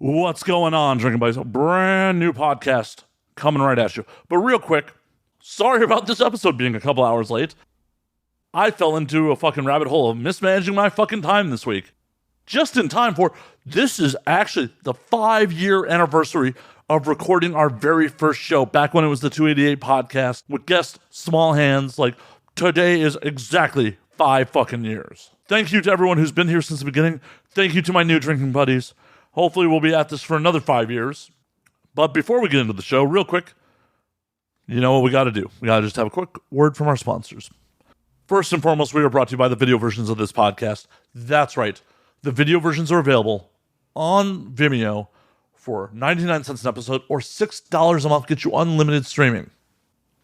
What's going on, Drinking Buddies? A brand new podcast coming right at you. But real quick, sorry about this episode being a couple hours late. I fell into a fucking rabbit hole of mismanaging my fucking time this week. Just in time for, this is actually the 5-year anniversary of recording our very first show, back when it was the 288 podcast with guest Small Hands. Like, today is exactly 5 fucking years. Thank you to everyone who's been here since the beginning. Thank you to my new drinking buddies. Hopefully we'll be at this for another 5 years. But before we get into the show, real quick, you know what we got to do. We got to just have a quick word from our sponsors. First and foremost, we are brought to you by the video versions of this podcast. That's right. The video versions are available on Vimeo for 99 cents an episode or $6 a month, get you unlimited streaming.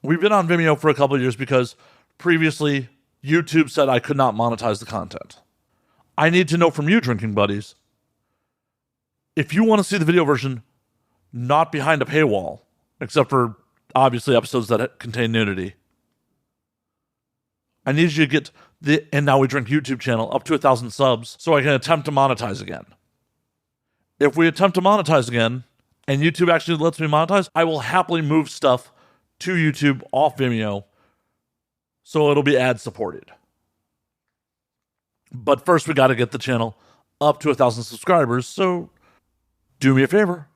We've been on Vimeo for a couple of years because previously YouTube said I could not monetize the content. I need to know from you, drinking buddies, if you want to see the video version not behind a paywall, except for obviously episodes that contain nudity, I need you to get the And Now We Drink YouTube channel up to 1,000 subs so I can attempt to monetize again. If we attempt to monetize again, and YouTube actually lets me monetize, I will happily move stuff to YouTube off Vimeo so it'll be ad-supported. But first, we got to get the channel up to 1,000 subscribers, so do me a favor.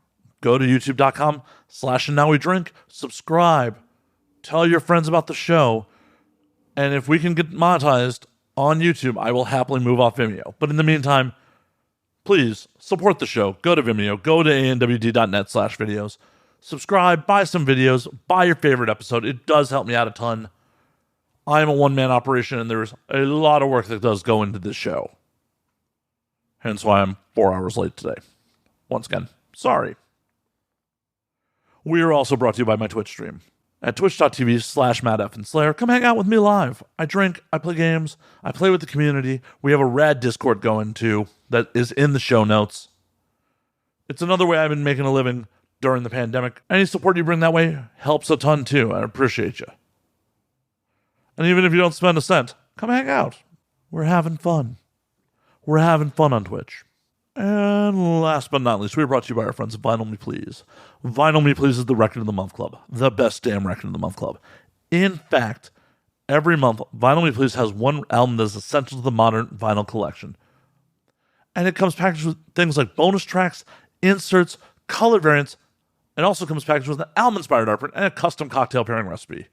Go to youtube.com/andnowwedrink, subscribe, tell your friends about the show, and if we can get monetized on YouTube, I will happily move off Vimeo. But in the meantime, please support the show. Go to Vimeo. Go to ANWD.net/videos. Subscribe. Buy some videos. Buy your favorite episode. It does help me out a ton. I am a one-man operation, and there's a lot of work that does go into this show. Hence why I'm 4 hours late today. Once again, sorry. We are also brought to you by my Twitch stream at twitch.tv/MattFandSlayer. Come hang out with me live. I drink, I play games, I play with the community. We have a rad Discord going too that is in the show notes. It's another way I've been making a living during the pandemic. Any support you bring that way helps a ton too. I appreciate you. And even if you don't spend a cent, come hang out. We're having fun. We're having fun on Twitch. And last but not least, we're brought to you by our friends at Vinyl Me Please. Vinyl Me Please is the Record of the Month Club. The best damn Record of the Month Club. In fact, every month, Vinyl Me Please has one album that is essential to the modern vinyl collection. And it comes packaged with things like bonus tracks, inserts, color variants, and also comes packaged with an album-inspired art print and a custom cocktail pairing recipe.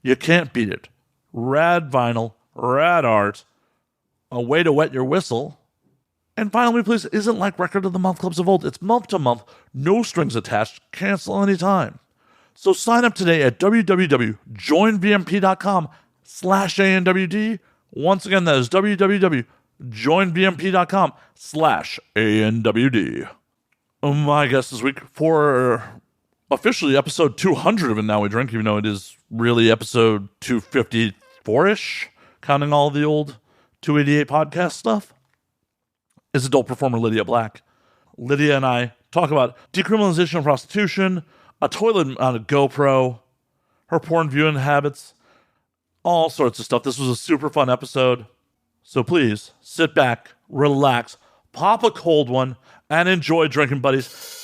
You can't beat it. Rad vinyl, rad art, a way to wet your whistle. And Vinyl Me Please isn't like Record of the Month clubs of old. It's month to month, no strings attached, cancel anytime. So sign up today at www.joinvmp.com/ANWD. Once again, that is www.joinvmp.com/ANWD. My guest this week for officially episode 200 of And Now We Drink, even though it is really episode 254-ish, counting all the old 288 podcast stuff, is adult performer Lydia Black. Lydia and I talk about decriminalization of prostitution, a toilet on a GoPro, her porn viewing habits, all sorts of stuff. This was a super fun episode. So please sit back, relax, pop a cold one, and enjoy Drinking Buddies.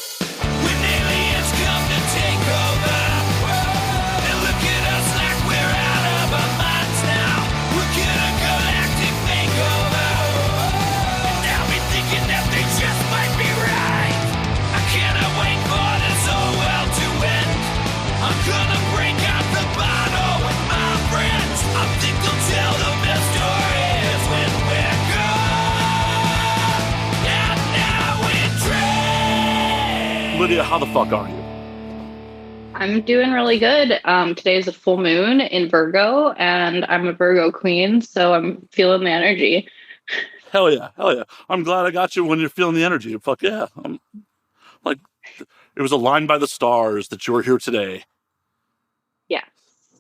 Lydia, how the fuck are you? I'm doing really good. Today is a full moon in Virgo, and I'm a Virgo queen, so I'm feeling the energy. Hell yeah, hell yeah. I'm glad I got you when you're feeling the energy. Fuck yeah. Like, it was aligned by the stars that you were here today. Yeah,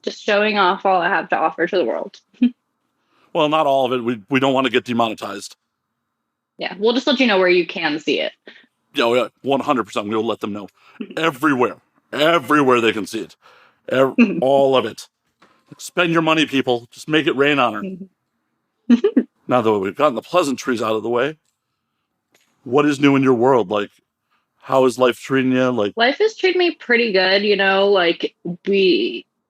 just showing off all I have to offer to the world. Well, not all of it. We don't want to get demonetized. Yeah, we'll just let you know where you can see it. Yeah, 100%. We'll let them know. Everywhere they can see it. All of it. Spend your money, people. Just make it rain on her. Now that we've gotten the pleasantries out of the way, what is new in your world? Like, How is life treating you? Like, Life has treated me pretty good, like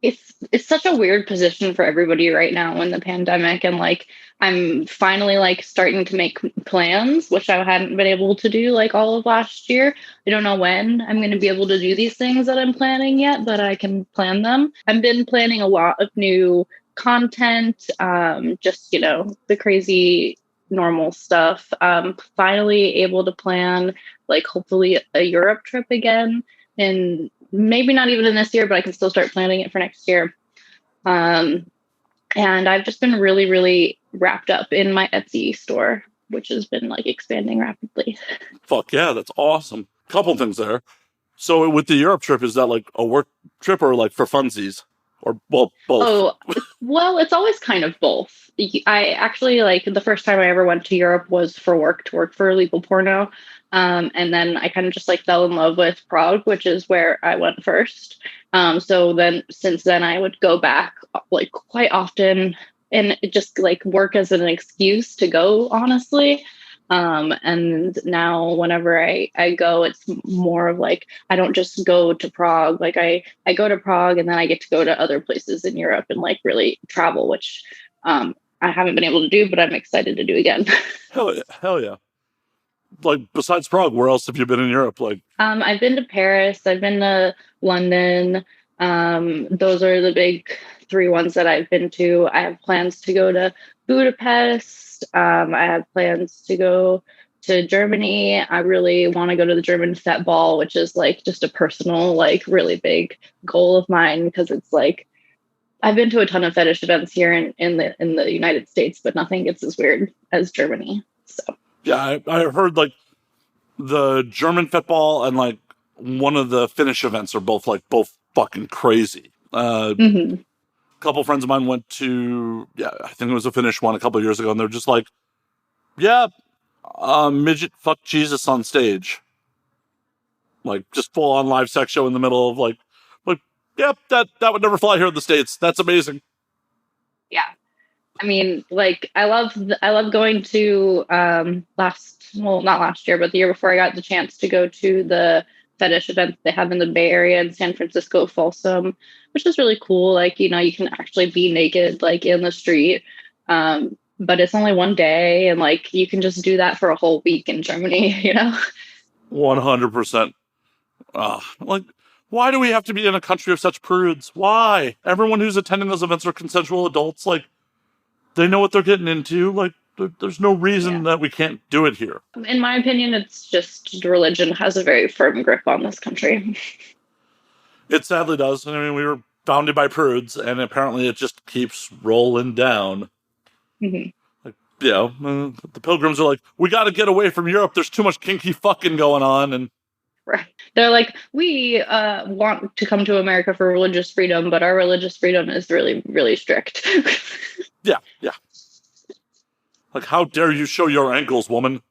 it's such a weird position for everybody right now in the pandemic, and like I'm finally like starting to make plans, which I hadn't been able to do like all of last year. I don't know when I'm going to be able to do these things that I'm planning yet, but I can plan them. I've been planning a lot of new content, just the crazy normal stuff. Finally able to plan like hopefully a Europe trip again, and maybe not even in this year, but I can still start planning it for next year. Um, and I've just been really, really wrapped up in my Etsy store, which has been like expanding rapidly. fuck yeah, that's awesome. Couple things there. So with the Europe trip, is that like a work trip or like for funsies? Or, well, both. Oh, well, it's always kind of both. I actually like the first time I ever went to Europe was for work, to work for legal porno. And then I kind of just like fell in love with Prague, which is where I went first. So then since then I would go back like quite often and just like work as an excuse to go, honestly. And now whenever I go, it's more of like, I don't just go to Prague. Like I go to Prague and then I get to go to other places in Europe and like really travel, which I haven't been able to do, but I'm excited to do again. Hell yeah. Hell yeah. Like, besides Prague, where else have you been in Europe? Like, I've been to Paris, I've been to London. Those are the big three ones that I've been to. I have plans to go to Budapest. I have plans to go to Germany. I really want to go to the German Fet Ball, which is like just a personal, like really big goal of mine, because it's like I've been to a ton of fetish events here in the United States, but nothing gets as weird as Germany. So yeah, I heard like the German football and like one of the Finnish events are both fucking crazy. A mhm. couple friends of mine went to, yeah, I think it was a Finnish one a couple of years ago, and they're just like, yeah, midget fuck Jesus on stage, like just full on live sex show in the middle of like, yep, that would never fly here in the States. That's amazing. Yeah. I mean, like I love going to not last year, but the year before I got the chance to go to the fetish event they have in the Bay Area in San Francisco Folsom, which is really cool. Like, you can actually be naked like in the street. But it's only one day and like you can just do that for a whole week in Germany. 100%. Like, why do we have to be in a country of such prudes? Why? Everyone who's attending those events are consensual adults. Like, they know what they're getting into. Like, there's no reason that we can't do it here. In my opinion, it's just religion has a very firm grip on this country. It sadly does. I mean, we were founded by prudes, and apparently it just keeps rolling down. Mm-hmm. Like, the pilgrims are like, we got to get away from Europe. There's too much kinky fucking going on, and Right. They're like, we want to come to America for religious freedom, but our religious freedom is really, really strict. yeah. Like, how dare you show your ankles, woman?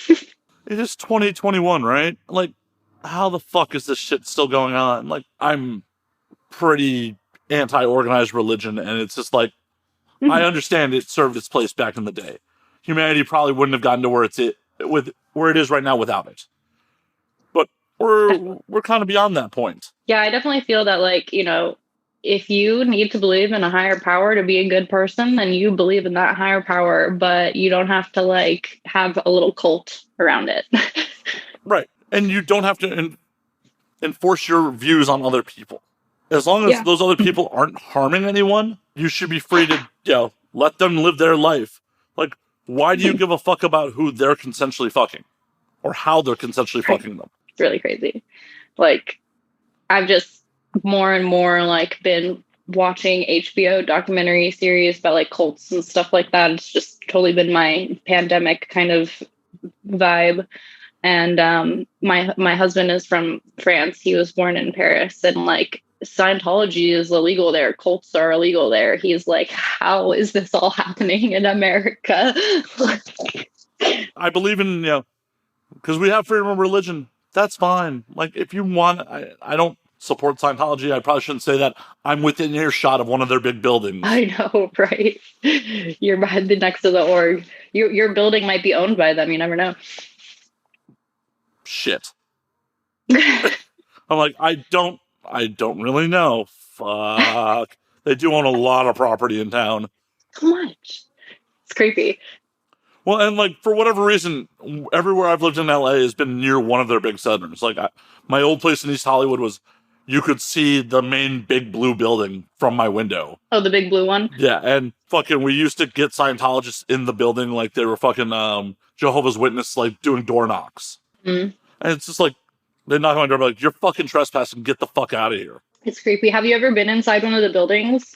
It is 2021, right? Like, how the fuck is this shit still going on? Like, I'm pretty anti-organized religion, and it's just like, I understand it served its place back in the day. Humanity probably wouldn't have gotten to where where it is right now without it. But we're kind of beyond that point. Yeah, I definitely feel that, like, if you need to believe in a higher power to be a good person, then you believe in that higher power, but you don't have to like have a little cult around it. Right. And you don't have to enforce your views on other people. As long as those other people aren't harming anyone, you should be free to, let them live their life. Like, why do you give a fuck about who they're consensually fucking? Or how they're consensually fucking them? It's really crazy. Like, I've just more and more like been watching HBO documentary series about like cults and stuff like that. It's just totally been my pandemic kind of vibe. And my husband is from France. He was born in Paris, and like Scientology is illegal there. Cults are illegal there. He's like, how is this all happening in America? I believe in, because we have freedom of religion. That's fine. Like, if you want, I don't support Scientology. I probably shouldn't say that. I'm within earshot of one of their big buildings. I know, right? You're behind the next to the org. Your building might be owned by them. You never know. Shit. I'm like, I don't really know. Fuck. They do own a lot of property in town. So much. It's creepy. Well, and like for whatever reason, everywhere I've lived in LA has been near one of their big centers. Like my old place in East Hollywood was, you could see the main big blue building from my window. Oh, the big blue one? Yeah, and fucking we used to get Scientologists in the building like they were fucking Jehovah's Witness, like doing door knocks. Mm. And it's just like, they knock on my door, like, you're fucking trespassing, get the fuck out of here. It's creepy. Have you ever been inside one of the buildings?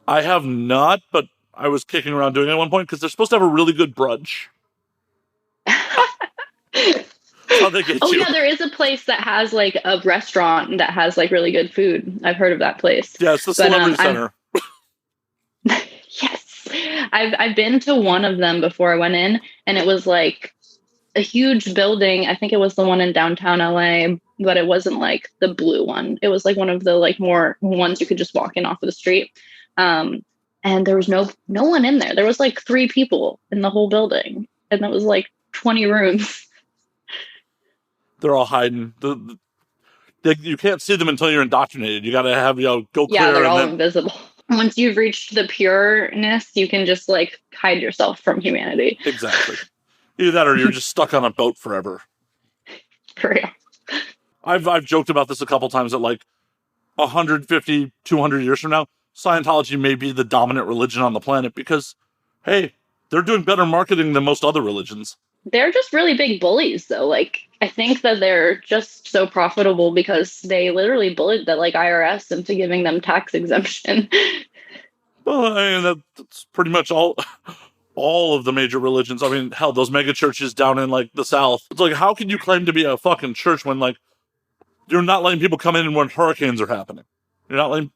I have not, but I was kicking around doing it at one point because they're supposed to have a really good brunch. How they get you. Yeah, there is a place that has like a restaurant that has like really good food. I've heard of that place. Yeah, it's the Celebrity Center. Yes. I've been to one of them before I went in, and it was like a huge building. I think it was the one in downtown LA, but it wasn't like the blue one. It was like one of the like more ones you could just walk in off of the street. And there was no one in there. There was like 3 people in the whole building, and it was like 20 rooms. They're all hiding. You can't see them until you're indoctrinated. You got to have, go clear. Yeah, they're all invisible. Once you've reached the pureness, you can just like hide yourself from humanity. Exactly. Either that or you're just stuck on a boat forever. For real. I've joked about this a couple times that like 150, 200 years from now, Scientology may be the dominant religion on the planet because, hey, they're doing better marketing than most other religions. They're just really big bullies, though. Like, I think that they're just so profitable because they literally bullied the like IRS into giving them tax exemption. Well, I mean, that's pretty much all of the major religions. I mean, hell, those mega churches down in like the South. It's like, how can you claim to be a fucking church when like you're not letting people come in when hurricanes are happening? You're not letting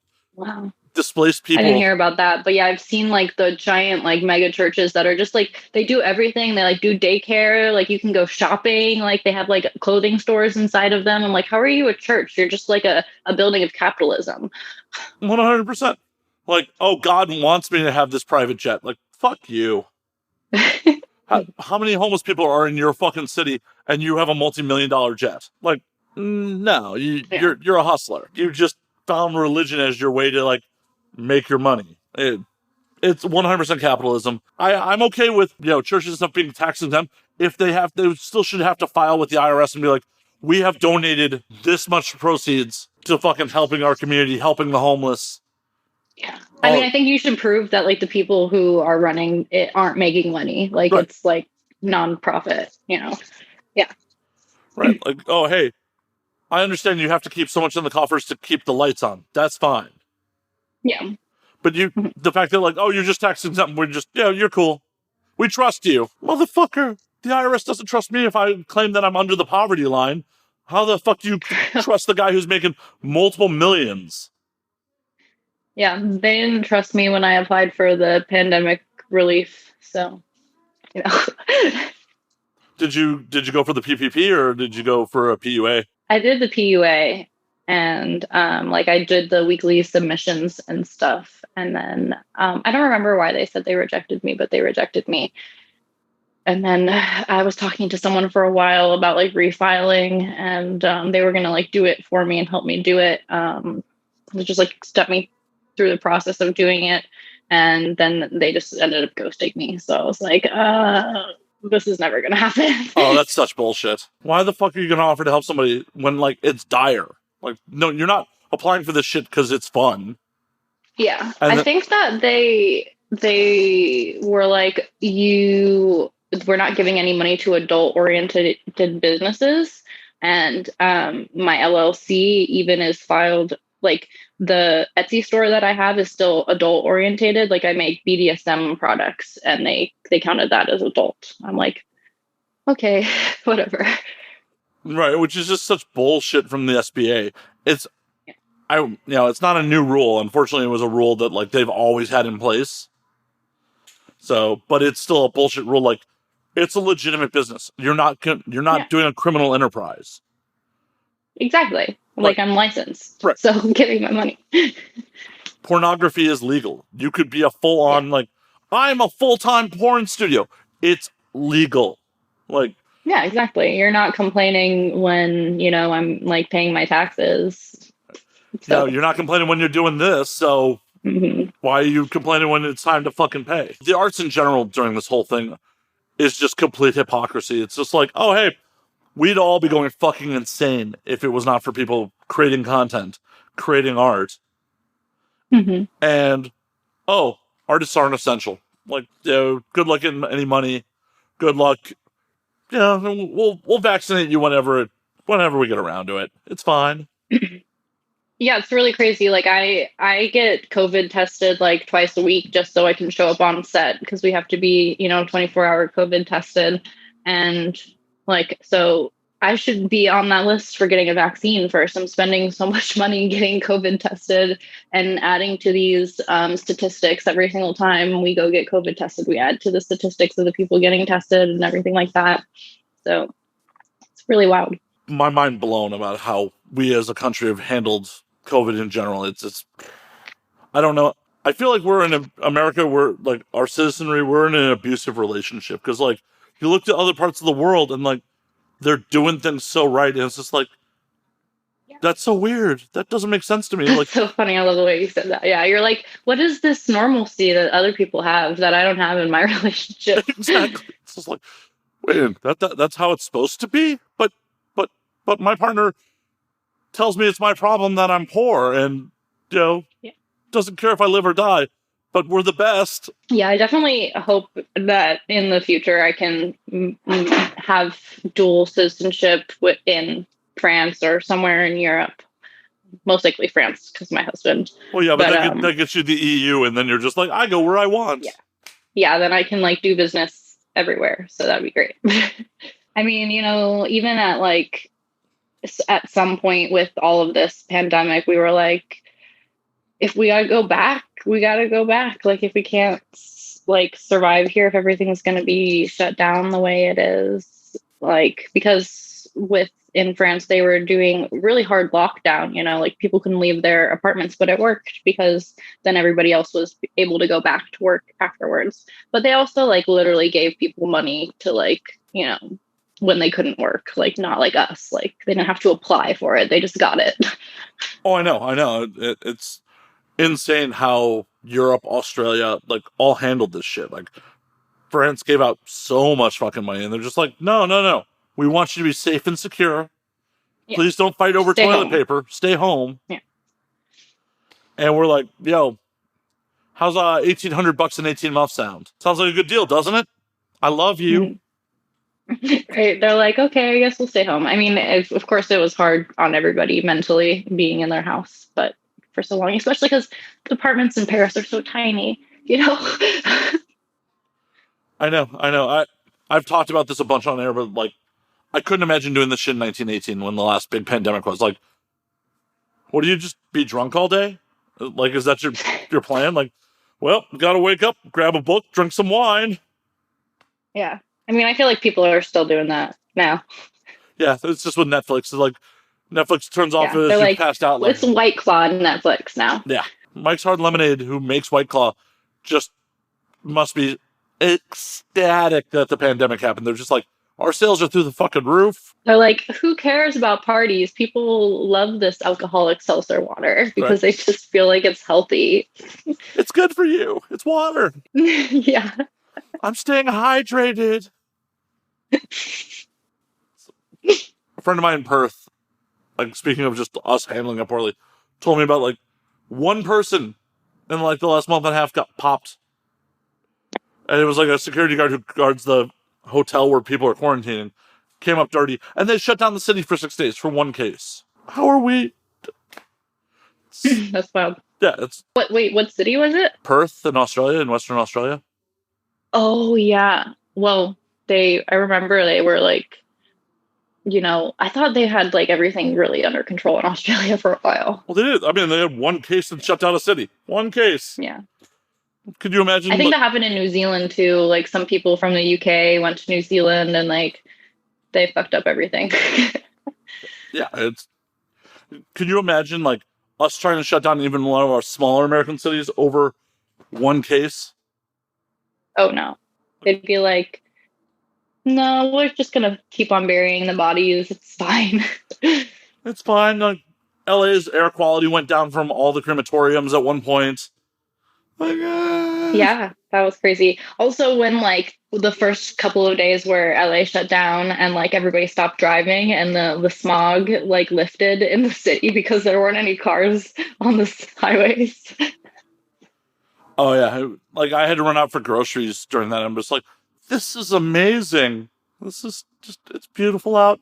displaced people. I didn't hear about that, but yeah, I've seen like the giant like mega churches that are just like, they do everything. They like do daycare, like you can go shopping, like they have like clothing stores inside of them. I'm like, how are you a church? You're just like a building of capitalism. 100%. Like, oh, God wants me to have this private jet. Like, fuck you. How many homeless people are in your fucking city and you have a multi-million-dollar jet? Like, no, you're a hustler. You just found religion as your way to like make your money. It's 100% capitalism. I'm okay with, churches and stuff being tax exempt. If they still should have to file with the IRS and be like, we have donated this much proceeds to fucking helping our community, helping the homeless. Yeah. I mean, I think you should prove that like the people who are running it aren't making money. Like right. It's like non-profit, Yeah. Right. Like, oh, hey, I understand you have to keep so much in the coffers to keep the lights on. That's fine. Yeah. But the fact that like, oh, you're just tax exempt, you're cool. We trust you. Motherfucker. The IRS doesn't trust me if I claim that I'm under the poverty line. How the fuck do you trust the guy who's making multiple millions? Yeah, they didn't trust me when I applied for the pandemic relief. So, Did you go for the PPP or did you go for a PUA? I did the PUA, and I did the weekly submissions and stuff. And then I don't remember why they said they rejected me, but they rejected me. And then I was talking to someone for a while about like refiling, and they were gonna like do it for me and help me do it. They just like step me through the process of doing it, and then they just ended up ghosting me. So I was like, this is never gonna happen. Oh, that's such bullshit. Why the fuck are you gonna offer to help somebody when like it's dire? Like, no, you're not applying for this shit because it's fun. Yeah, I think that they were like, we're not giving any money to adult-oriented businesses, and my LLC even is filed, like the Etsy store that I have is still adult-orientated. Like I make BDSM products, and they counted that as adult. I'm like, okay, whatever. Right, which is just such bullshit from the SBA. It's not a new rule. Unfortunately, it was a rule that like they've always had in place. So, but it's still a bullshit rule. Like, it's a legitimate business. You're not doing a criminal enterprise. Exactly. Like I'm licensed, right. So I'm getting my money. Pornography is legal. You could be a full-on like, I'm a full-time porn studio. It's legal. Like, Yeah, exactly. You're not complaining when, I'm like paying my taxes. So, You're not complaining when you're doing this, so mhm. why are you complaining when it's time to fucking pay? The arts in general during this whole thing is just complete hypocrisy. It's just like, oh, hey, we'd all be going fucking insane if it was not for people creating content, creating art, Mhm. and, oh, artists aren't essential. Like, good luck getting any money. Good luck. Yeah, we'll vaccinate you whenever we get around to it. It's fine. Yeah, it's really crazy. Like I get COVID tested like twice a week just so I can show up on set because we have to be, 24-hour COVID tested. And like so I should be on that list for getting a vaccine first. I'm spending so much money getting COVID tested and adding to these statistics every single time we go get COVID tested. We add to the statistics of the people getting tested and everything like that. So it's really wild. My mind blown about how we as a country have handled COVID in general. It's I don't know. I feel like we're in America, we're like our citizenry, we're in an abusive relationship because like you look to other parts of the world and like they're doing things so right, and it's just like that's so weird. That doesn't make sense to me. That's Like so funny. I love the way you said that. Yeah, you're like, what is this normalcy that other people have that I don't have in my relationship? exactly. It's just like wait, that's how it's supposed to be. But but my partner tells me it's my problem that I'm poor and Yeah. doesn't care if I live or die. But we're the best. Yeah, I definitely hope that in the future I can have dual citizenship in France or somewhere in Europe. Most likely France because my husband. Well, yeah, but But that gets you the EU, and then you're just like, I go where I want. yeah, yeah, then I can like do business everywhere. So that'd be great. I mean, even at like at some point with all of this pandemic, we were like, if we gotta go back, we gotta go back. Like if we can't like survive here, if everything's gonna be shut down the way it is, like because with in France they were doing really hard lockdown, like people couldn't leave their apartments, but it worked because then everybody else was able to go back to work afterwards. But they also like literally gave people money to like, when they couldn't work, like not like us, like they didn't have to apply for it, they just got it. Oh, I know. It's insane how Europe, Australia, like all handled this shit. Like France gave out so much fucking money, and they're just like, no. We want you to be safe and secure. Yeah. Please don't fight over Stay toilet home. paper. Stay home. Yeah. And we're like, yo, how's $1,800 an 18-month sound? Sounds like a good deal, doesn't it? I love you. Mm-hmm. Right. They're like, okay, I guess we'll stay home. I mean, of course, it was hard on everybody mentally being in their house, but for so long, especially because the apartments in Paris are so tiny, I know. I've talked about this a bunch on air, but like, I couldn't imagine doing this shit in 1918 when the last big pandemic was. Like, what do you just be drunk all day? Like, is that your plan? Like, well, gotta wake up, grab a book, drink some wine. Yeah. I mean, I feel like people are still doing that now. Yeah, it's just with Netflix. It's like, Netflix turns off Yeah. as They're you like, passed out. Like, it's White Claw on Netflix now. yeah. Mike's Hard Lemonade, who makes White Claw, just must be ecstatic that the pandemic happened. They're just like, our sales are through the fucking roof. They're like, who cares about parties? People love this alcoholic seltzer water because Right. they just feel like it's healthy. It's good for you. It's water. Yeah. I'm staying hydrated. A friend of mine in Perth, like speaking of just us handling it poorly, told me about like one person in like the last month and a half got popped. And it was like a security guard who guards the hotel where people are quarantining, came up dirty, and they shut down the city for 6 days for one case. How are we? That's wild. Yeah, it's What city was it? Perth in Australia, in Western Australia. Oh yeah. Well, I remember they were like, I thought they had like everything really under control in Australia for a while. Well, they did. I mean, they had one case and shut down a city. One case. Yeah. Could you imagine? I think that happened in New Zealand too. Like some people from the UK went to New Zealand and like they fucked up everything. Yeah, could you imagine like us trying to shut down even one of our smaller American cities over one case? Oh no. It'd be like No, we're just gonna keep on burying the bodies. It's fine. It's fine. Like, LA's air quality went down from all the crematoriums at one point. Like, Yeah, that was crazy. Also, when like the first couple of days where LA shut down and like everybody stopped driving and the smog like lifted in the city because there weren't any cars on the highways. oh yeah, like I had to run out for groceries during that. I'm just like, this is amazing. This is just, it's beautiful out.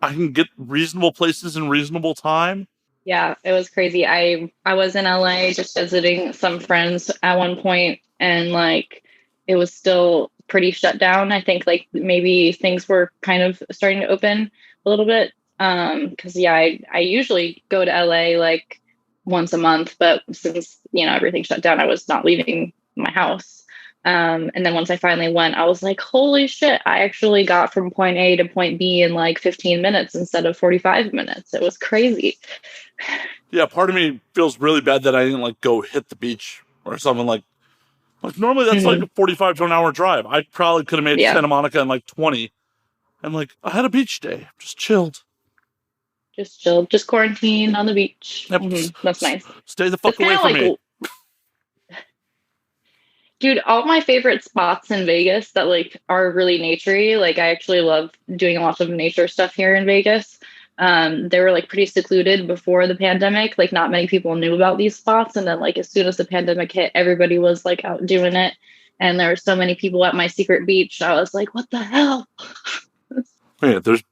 I can get reasonable places in reasonable time. Yeah, it was crazy. I was in LA just visiting some friends at one point and like it was still pretty shut down. I think like maybe things were kind of starting to open a little bit. Cause yeah, I usually go to LA like once a month, but since everything shut down, I was not leaving my house. And then once I finally went, I was like, holy shit, I actually got from point A to point B in like 15 minutes instead of 45 minutes. It was crazy. Yeah, part of me feels really bad that I didn't like go hit the beach or something like normally that's like Mhm. a 45 to an hour drive. I probably could have made Yeah, Santa Monica in like 20. And like I had a beach day. Just chilled. just chill, just quarantine on the beach. Yep, That's nice. stay the It's fuck kind away of from like, me. dude, all my favorite spots in Vegas that like are really naturey. Like I actually love doing a lot of nature stuff here in Vegas. They were like pretty secluded before the pandemic. Like not many people knew about these spots, and then like as soon as the pandemic hit, everybody was like out doing it. And there were so many people at my secret beach. I was like, what the hell? Wait, there's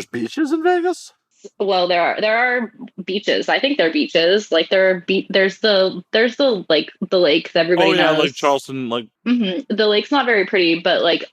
beaches in Vegas? Well, there are beaches. I think they're beaches. Like there's the like the lakes Oh everybody yeah, like knows. Charleston, like The lake's not very pretty, but like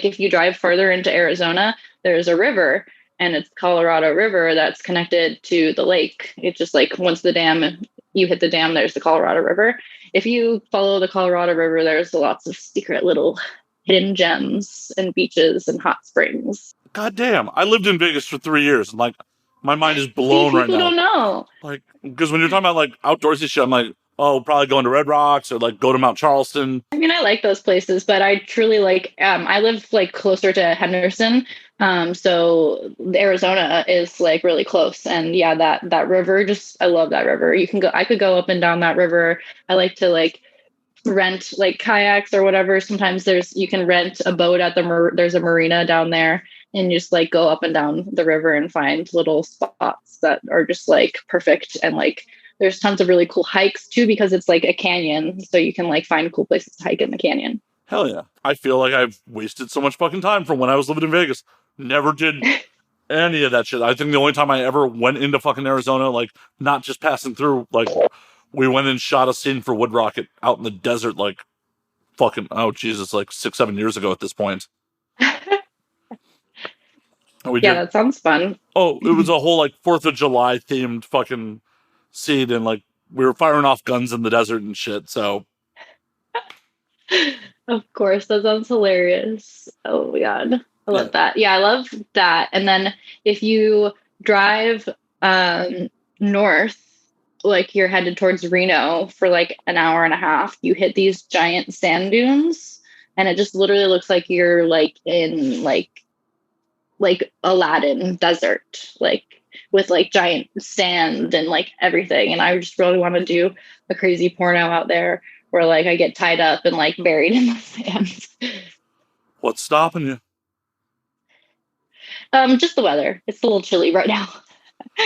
if you drive further into Arizona, there's a river, and it's Colorado River that's connected to the lake. It's just like once you hit the dam, there's the Colorado River. If you follow the Colorado River, there's lots of secret little hidden gems and beaches and hot springs. goddamn. I lived in Vegas for 3 years and like my mind is See, blown right people now. don't know. Like because when you're talking about like outdoorsy shit, I'm like, oh, probably going to Red Rocks or like go to Mount Charleston. I mean, I like those places, but I truly like. I live like closer to Henderson, so Arizona is like really close, and yeah, that river. Just I love that river. You can go. I could go up and down that river. I like to like rent like kayaks or whatever. Sometimes you can rent a boat at there's a marina down there, and just like go up and down the river and find little spots that are just like perfect and like there's tons of really cool hikes too because it's like a canyon, so you can like find cool places to hike in the canyon. Hell yeah. I feel like I've wasted so much fucking time from when I was living in Vegas. Never did any of that shit. I think the only time I ever went into fucking Arizona, like not just passing through, like we went and shot a scene for Wood Rocket out in the desert, like fucking oh Jesus, like 6, 7 years ago at this point. And we Yeah, did that sounds fun. oh, it was a whole like 4th of July themed fucking scene and like we were firing off guns in the desert and shit. So Of course, that sounds hilarious. Oh my god, I yeah. love that. Yeah, I love that. And then if you drive north, like you're headed towards Reno for like an hour and a half, you hit these giant sand dunes, and it just literally looks like you're like in like Aladdin desert, like with like giant sand and like everything. And I just really want to do a crazy porno out there where like I get tied up and like buried in the sand. What's stopping you? Just the weather. It's a little chilly right now.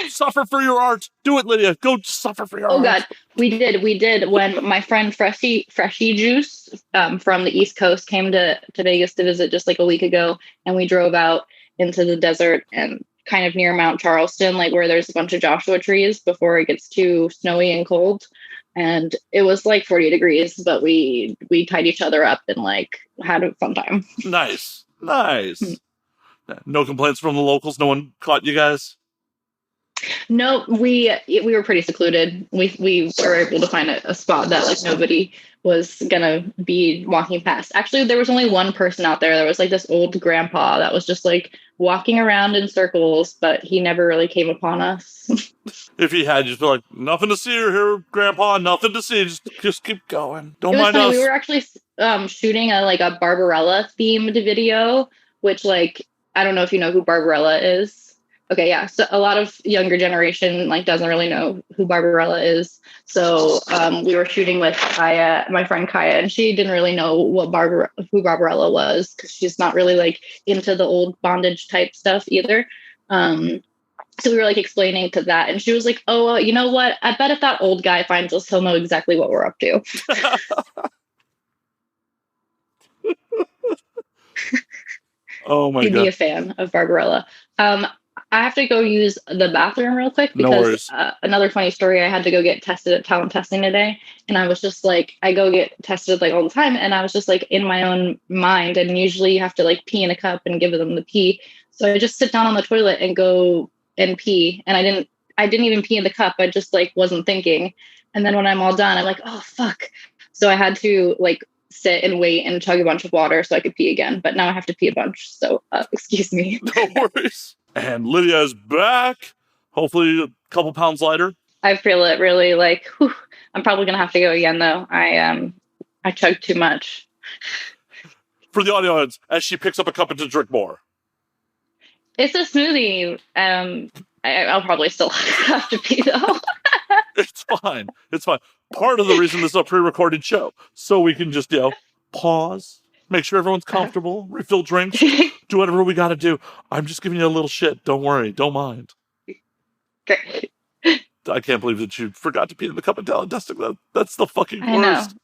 Suffer for your art. Do it, Lydia. Go suffer for your Oh art. God, we did when my friend Freshy Juice from the East Coast came to Vegas to visit just like a week ago, and we drove out into the desert and kind of near Mount Charleston, like where there's a bunch of Joshua trees before it gets too snowy and cold. And it was like 40 degrees, but we tied each other up and like had a fun time. Nice. Nice. No complaints from the locals. No one caught you guys. No, we were pretty secluded. We were able to find a spot that like nobody was gonna be walking past. Actually, there was only one person out there. There was like this old grandpa that was just like walking around in circles, but he never really came upon us. If he had, just be like, nothing to see here, Grandpa. Nothing to see. Just keep going. Don't It was mind funny. We us. were actually shooting a like a Barbarella themed video which like I don't know if you know who Barbarella is. Okay, yeah. So a lot of younger generation like doesn't really know who Barbarella is. So we were shooting with Kaya, my friend Kaya, and she didn't really know who Barbarella was because she's not really like into the old bondage type stuff either. So we were like explaining to that, and she was like, "Oh, you know what? I bet if that old guy finds us, he'll know exactly what we're up to." Oh my He'd God. be a fan of Barbarella. I have to go use the bathroom real quick No because worries. another funny story. I had to go get tested at talent testing today, and I was just like, I go get tested like all the time, and I was just like in my own mind. And usually you have to like pee in a cup and give them the pee. So I just sit down on the toilet and go and pee, and I didn't even pee in the cup. I just like wasn't thinking. And then when I'm all done, I'm like, oh fuck. So I had to like sit and wait and chug a bunch of water so I could pee again. But now I have to pee a bunch. So excuse me. No worries. And Lydia is back. Hopefully a couple pounds lighter. I feel it really like, whew, I'm probably going to have to go again though. I chugged too much. For the audience, as she picks up a cup and to drink more. It's a smoothie. I'll probably still have to pee though. It's fine. It's fine. Part of the reason this is a pre-recorded show, so we can just, pause, make sure everyone's comfortable, refill drinks, do whatever we got to do. I'm just giving you a little shit. Don't worry. Don't mind. Great. I can't believe that you forgot to pee in the cup of testing. That's the fucking worst.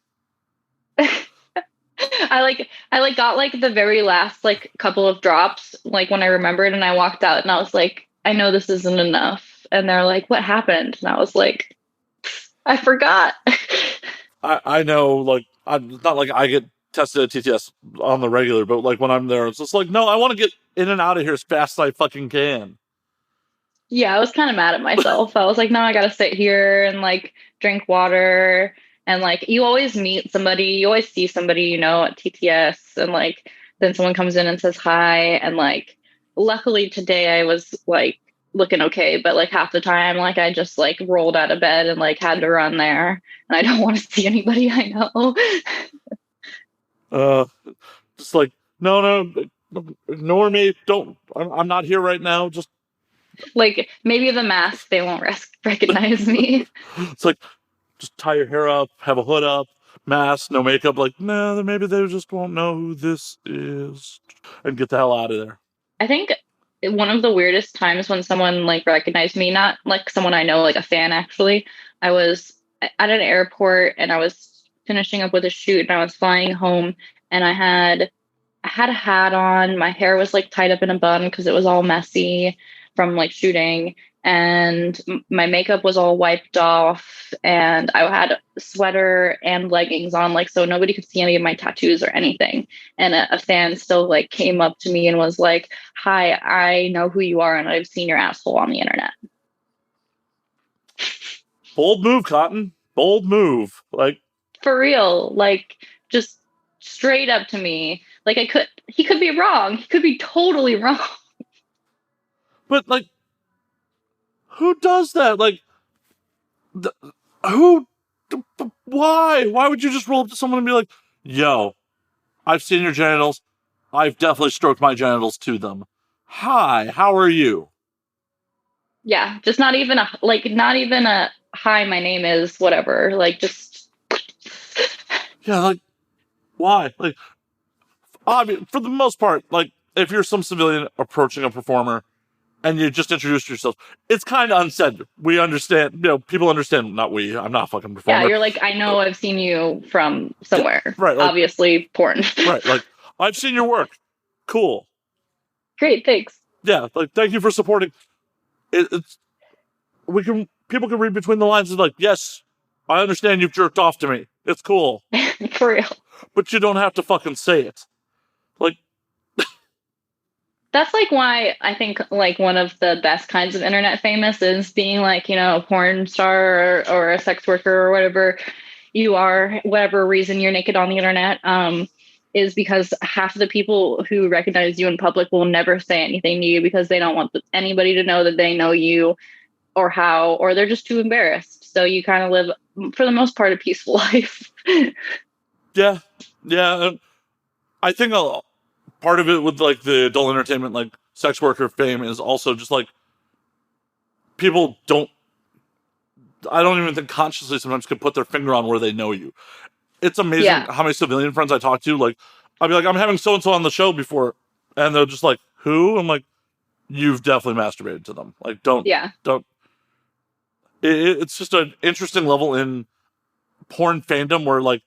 I got like the very last like couple of drops, like when I remembered, and I walked out and I was like, I know this isn't enough. And they're like, what happened? And I was like, I forgot. I know, like, I'm not like I get tested at TTS on the regular, but like when I'm there, it's just like, no, I want to get in and out of here as fast as I fucking can. Yeah, I was kind of mad at myself. I was like, no, I gotta sit here and like drink water. And like, you always meet somebody, you always see somebody, you know, at TTS, and like, then someone comes in and says hi. And like, luckily today I was like looking okay, but like half the time, like I just like rolled out of bed and like had to run there. And I don't want to see anybody I know. Just like, no, ignore me. I'm not here right now. Just like maybe the mask, they won't recognize me. It's like, just tie your hair up, have a hood up, mask, no makeup. Like, no, maybe they just won't know who this is, and get the hell out of there. I think one of the weirdest times when someone like recognized me, not like someone I know, like a fan actually, I was at an airport and I was finishing up with a shoot and I was flying home, and I had a hat on. My hair was like tied up in a bun because it was all messy from like shooting, and my makeup was all wiped off, and I had a sweater and leggings on, like, so nobody could see any of my tattoos or anything. And a fan still like came up to me and was like, hi, I know who you are and I've seen your asshole on the internet. Bold move, Cotton. Bold move. Like, for real, like just straight up to me. Like he could be wrong. He could be totally wrong. But like, who does that? Like, who? Why? Why would you just roll up to someone and be like, yo, I've seen your genitals. I've definitely stroked my genitals to them. Hi, how are you? Yeah, just not even a hi, my name is whatever. Like, just. Yeah, like, why? Like, I mean, for the most part, like, if you're some civilian approaching a performer and you just introduce yourself, it's kind of unsaid. We understand, people understand, not we, I'm not a fucking performer. Yeah, you're like, I know I've seen you from somewhere. Yeah, right. Like, obviously porn. Right, like, I've seen your work. Cool. Great, thanks. Yeah, like, thank you for supporting. People can read between the lines and like, yes, I understand you've jerked off to me. It's cool. For real. But you don't have to fucking say it. Like, that's like why I think like one of the best kinds of internet famous is being like, a porn star or a sex worker or whatever you are, whatever reason you're naked on the internet, is because half of the people who recognize you in public will never say anything to you because they don't want anybody to know that they know you or they're just too embarrassed. So you kind of live, for the most part, a peaceful life. Yeah. I think part of it with like the adult entertainment, like sex worker fame, is also just like people don't. I don't even think consciously sometimes could put their finger on where they know you. It's amazing how many civilian friends I talk to. Like, I'll be like, I'm having so and so on the show before, and they're just like, who? I'm like, you've definitely masturbated to them. Like, don't. It's just an interesting level in porn fandom where like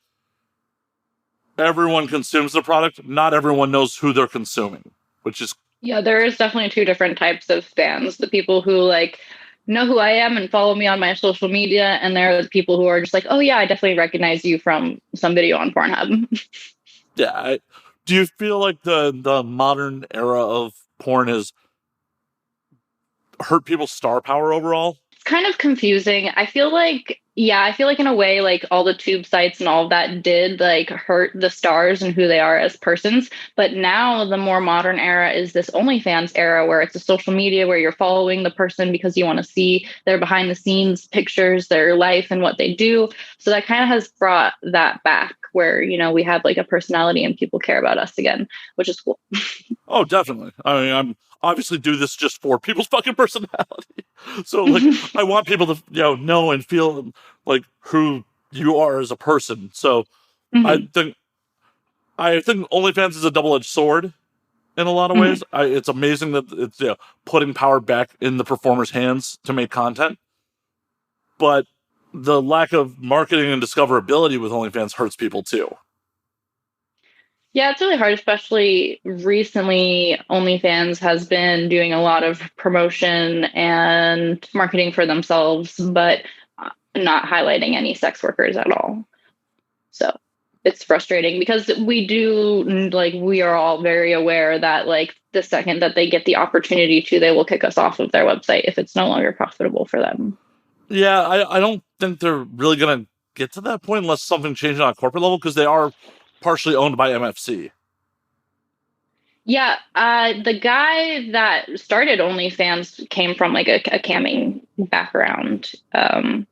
everyone consumes the product, not everyone knows who they're consuming, which is there is definitely two different types of fans. The people who like know who I am and follow me on my social media, and there are the people who are just like, oh yeah, I definitely recognize you from some video on Pornhub. Do you feel like the modern era of porn has hurt people's star power overall? It's kind of confusing. I feel like in a way, like all the tube sites and all of that did like hurt the stars and who they are as persons. But now the more modern era is this OnlyFans era where it's a social media where you're following the person because you want to see their behind the scenes pictures, their life and what they do. So that kind of has brought that back where, we have like a personality and people care about us again, which is cool. Oh, definitely. I mean, I'm obviously do this just for people's fucking personality. So like, I want people to, know and feel like who you are as a person. So I think OnlyFans is a double-edged sword in a lot of ways. It's amazing that it's putting power back in the performer's hands to make content. But the lack of marketing and discoverability with OnlyFans hurts people too. Yeah, it's really hard, especially recently. OnlyFans has been doing a lot of promotion and marketing for themselves, but not highlighting any sex workers at all. So it's frustrating because we are all very aware that like the second that they get the opportunity to, they will kick us off of their website if it's no longer profitable for them. Yeah, I don't think they're really going to get to that point unless something changes on a corporate level because they are partially owned by MFC. Yeah, the guy that started OnlyFans came from like a camming background. I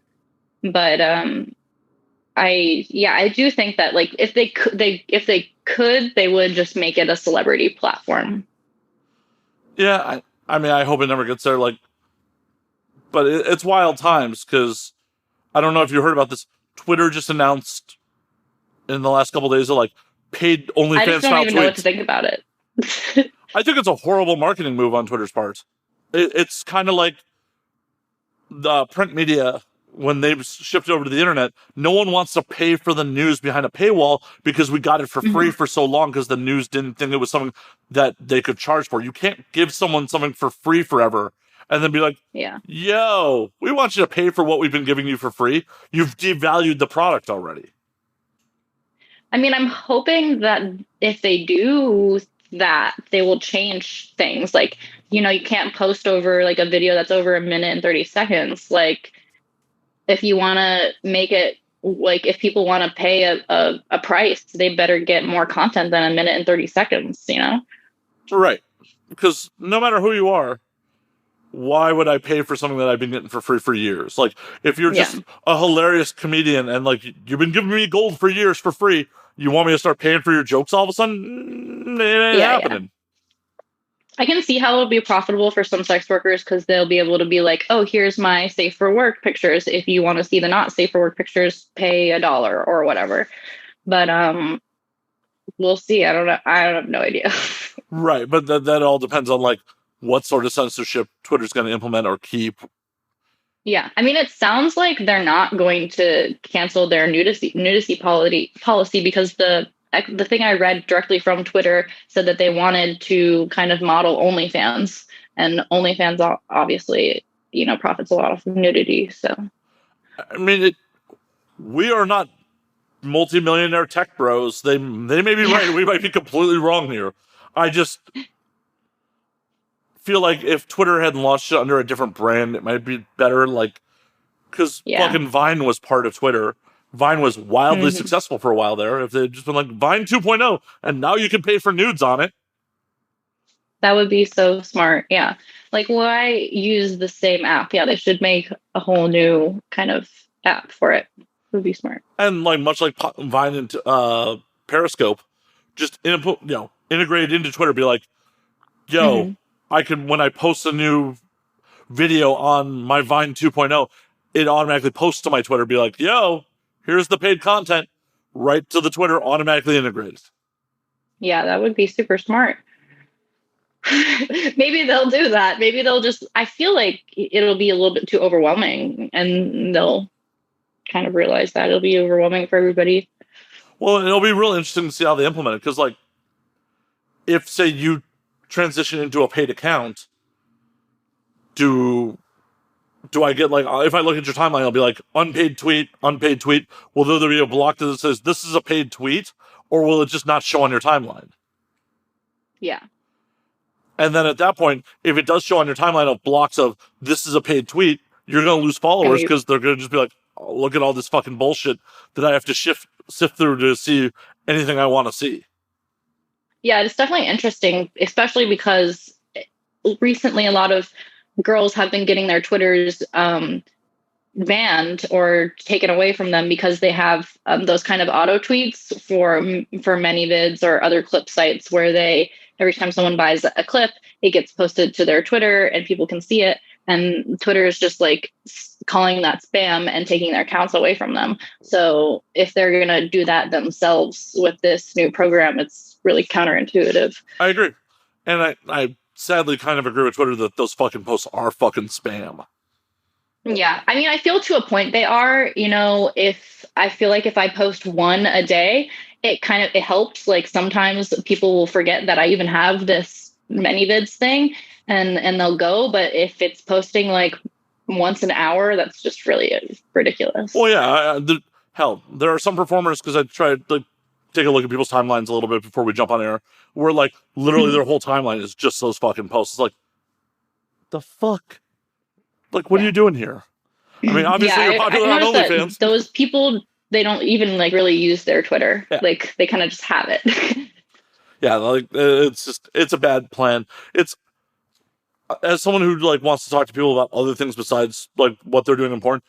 do think that like if they could, they would just make it a celebrity platform. Yeah, I mean, I hope it never gets there. Like, but it's wild times because I don't know if you heard about this. Twitter just announced in the last couple of days, like paid OnlyFans. I just don't even know what to think about it. I think it's a horrible marketing move on Twitter's part. It's kind of like the print media when they've shifted over to the internet. No one wants to pay for the news behind a paywall because we got it for free for so long because the news didn't think it was something that they could charge for. You can't give someone something for free forever and then be like, yo, we want you to pay for what we've been giving you for free. You've devalued the product already. I mean, I'm hoping that if they do that, they will change things. Like, you can't post over like a video that's over 1 minute and 30 seconds. Like, if you want to make it, like, if people want to pay a price, they better get more content than 1 minute and 30 seconds, Right. Because no matter who you are, why would I pay for something that I've been getting for free for years? Like, if you're just a hilarious comedian and, like, you've been giving me gold for years for free, you want me to start paying for your jokes all of a sudden? It ain't happening. I can see how it'll be profitable for some sex workers because they'll be able to be like, oh, here's my safe for work pictures. If you want to see the not safe for work pictures, pay $1 or whatever. But we'll see. I don't know. I have no idea. Right. But that all depends on, like, what sort of censorship Twitter's going to implement or keep. Yeah. I mean, it sounds like they're not going to cancel their nudity policy because the thing I read directly from Twitter said that they wanted to kind of model OnlyFans, and OnlyFans obviously, profits a lot of nudity. So, I mean, we are not multimillionaire tech bros. They may be right. We might be completely wrong here. I just feel like if Twitter had launched it under a different brand, it might be better. Like, because fucking Vine was part of Twitter. Vine was wildly successful for a while there. If they'd just been like Vine 2.0, and now you can pay for nudes on it. That would be so smart. Yeah. Like, why use the same app? Yeah, they should make a whole new kind of app for it. It would be smart. And like much like Vine and Periscope, just integrate into Twitter, be like, yo, I can, when I post a new video on my Vine 2.0, it automatically posts to my Twitter, be like, yo, here's the paid content, right to the Twitter, automatically integrated. Yeah, that would be super smart. Maybe they'll do that. Maybe they'll just, I feel like it'll be a little bit too overwhelming and they'll kind of realize that it'll be overwhelming for everybody. Well, it'll be really interesting to see how they implement it. Because, like, if, say, you transition into a paid account, do I get, like, if I look at your timeline, I'll be like, unpaid tweet, unpaid tweet. Will there be a block that says this is a paid tweet? Or will it just not show on your timeline? Yeah. And then at that point, if it does show on your timeline of blocks of this is a paid tweet, you're going to lose followers because they're going to just be like, oh, look at all this fucking bullshit that I have to sift through to see anything I want to see. Yeah, it's definitely interesting, especially because recently a lot of girls have been getting their Twitters banned or taken away from them because they have those kind of auto tweets for ManyVids or other clip sites where they, every time someone buys a clip, it gets posted to their Twitter and people can see it. And Twitter is just like calling that spam and taking their accounts away from them. So if they're going to do that themselves with this new program, it's really counterintuitive. I agree. And I sadly kind of agree with Twitter that those fucking posts are fucking spam. Yeah. I mean, I feel to a point they are, you know, if I feel like if I post one a day, it helps. Like sometimes people will forget that I even have this ManyVids thing and they'll go. But if it's posting like once an hour, that's just really ridiculous. Well, yeah. Hell, there are some performers, because I tried to take a look at people's timelines a little bit before we jump on air, where like literally their whole timeline is just those fucking posts. It's like, the fuck? Like, what are you doing here? I mean, obviously you're popular on OnlyFans. Those people, they don't even like really use their Twitter. Yeah. Like they kind of just have it. Yeah, like it's a bad plan. It's, as someone who like wants to talk to people about other things besides like what they're doing in porn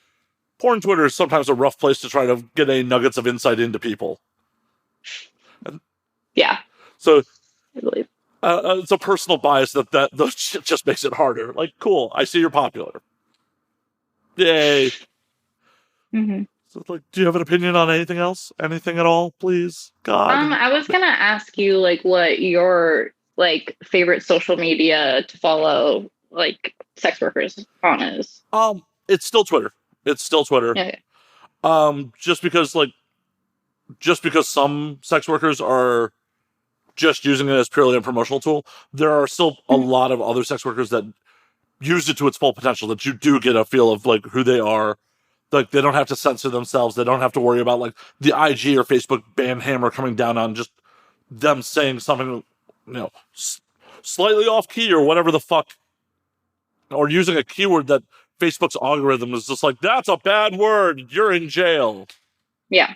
Twitter is sometimes a rough place to try to get any nuggets of insight into people. Yeah. So I believe. It's a personal bias that shit just makes it harder. Like, cool, I see you're popular. Yay. Mm-hmm. So, like, do you have an opinion on anything else? Anything at all, please? God. I was gonna ask you like what your like favorite social media to follow like sex workers on is. It's still Twitter. Okay. Just because some sex workers are just using it as purely a promotional tool, there are still a lot of other sex workers that use it to its full potential, that you do get a feel of like who they are. Like, they don't have to censor themselves. They don't have to worry about like the IG or Facebook ban hammer coming down on just them saying something, you know, slightly off key or whatever the fuck, or using a keyword that Facebook's algorithm is just like, that's a bad word, you're in jail. Yeah.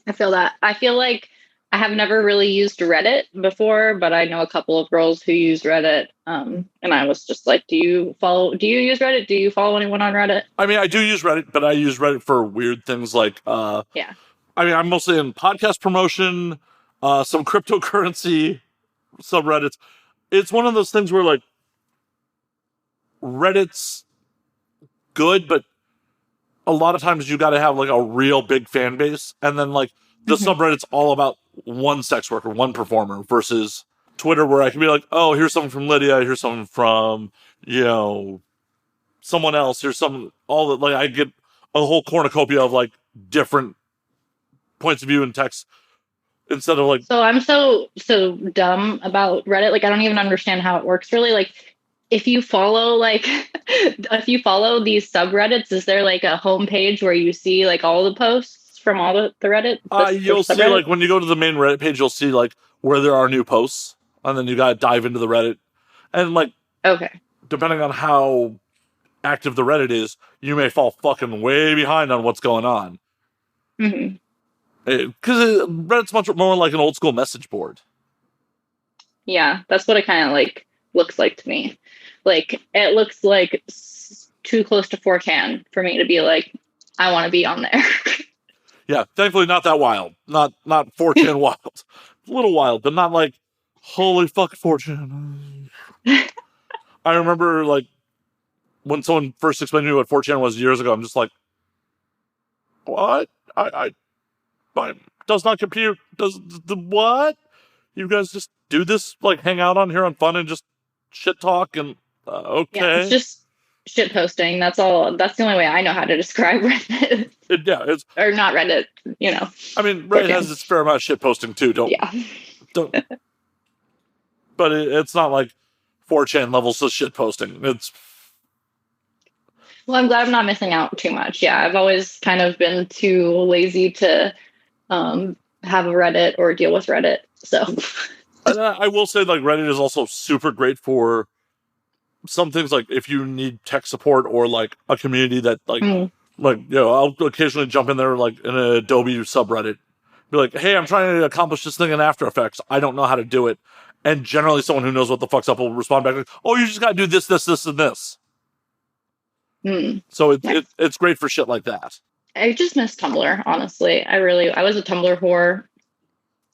I feel that. I feel like I have never really used Reddit before, but I know a couple of girls who use Reddit. And I was just like, do you use Reddit? Do you follow anyone on Reddit? I mean, I do use Reddit, but I use Reddit for weird things like, yeah. I mean, I'm mostly in podcast promotion, some cryptocurrency subreddits. It's one of those things where like Reddit's good, but a lot of times you got to have like a real big fan base. And then like the subreddit's all about one sex worker, one performer, versus Twitter, where I can be like, oh, here's someone from Lydia, here's someone from, you know, someone else, here's all that, like, I get a whole cornucopia of like different points of view and text instead of like. So I'm so dumb about Reddit. Like, I don't even understand how it works really. Like, if you follow these subreddits, is there like a homepage where you see like all the posts from all the Reddit? You'll see, like, when you go to the main Reddit page, you'll see like where there are new posts, and then you gotta dive into the Reddit, and like, okay, depending on how active the Reddit is, you may fall fucking way behind on what's going on. Mm-hmm. Because Reddit's much more like an old school message board. Yeah, that's what it kind of like looks like to me. Like, it looks like too close to 4chan for me to be like, I want to be on there. Yeah, thankfully not that wild. Not 4chan wild. A little wild, but not like Holy fuck, fortune. I remember, like, when someone first explained to me what 4chan was years ago, I'm just like, what? I does not compute. Does the what? You guys just do this, like, hang out on here on fun and just shit talk and Yeah, it's okay. just shit posting. That's all. That's the only way I know how to describe Reddit. It's Or not Reddit, I mean, Reddit 4chan. has its fair amount of shit posting too. Don't. But it's not like 4chan levels of shit posting. It's Well, I'm glad I'm not missing out too much. Yeah, I've always kind of been too lazy to have a Reddit or deal with Reddit. So and I will say, like, Reddit is also super great for some things, like if you need tech support or like a community that I'll occasionally jump in there, like in an Adobe subreddit, be like, hey, I'm trying to accomplish this thing in After Effects. I don't know how to do it. And generally someone who knows what the fuck's up will respond back like, oh, you just got to do this, this, this, and this. So it's great for shit like that. I just miss Tumblr, honestly. I was a Tumblr whore,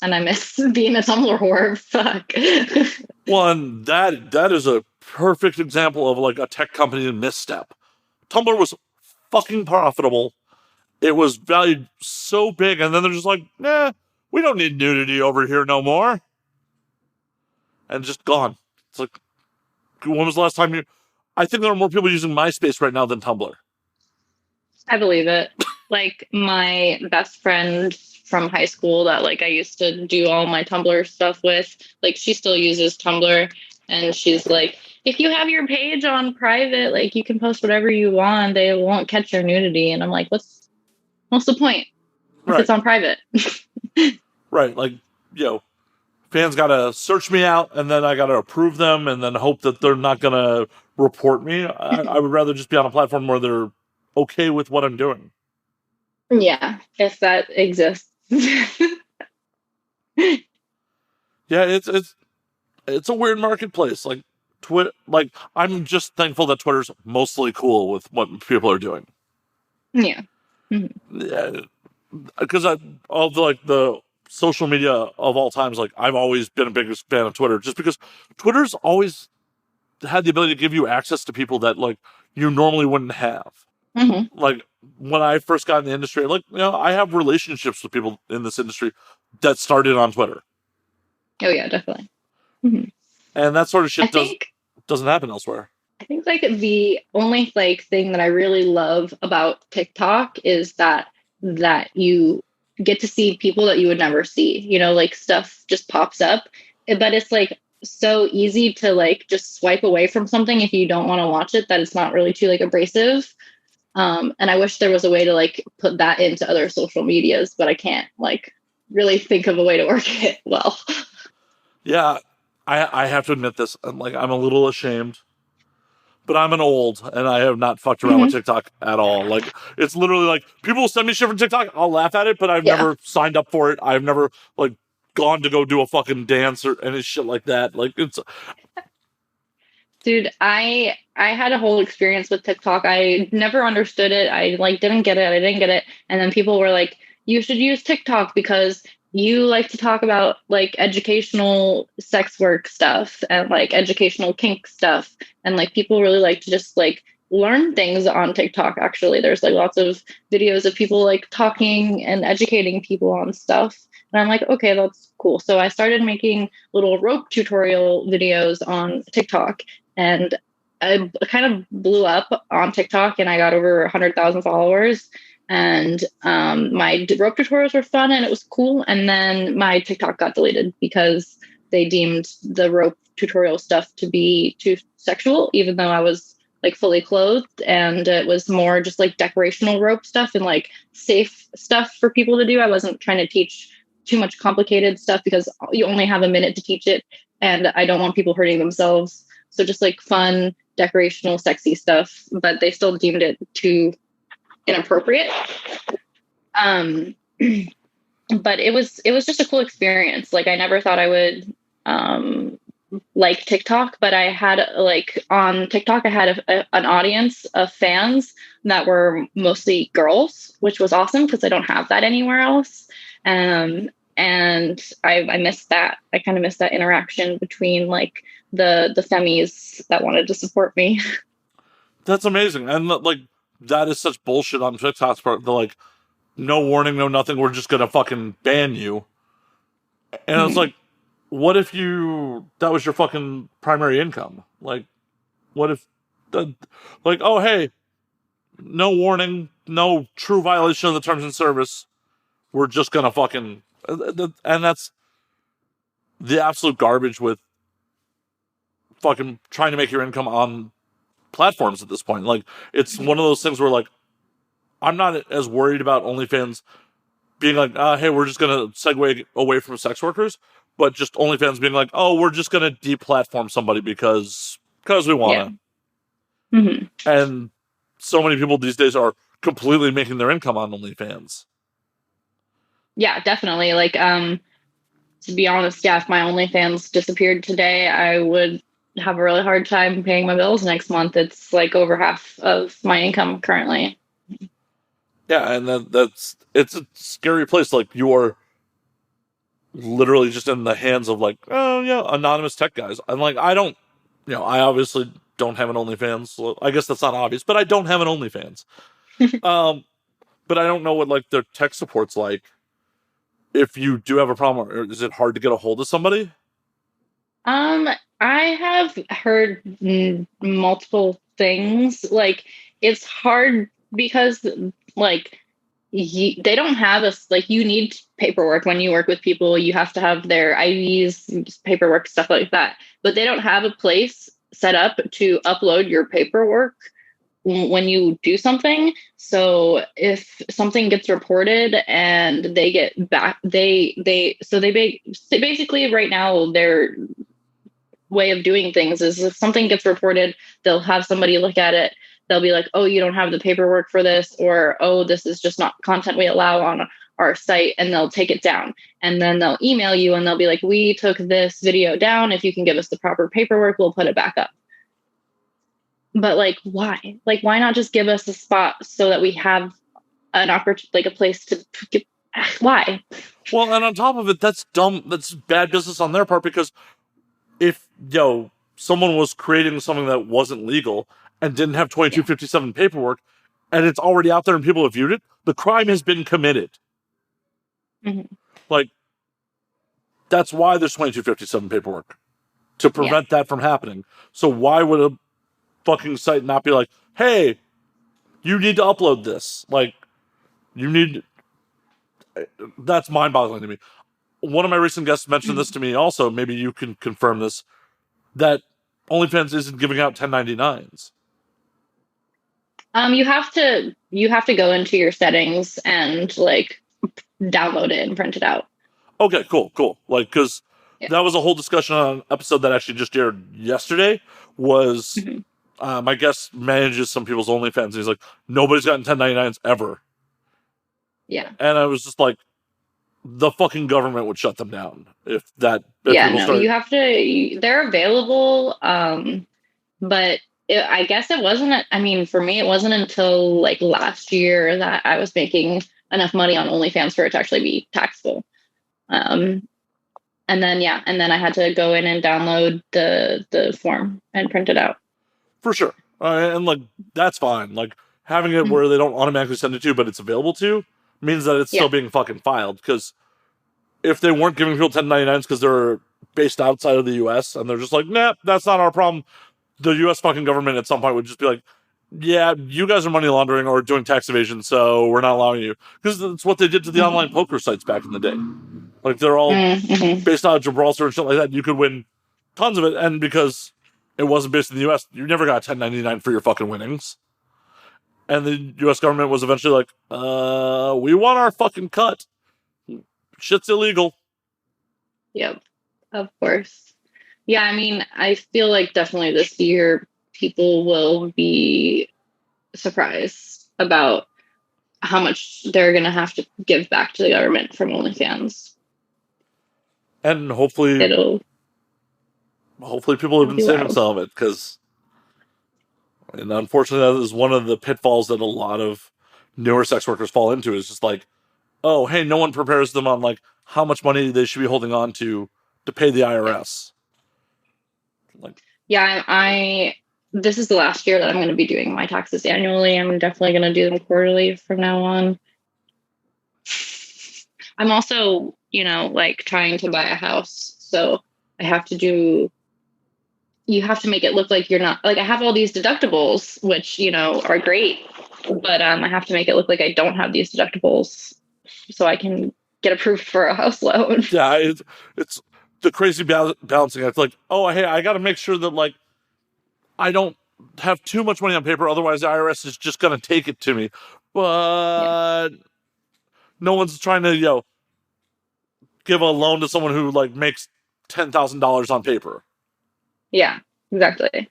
and I miss being a Tumblr whore. Fuck. One, that is a perfect example of like a tech company misstep. Tumblr was fucking profitable. It was valued so big, and then they're just like, nah, we don't need nudity over here no more. And just gone. It's like, when was the last time you... I think there are more people using MySpace right now than Tumblr. I believe it. Like, my best friend from high school that, like, I used to do all my Tumblr stuff with, like, she still uses Tumblr, and she's like, if you have your page on private, like, you can post whatever you want, they won't catch your nudity. And I'm like, what's the point if it's on private? Right, like, fans gotta search me out, and then I gotta approve them, and then hope that they're not gonna report me. I would rather just be on a platform where they're okay with what I'm doing. Yeah, if that exists. Yeah, it's a weird marketplace. Like like, I'm just thankful that Twitter's mostly cool with what people are doing. Yeah. Yeah, because of the social media of all times, like, I've always been a big fan of Twitter, just because Twitter's always had the ability to give you access to people that, like, you normally wouldn't have. Like, when I first got in the industry, like, I have relationships with people in this industry that started on Twitter. Oh yeah, definitely. And that sort of shit doesn't happen elsewhere. I think, like, the only, like, thing that I really love about TikTok is that you get to see people that you would never see, like, stuff just pops up, but it's, like, so easy to, like, just swipe away from something if you don't want to watch it, that it's not really too, like, abrasive. And I wish there was a way to, like, put that into other social medias, but I can't, like, really think of a way to work it well. Yeah, I have to admit this. I'm a little ashamed, but I'm an old, and I have not fucked around with TikTok at all. Like, it's literally like, people will send me shit from TikTok, I'll laugh at it, but I've never signed up for it. I've never, like, gone to go do a fucking dance or any shit like that. Like, it's... Dude, I had a whole experience with TikTok. I never understood it. I, like, didn't get it. And then people were like, you should use TikTok because you like to talk about, like, educational sex work stuff and, like, educational kink stuff. And, like, people really like to just, like, learn things on TikTok. Actually, there's, like, lots of videos of people, like, talking and educating people on stuff. And I'm like, okay, that's cool. So I started making little rope tutorial videos on TikTok, and I kind of blew up on TikTok, and I got over 100,000 followers. And my rope tutorials were fun and it was cool. And then my TikTok got deleted because they deemed the rope tutorial stuff to be too sexual, even though I was, like, fully clothed, and it was more just, like, decorational rope stuff and, like, safe stuff for people to do. I wasn't trying to teach too much complicated stuff because you only have a minute to teach it, and I don't want people hurting themselves. So just, like, fun, decorational, sexy stuff, but they still deemed it too inappropriate. But it was just a cool experience. Like, I never thought I would like TikTok, but I had, like, on TikTok, I had an audience of fans that were mostly girls, which was awesome because I don't have that anywhere else. And I missed that. I kind of missed that interaction between like the femmies that wanted to support me. That's amazing. And like, that is such bullshit on TikTok's part. They're like, no warning, no nothing. We're just gonna fucking ban you. And it's like, what if that was your fucking primary income? Like, what if, like, oh, hey, no warning, no true violation of the terms and service. We're just gonna fucking, and that's the absolute garbage with fucking trying to make your income on platforms at this point. Like, it's one of those things where, like, I'm not as worried about OnlyFans being like, hey, we're just gonna segue away from sex workers, but just OnlyFans being like, oh, we're just gonna deplatform somebody because we wanna. Yeah. Mm-hmm. And so many people these days are completely making their income on OnlyFans. Yeah, definitely. Like, to be honest, yeah, if my OnlyFans disappeared today, I would have a really hard time paying my bills next month. It's like over half of my income currently. Yeah, and it's a scary place. Like, you are literally just in the hands of, like, oh yeah, anonymous tech guys. And like, I obviously don't have an OnlyFans. So I guess that's not obvious, but I don't have an OnlyFans. But I don't know what like their tech support's like. If you do have a problem, or is it hard to get a hold of somebody? I have heard multiple things. Like, it's hard because like they don't have like, you need paperwork when you work with people. You have to have their IVs, paperwork, stuff like that. But they don't have a place set up to upload your paperwork when you do something. So if something gets reported and they get back, basically right now their way of doing things is, if something gets reported, they'll have somebody look at it. They'll be like, oh, you don't have the paperwork for this, or, oh, this is just not content we allow on our site, and they'll take it down. And then they'll email you and they'll be like, we took this video down. If you can give us the proper paperwork, we'll put it back up. But like, why? Like, why not just give us a spot so that we have an opportunity, like a place to get, why? Well, and on top of it, that's dumb. That's bad business on their part, because if, someone was creating something that wasn't legal and didn't have 2257 paperwork, and it's already out there and people have viewed it, the crime has been committed. Mm-hmm. Like, that's why there's 2257 paperwork, to prevent that from happening. So why would a fucking site not be like, hey, you need to upload this? Like, that's mind-boggling to me. One of my recent guests mentioned this to me also, maybe you can confirm this, that OnlyFans isn't giving out 1099s. You have to go into your settings and like download it and print it out. Okay, cool. Like, because that was a whole discussion on an episode that actually just aired yesterday, was my guest manages some people's OnlyFans, and he's like, nobody's gotten 1099s ever. Yeah. And I was just like, the fucking government would shut them down if you have to, they're available. But I guess it wasn't, I mean, for me, it wasn't until like last year that I was making enough money on OnlyFans for it to actually be taxable. And then I had to go in and download the form and print it out. For sure. And like, that's fine. Like, having it where they don't automatically send it to you, but it's available to, means that it's still being fucking filed. Because if they weren't giving people 1099s because they're based outside of the US and they're just like, nah, that's not our problem, the US fucking government at some point would just be like, yeah, you guys are money laundering or doing tax evasion, so we're not allowing you. Because that's what they did to the online poker sites back in the day. Like, they're all based out of Gibraltar and shit like that. You could win tons of it, and because it wasn't based in the US, you never got 1099 for your fucking winnings. And the US government was eventually like, we want our fucking cut. Shit's illegal. Yep, of course. Yeah, I mean, I feel like definitely this year people will be surprised about how much they're going to have to give back to the government from OnlyFans. And hopefully people have been saving some of it, because, and unfortunately, that is one of the pitfalls that a lot of newer sex workers fall into, is just like, oh, hey, no one prepares them on, like, how much money they should be holding on to pay the IRS. Like, yeah, I this is the last year that I'm going to be doing my taxes annually. I'm definitely going to do them quarterly from now on. I'm also, like trying to buy a house. So I have to you have to make it look like you're not, like I have all these deductibles, which, are great, but I have to make it look like I don't have these deductibles so I can get approved for a house loan. yeah, it's the crazy balancing. It's like, oh, hey, I got to make sure that like I don't have too much money on paper, otherwise the IRS is just going to take it to me. But no one's trying to, give a loan to someone who like makes $10,000 on paper. Yeah, exactly.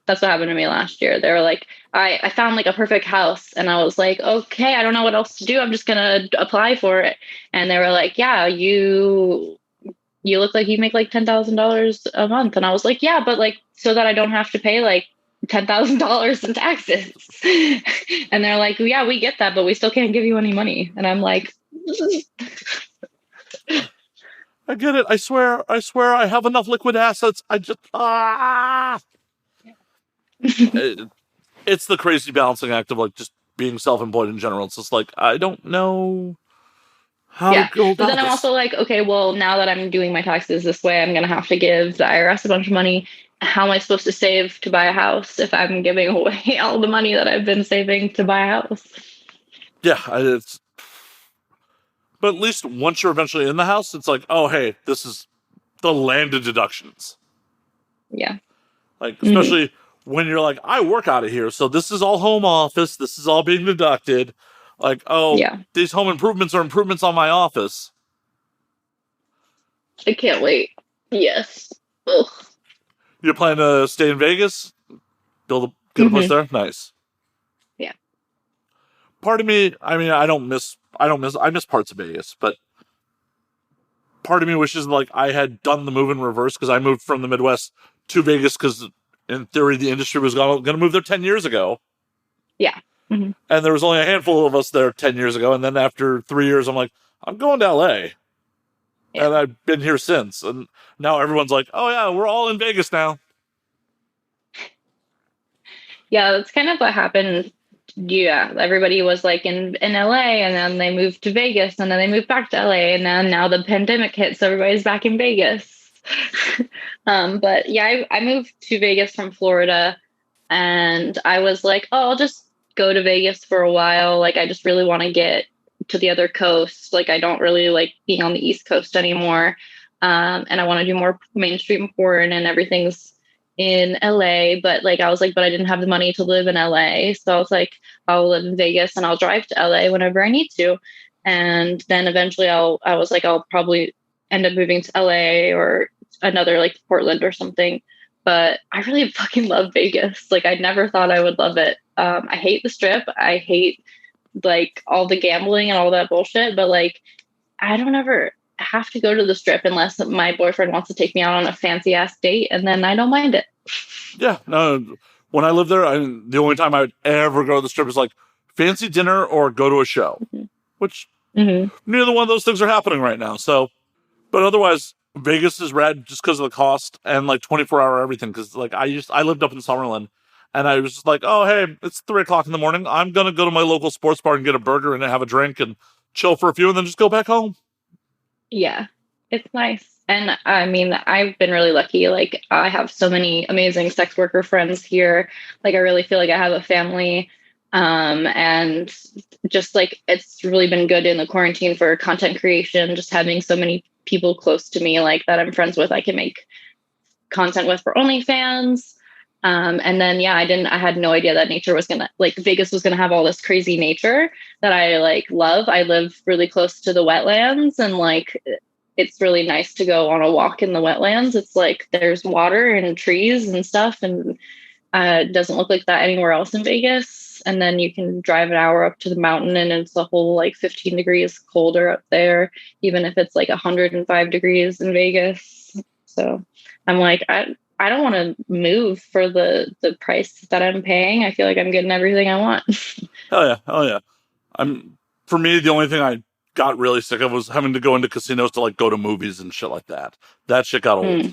That's what happened to me last year. They were like, I found like a perfect house, and I was like, okay, I don't know what else to do. I'm just gonna apply for it. And they were like, yeah, you look like you make like $10,000 a month. And I was like, yeah, but like so that I don't have to pay like $10,000 in taxes. And they're like, yeah, we get that, but we still can't give you any money. And I'm like, I get it. I swear I have enough liquid assets. I just it's the crazy balancing act of like just being self-employed in general. It's just like I don't know how to go about but then I'm this. also like, okay, well, now that I'm doing my taxes this way, I'm gonna have to give the IRS a bunch of money. How am I supposed to save to buy a house if I'm giving away all the money that I've been saving to buy a house? Yeah, but at least once you're eventually in the house, it's like, oh, hey, this is the landed deductions. Yeah. Like, especially when you're like, I work out of here, so this is all home office. This is all being deducted. Like, oh, these home improvements are improvements on my office. I can't wait. Yes. Ugh. You're planning to stay in Vegas? Get a place there? Nice. Yeah. Part of me, I mean, I miss parts of Vegas, but part of me wishes like I had done the move in reverse, because I moved from the Midwest to Vegas because in theory the industry was going to move there 10 years ago. Yeah. And there was only a handful of us there 10 years ago. And then after 3 years, I'm like, I'm going to LA. Yeah. And I've been here since. And now everyone's like, oh yeah, we're all in Vegas now. Yeah, that's kind of what happened. Yeah, everybody was like in LA, and then they moved to Vegas, and then they moved back to LA, and then now the pandemic hit, so everybody's back in Vegas. But yeah, I moved to Vegas from Florida, and I was like, oh, I'll just go to Vegas for a while. Like, I just really want to get to the other coast. Like, I don't really like being on the East Coast anymore. And I want to do more mainstream porn, and everything's in LA, but like I was like, but I didn't have the money to live in LA. So I was like, I'll live in Vegas and I'll drive to LA whenever I need to. And then eventually I'll probably end up moving to LA or another like Portland or something. But I really fucking love Vegas. Like, I never thought I would love it. I hate the Strip. I hate like all the gambling and all that bullshit, but like I don't ever have to go to the Strip unless my boyfriend wants to take me out on a fancy ass date, and then I don't mind it. Yeah, no. When I lived there, the only time I would ever go to the Strip is like fancy dinner or go to a show, which neither one of those things are happening right now. So, but otherwise, Vegas is rad just because of the cost and like 24-hour everything. Because like I lived up in Summerlin, and I was just like, oh hey, it's 3:00 in the morning. I'm gonna go to my local sports bar and get a burger and have a drink and chill for a few, and then just go back home. Yeah, it's nice. And I mean, I've been really lucky. Like, I have so many amazing sex worker friends here. Like, I really feel like I have a family. And just like, it's really been good in the quarantine for content creation, just having so many people close to me, like that I'm friends with, I can make content with for OnlyFans. And then, yeah, I had no idea that Vegas was gonna have all this crazy nature that I like love. I live really close to the wetlands, and like, it's really nice to go on a walk in the wetlands. It's like, there's water and trees and stuff, and it doesn't look like that anywhere else in Vegas. And then you can drive an hour up to the mountain, and it's a whole like 15 degrees colder up there, even if it's like 105 degrees in Vegas. So I'm like, I don't want to move for the price that I'm paying. I feel like I'm getting everything I want. Hell yeah. For me, the only thing I got really sick of was having to go into casinos to like go to movies and shit like that. That shit got old.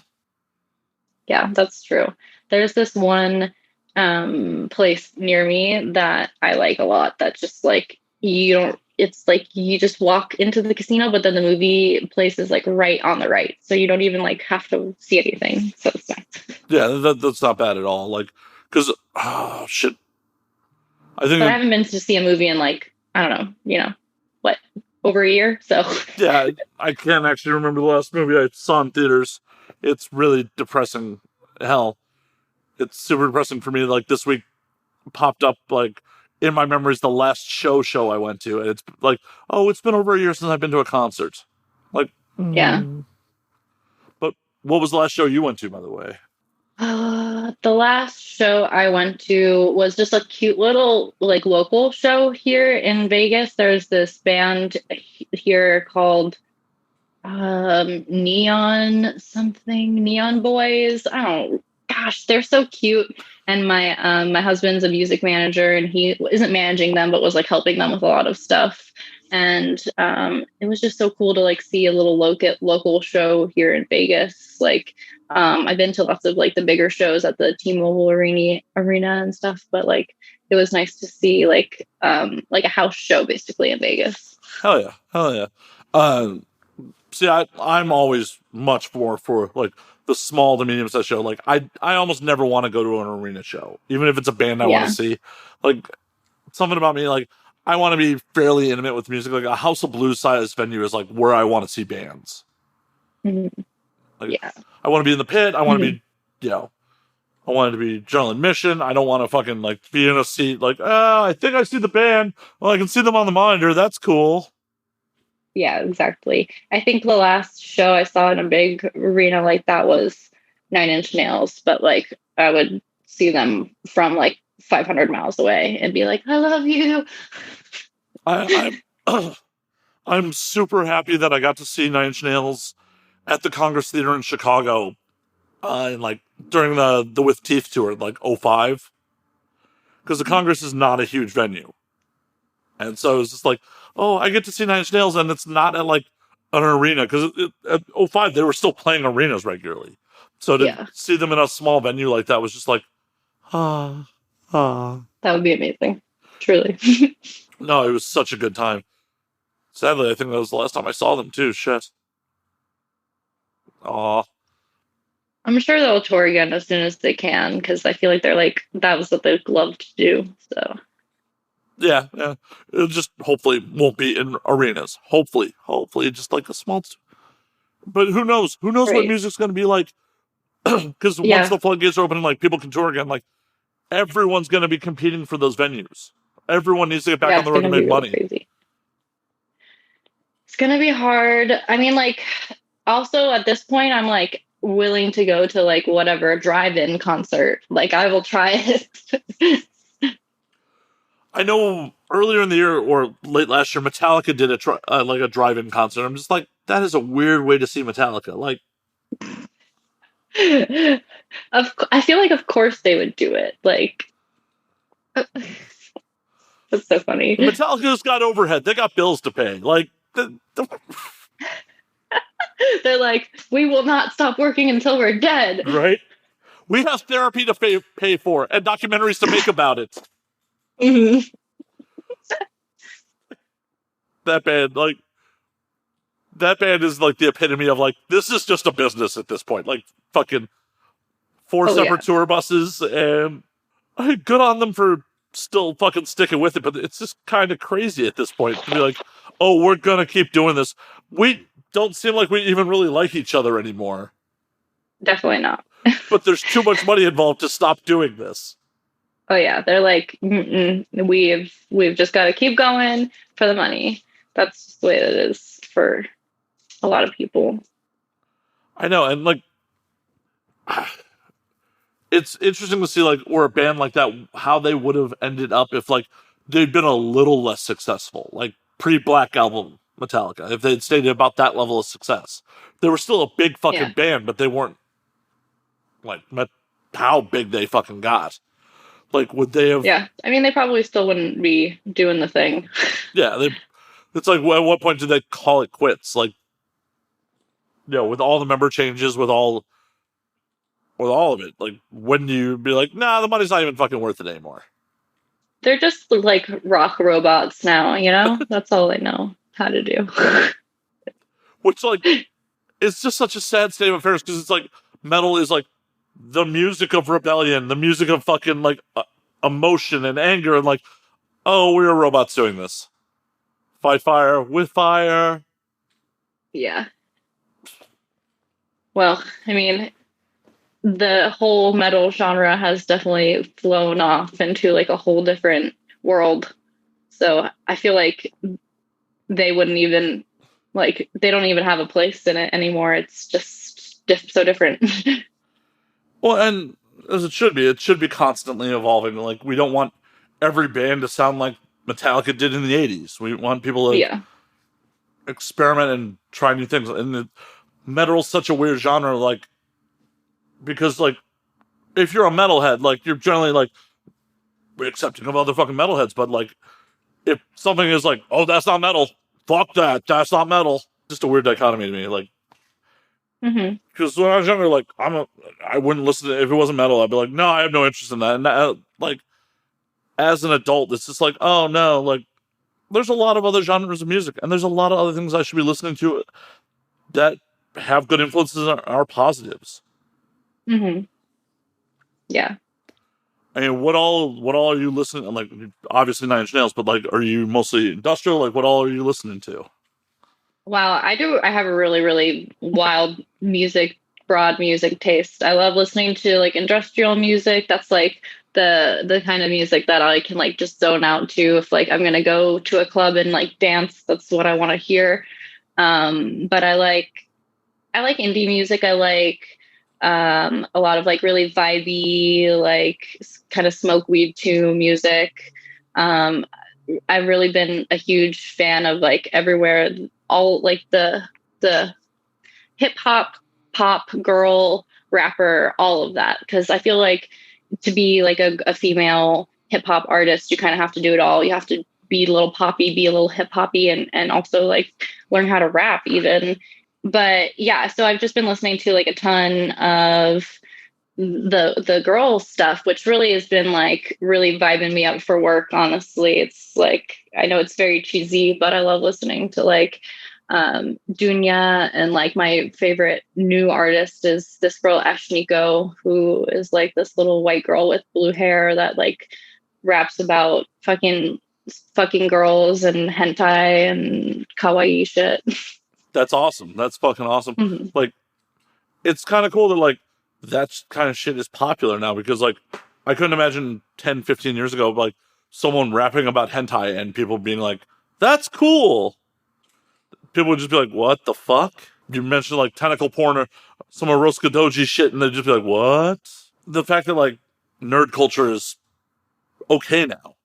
Yeah, that's true. There's this one place near me that I like a lot that's just like you don't it's like you just walk into the casino, but then the movie place is like right on the right. So you don't even like have to see anything. So it's nice. Yeah, that's not bad at all. Like, because, oh, shit. I think, But I haven't been to see a movie in like, I don't know, what, over a year? So yeah, I can't actually remember the last movie I saw in theaters. It's really depressing. Hell, it's super depressing for me. Like, this week popped up, like, in my memories, the last show I went to. And it's like, oh, it's been over a year since I've been to a concert. Like, yeah. But what was the last show you went to, by the way? The last show I went to was just a cute little like local show here in Vegas. There's this band here called Neon Boys. I don't gosh, they're so cute. And my husband's a music manager and he isn't managing them but was like helping them with a lot of stuff. And it was just so cool to like see a little local show here in Vegas. Like I've been to lots of like the bigger shows at the T-Mobile arena and stuff, but like it was nice to see like a house show basically in Vegas. Hell yeah. See, I'm always much more for like the small to medium sized show. Like I almost never want to go to an arena show, even if it's a band I want to see. Like something about me, like I want to be fairly intimate with music. Like a House of Blues size venue is like where I want to see bands. Mm-hmm. Like, yeah, I want to be in the pit. I want to be, I want it to be general admission. I don't want to fucking like be in a seat like, oh, I think I see the band. Well, I can see them on the monitor. That's cool. Yeah, exactly. I think the last show I saw in a big arena like that was 9 Inch Nails, but like I would see them from like 500 miles away and be like, I love you. I'm super happy that I got to see 9 Inch Nails at the Congress Theater in Chicago, and like during the With Teeth tour, like '05, because the Congress is not a huge venue, and so it was just like, oh, I get to see 9 Inch Nails, and it's not at like an arena because at '05 they were still playing arenas regularly, so to see them in a small venue like that was just like, that would be amazing, truly. No, it was such a good time. Sadly, I think that was the last time I saw them too. Shit. Aw. I'm sure they'll tour again as soon as they can because I feel like they're like that was what they'd love to do. So yeah. It just hopefully won't be in arenas. Hopefully, just like a small. But who knows? Who knows what music's going to be like? Because once the floodgates are open and like people can tour again, like everyone's going to be competing for those venues. Everyone needs to get back on the road to make money. Crazy. It's gonna be hard. I mean, like, also at this point, I'm like willing to go to like whatever drive-in concert. Like, I will try it. I know earlier in the year or late last year, Metallica did a drive-in concert. I'm just like, that is a weird way to see Metallica. Like, I feel like, of course, they would do it. Like, that's so funny. Metallica's got overhead. They got bills to pay. Like, they're like, we will not stop working until we're dead. Right? We have therapy to pay for and documentaries to make about it. Mm-hmm. That band is like the epitome of like, this is just a business at this point. Like, fucking 4 separate tour buses, and good on them for still fucking sticking with it, but it's just kind of crazy at this point to be like, oh, we're gonna keep doing this. We don't seem like we even really like each other anymore. Definitely not. But there's too much money involved to stop doing this. Oh yeah, they're like, we've just got to keep going for the money. That's just the way it is for a lot of people. I know, and like, it's interesting to see like where a band like that, how they would have ended up if like they'd been a little less successful, like pre-Black Album Metallica. If they'd stayed at about that level of success, they were still a big fucking band, but they weren't like how big they fucking got. Like, would they have? Yeah, I mean, they probably still wouldn't be doing the thing. Yeah, It's like, at what point did they call it quits? Like, with all the member changes, with all of it, like, when do you be like, nah, the money's not even fucking worth it anymore? They're just like rock robots now, That's all they know how to do. Which, like, it's just such a sad state of affairs, because it's like, metal is like the music of rebellion, the music of fucking, like, emotion and anger, and like, oh, we're robots doing this. Fight fire with fire. Yeah. Well, I mean, the whole metal genre has definitely flown off into like a whole different world. So I feel like they wouldn't even they don't even have a place in it anymore. It's just so different. Well, and as it should be constantly evolving. Like, we don't want every band to sound like Metallica did in the 80s. We want people to experiment and try new things. And metal's such a weird genre, like, because, like, if you're a metalhead, like, you're generally, like, accepting of other fucking metalheads, but, like, if something is like, oh, that's not metal, fuck that's not metal. Just a weird dichotomy to me, like, because when I was younger, like, I wouldn't listen to it. If it wasn't metal, I'd be like, no, I have no interest in that. And that, like, as an adult, it's just like, oh no, like, there's a lot of other genres of music, and there's a lot of other things I should be listening to that have good influences and are positives. Yeah. I mean, what all are you listening? Like, obviously Nine Inch Nails, but, like, are you mostly industrial? Like, what all are you listening to? Wow, I have a really, really wild broad music taste. I love listening to like industrial music. That's like the kind of music that I can like just zone out to if like I'm gonna go to a club and like dance. That's what I want to hear. But I like indie music. I like a lot of like really vibey, like kind of smoke weed to music. I've really been a huge fan of like everywhere, all like the hip hop, pop, girl, rapper, all of that. Because I feel like to be like a female hip hop artist, you kind of have to do it all. You have to be a little poppy, be a little hip hoppy, and also like learn how to rap even. But yeah, so I've just been listening to like a ton of the girl stuff, which really has been like really vibing me up for work. Honestly, it's like, I know it's very cheesy, but I love listening to like Dunya, and like my favorite new artist is this girl Ashniko, who is like this little white girl with blue hair that like raps about fucking girls and hentai and kawaii shit. That's awesome. That's fucking awesome. Like, it's kind of cool that, like, that kind of shit is popular now, because, like, I couldn't imagine 10, 15 years ago, like, someone rapping about hentai and people being like, that's cool. People would just be like, what the fuck? You mentioned, like, tentacle porn or some Eroska Doji shit, and they'd just be like, what? The fact that, like, nerd culture is okay now.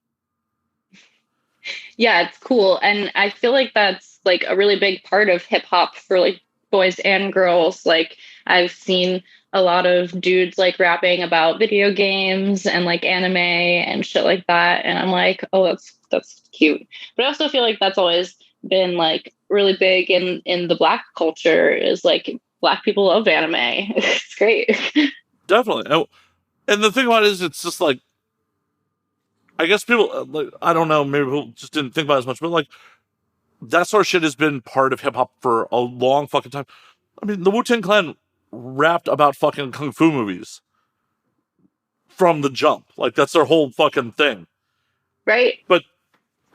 Yeah, it's cool. And I feel like that's like a really big part of hip hop for like boys and girls. Like I've seen a lot of dudes like rapping about video games and like anime and shit like that. And I'm like, oh, that's cute. But I also feel like that's always been like really big in the Black culture, is like Black people love anime. It's great. Definitely. And the thing about it is, it's just like, I guess people, like, I don't know, maybe people just didn't think about it as much, but like, that sort of shit has been part of hip hop for a long fucking time. I mean, the Wu-Tang Clan rapped about fucking kung fu movies from the jump. Like, that's their whole fucking thing. Right. But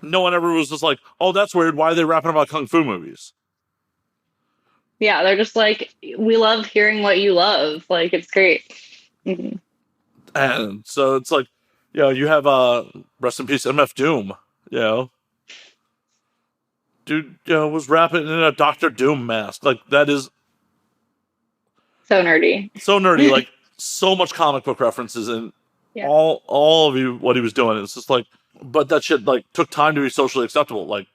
no one ever was just like, oh, that's weird. Why are they rapping about kung fu movies? Yeah, they're just like, we love hearing what you love. Like, it's great. And so it's like, you have rest in peace MF Doom, dude, was rapping in a Doctor Doom mask. Like, that is so nerdy. Like, so much comic book references and all of what he was doing. It's just like, but that shit like took time to be socially acceptable. Like,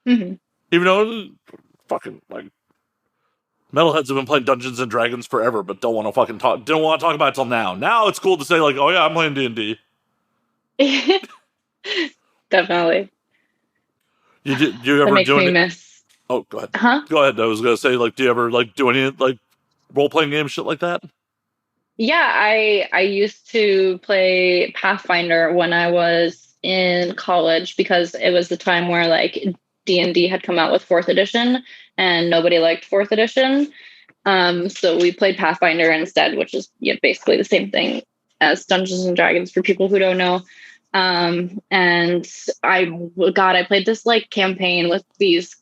even though fucking like metalheads have been playing Dungeons and Dragons forever, but don't want to talk about it till now. Now it's cool to say like, oh yeah, I'm playing D&D. Definitely. Do you That ever makes do me any? miss. Oh, go ahead. Huh? Go ahead. I was gonna say, like, do you ever like do any like role playing game shit like that? Yeah, I used to play Pathfinder when I was in college because it was the time where like D&D had come out with fourth edition and nobody liked fourth edition. So we played Pathfinder instead, which is basically the same thing as Dungeons and Dragons for people who don't know. And I played this like campaign with these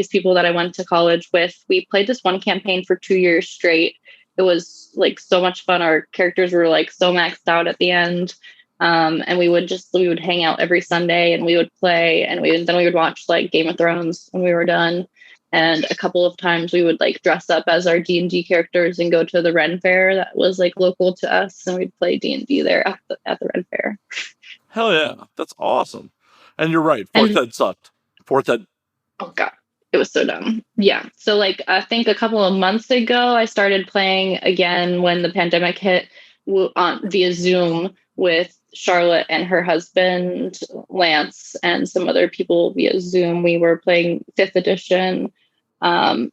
people that I went to college with. We played this one campaign for 2 years straight. It was like so much fun. Our characters were like so maxed out at the end. And we would hang out every Sunday and we would play and then we would watch like Game of Thrones when we were done. And a couple of times we would like dress up as our D&D characters and go to the Ren Fair that was like local to us, and we'd play D&D there at the Ren Fair. Hell yeah, that's awesome. And you're right. Fourth And Ed sucked. Fourth Ed. oh god, it was so dumb. Yeah. So like I think a couple of months ago I started playing again when the pandemic hit via Zoom with Charlotte and her husband Lance and some other people via Zoom. We were playing 5th edition. And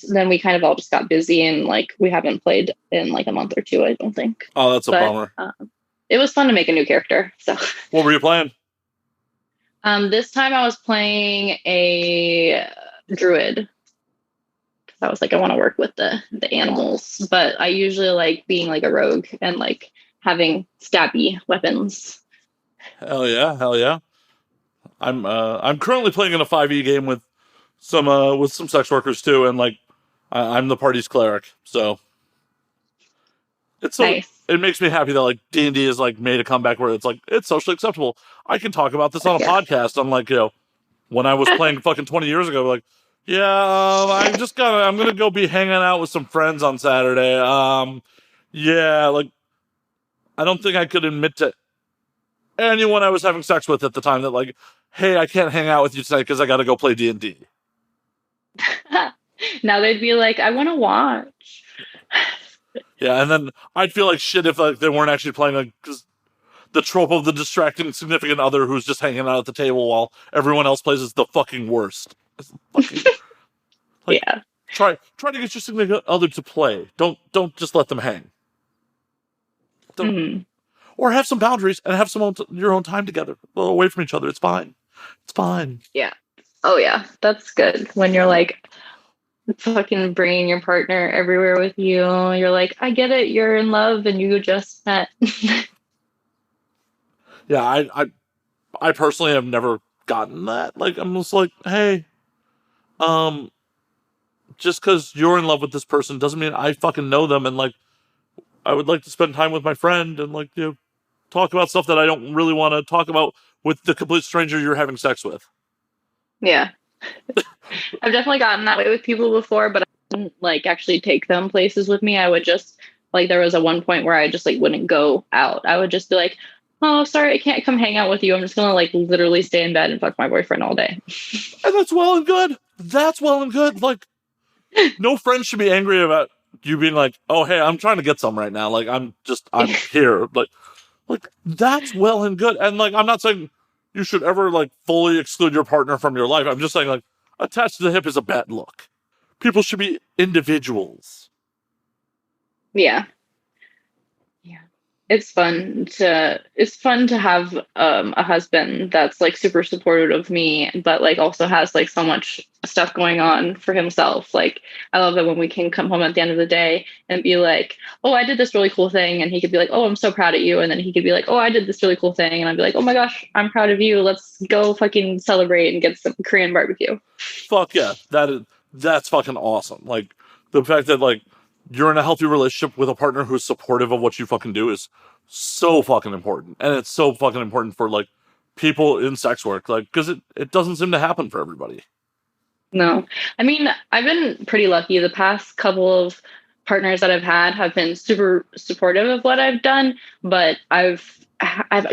then we kind of all just got busy and like we haven't played in like a month or two, I don't think. Oh, that's a But bummer. it was fun to make a new character. So What were you playing? this time I was playing a druid. I was like, I want to work with the animals, but I usually like being like a rogue and like having stabby weapons. Hell yeah, hell yeah. I'm currently playing in a 5e game with some sex workers too, and like I'm the party's cleric, so Nice. it makes me happy that like D&D has like made a comeback where it's like it's socially acceptable. I can talk about this on a Yeah. podcast. Unlike when I was playing fucking 20 years ago, like yeah, I'm gonna go be hanging out with some friends on Saturday. Yeah, like I don't think I could admit to anyone I was having sex with at the time that like, hey, I can't hang out with you tonight because I got to go play D&D. Now they'd be like, I want to watch. Yeah, and then I'd feel like shit if like they weren't actually playing like cause the trope of the distracting significant other who's just hanging out at the table while everyone else plays is the fucking worst. It's fucking, like, Yeah. try to get your significant other to play. Don't just let them hang. Mhm. Or have some boundaries and have your own time together, away from each other. It's fine. It's fine. Yeah. Oh yeah, that's good. When you're like fucking bringing your partner everywhere with you, you're like, I get it. You're in love and you just met. Yeah, I personally have never gotten that. Like, I'm just like, hey, um, just because you're in love with this person doesn't mean I fucking know them, and like, I would like to spend time with my friend and like talk about stuff that I don't really want to talk about with the complete stranger you're having sex with. Yeah. I've definitely gotten that way with people before, but I didn't like actually take them places with me. I would just like there was a one point where I just like wouldn't go out. I would just be like, oh, sorry, I can't come hang out with you. I'm just gonna like literally stay in bed and fuck my boyfriend all day. And that's well and good. That's well and good. Like, no friend should be angry about you being like, oh, hey, I'm trying to get some right now. Like, I'm here. Like that's well and good. And like, I'm not saying you should ever like fully exclude your partner from your life. I'm just saying like, attached to the hip is a bad look. People should be individuals. Yeah. Yeah. It's fun to have a husband that's like super supportive of me, but like also has like so much stuff going on for himself. Like I love that when we can come home at the end of the day and be like, oh, I did this really cool thing, and he could be like, oh, I'm so proud of you, and then he could be like, oh, I did this really cool thing, and I'd be like, oh my gosh, I'm proud of you. Let's go fucking celebrate and get some Korean barbecue. Fuck yeah, that's fucking awesome. Like the fact that like you're in a healthy relationship with a partner who's supportive of what you fucking do is so fucking important, and it's so fucking important for like people in sex work, like because it doesn't seem to happen for everybody. No, I mean, I've been pretty lucky. The past couple of partners that I've had have been super supportive of what I've done, but I've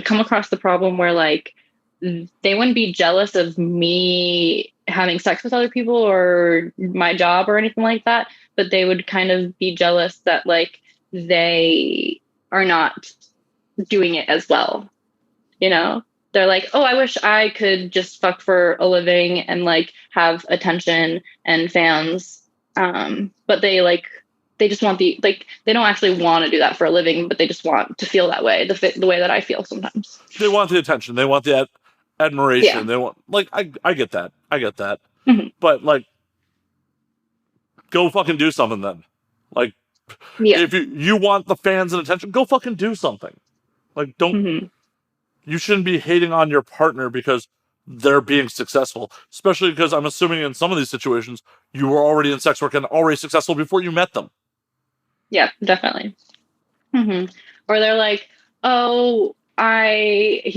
come across the problem where like they wouldn't be jealous of me having sex with other people or my job or anything like that, but they would kind of be jealous that like they are not doing it as well, you know? they're like, oh, I wish I could just fuck for a living and like have attention and fans. But they just want they don't actually want to do that for a living, but they just want to feel that way, the way that I feel sometimes. They want the attention. They want the admiration. Yeah. They want, like, I get that. I get that. Mm-hmm. But, like, go fucking do something then. Like, if you want the fans and attention, go fucking do something. Like, don't, you shouldn't be hating on your partner because they're being successful. Especially because I'm assuming in some of these situations, you were already in sex work and already successful before you met them. Yeah, definitely. Or they're like, oh, I have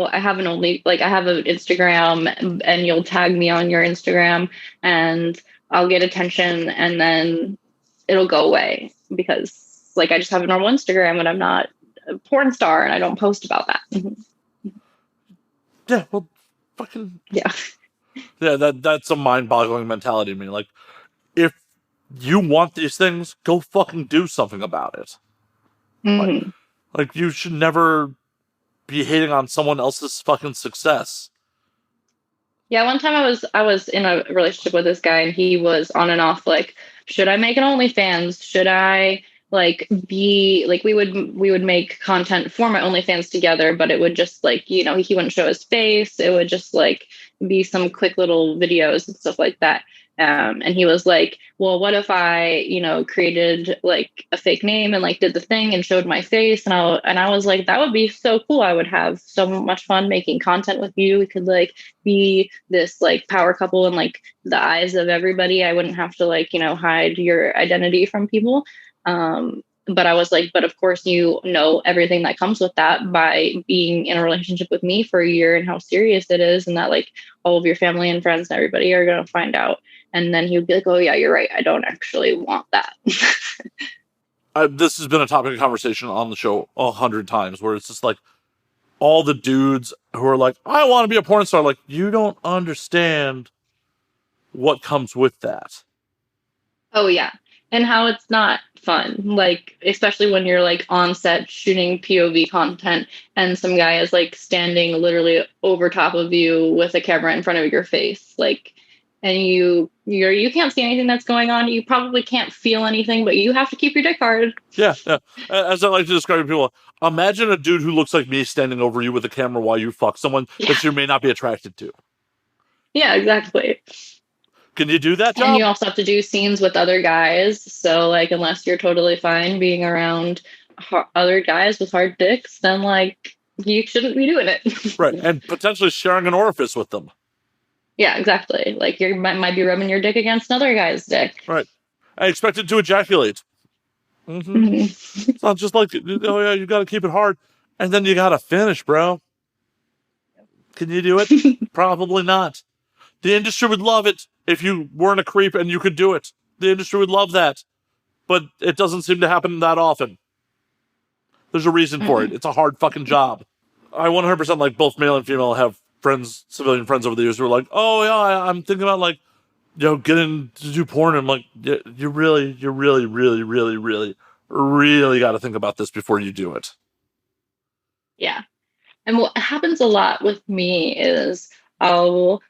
I have an Instagram and you'll tag me on your Instagram and I'll get attention and then it'll go away because like I just have a normal Instagram and I'm not a porn star and I don't post about that. Yeah, well, fucking yeah. That's a mind-boggling mentality to me. Like, if you want these things, go fucking do something about it. Like you should never be hating on someone else's fucking success. Yeah, one time I was in a relationship with this guy and he was on and off like, should I make an OnlyFans? Should I like be like we would make content for my OnlyFans together, but it would just like, he wouldn't show his face. It would just like be some quick little videos and stuff like that. And he was like, well, what if I, created like a fake name and like did the thing and showed my face? And I was like, that would be so cool. I would have so much fun making content with you. We could like be this like power couple in like the eyes of everybody. I wouldn't have to like, hide your identity from people. But I was like, but of course, everything that comes with that by being in a relationship with me for a year and how serious it is. And that like all of your family and friends and everybody are going to find out. And then he would be like, oh yeah, you're right. I don't actually want that. This has been a topic of conversation on the show 100 times where it's just like all the dudes who are like, I want to be a porn star. Like, you don't understand what comes with that. Oh yeah. And how it's not fun, like, especially when you're like on set shooting POV content and some guy is like standing literally over top of you with a camera in front of your face. Like, and you can't see anything that's going on. You probably can't feel anything, but you have to keep your dick hard. Yeah. As I like to describe to people, imagine a dude who looks like me standing over you with a camera while you fuck someone that you may not be attracted to. Yeah, exactly. Can you do that job? And you also have to do scenes with other guys. So, like, unless you're totally fine being around other guys with hard dicks, then, like, you shouldn't be doing it. Right. And potentially sharing an orifice with them. Yeah, exactly. Like, you might be rubbing your dick against another guy's dick. Right. I expect it to ejaculate. It's not just like, oh, yeah, you got to keep it hard. And then you got to finish, bro. Can you do it? Probably not. The industry would love it if you weren't a creep and you could do it. The industry would love that. But it doesn't seem to happen that often. There's a reason for it. It's a hard fucking job. I 100% like both male and female have friends, civilian friends over the years who are like, oh yeah, I'm thinking about like, getting to do porn. I'm like, you really got to think about this before you do it. Yeah. And what happens a lot with me is I'll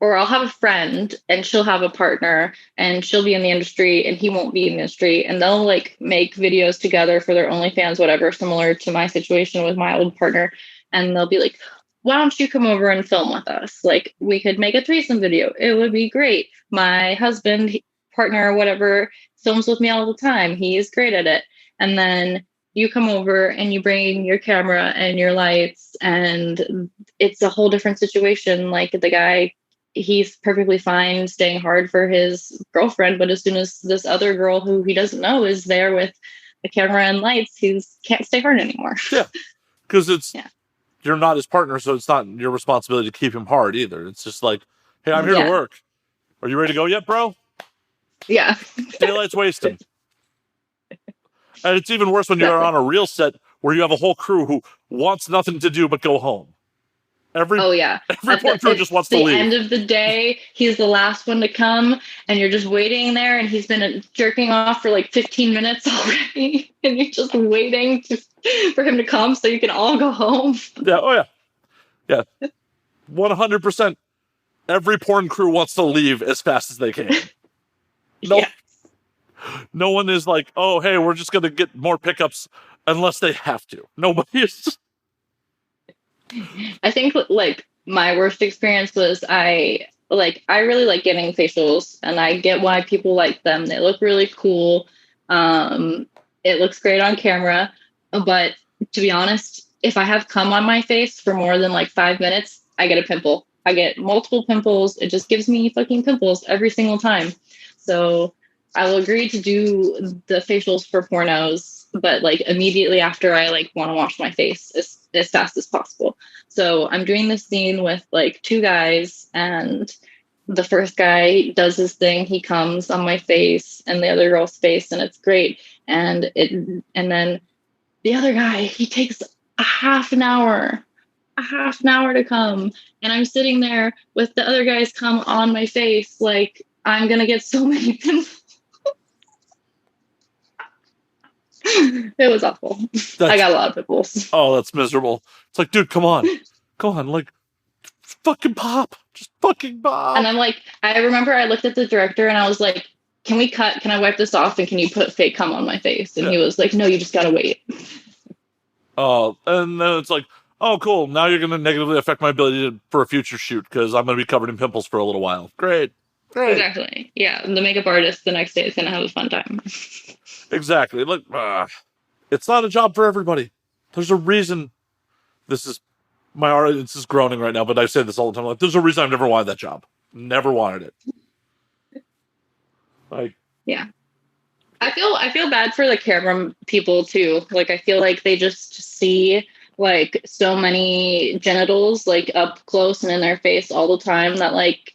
have a friend and she'll have a partner and she'll be in the industry and he won't be in the industry, and they'll like make videos together for their OnlyFans, whatever, similar to my situation with my old partner. And they'll be like, why don't you come over and film with us? Like, we could make a threesome video. It would be great. My husband, partner, whatever, films with me all the time. He is great at it. And then you come over and you bring your camera and your lights, and it's a whole different situation. Like, the guy, he's perfectly fine staying hard for his girlfriend, but as soon as this other girl who he doesn't know is there with a camera and lights, he can't stay hard anymore. Yeah, because you're not his partner, so it's not your responsibility to keep him hard either. It's just like, hey, I'm here to work. Are you ready to go yet, bro? Yeah. Daylight's wasting. And it's even worse when you're on a real set where you have a whole crew who wants nothing to do but go home. Oh yeah. Every porn crew just wants to leave. The end of the day, he's the last one to come, and you're just waiting there, and he's been jerking off for like 15 minutes already, and you're just waiting for him to come so you can all go home. Yeah. Oh yeah. Yeah. 100%. Every porn crew wants to leave as fast as they can. No, yes. No one is like, oh, hey, we're just gonna get more pickups unless they have to. Nobody is. I think like my worst experience was I really like getting facials, and I get why people like them. They look really cool. It looks great on camera, but to be honest, if I have cum on my face for more than like 5 minutes, I get a pimple. I get multiple pimples. It just gives me fucking pimples every single time. So I will agree to do the facials for pornos, but like immediately after I like want to wash my face as fast as possible. So I'm doing this scene with like 2 guys, and the first guy does his thing. He comes on my face and the other girl's face, and it's great. And then the other guy, he takes a half an hour to come, and I'm sitting there with the other guys come on my face, like I'm gonna get so many pimples. It was awful. I got a lot of pimples. Oh, that's miserable. It's like, dude, come on, like fucking pop, just fucking pop. And I'm like, I remember I looked at the director and I was like, can we cut? Can I wipe this off? And can you put fake cum on my face? And he was like, no, you just gotta wait. Oh, and then it's like, oh, cool. Now you're going to negatively affect my ability for a future shoot because I'm going to be covered in pimples for a little while. Great. Exactly. Yeah. The makeup artist the next day is going to have a fun time. Exactly. Look, it's not a job for everybody. There's a reason. My audience is groaning right now, but I say this all the time. Like, there's a reason I've never wanted that job. Never wanted it. Like, yeah. I feel bad for the camera people too. Like, I feel like they just see like so many genitals like up close and in their face all the time that like,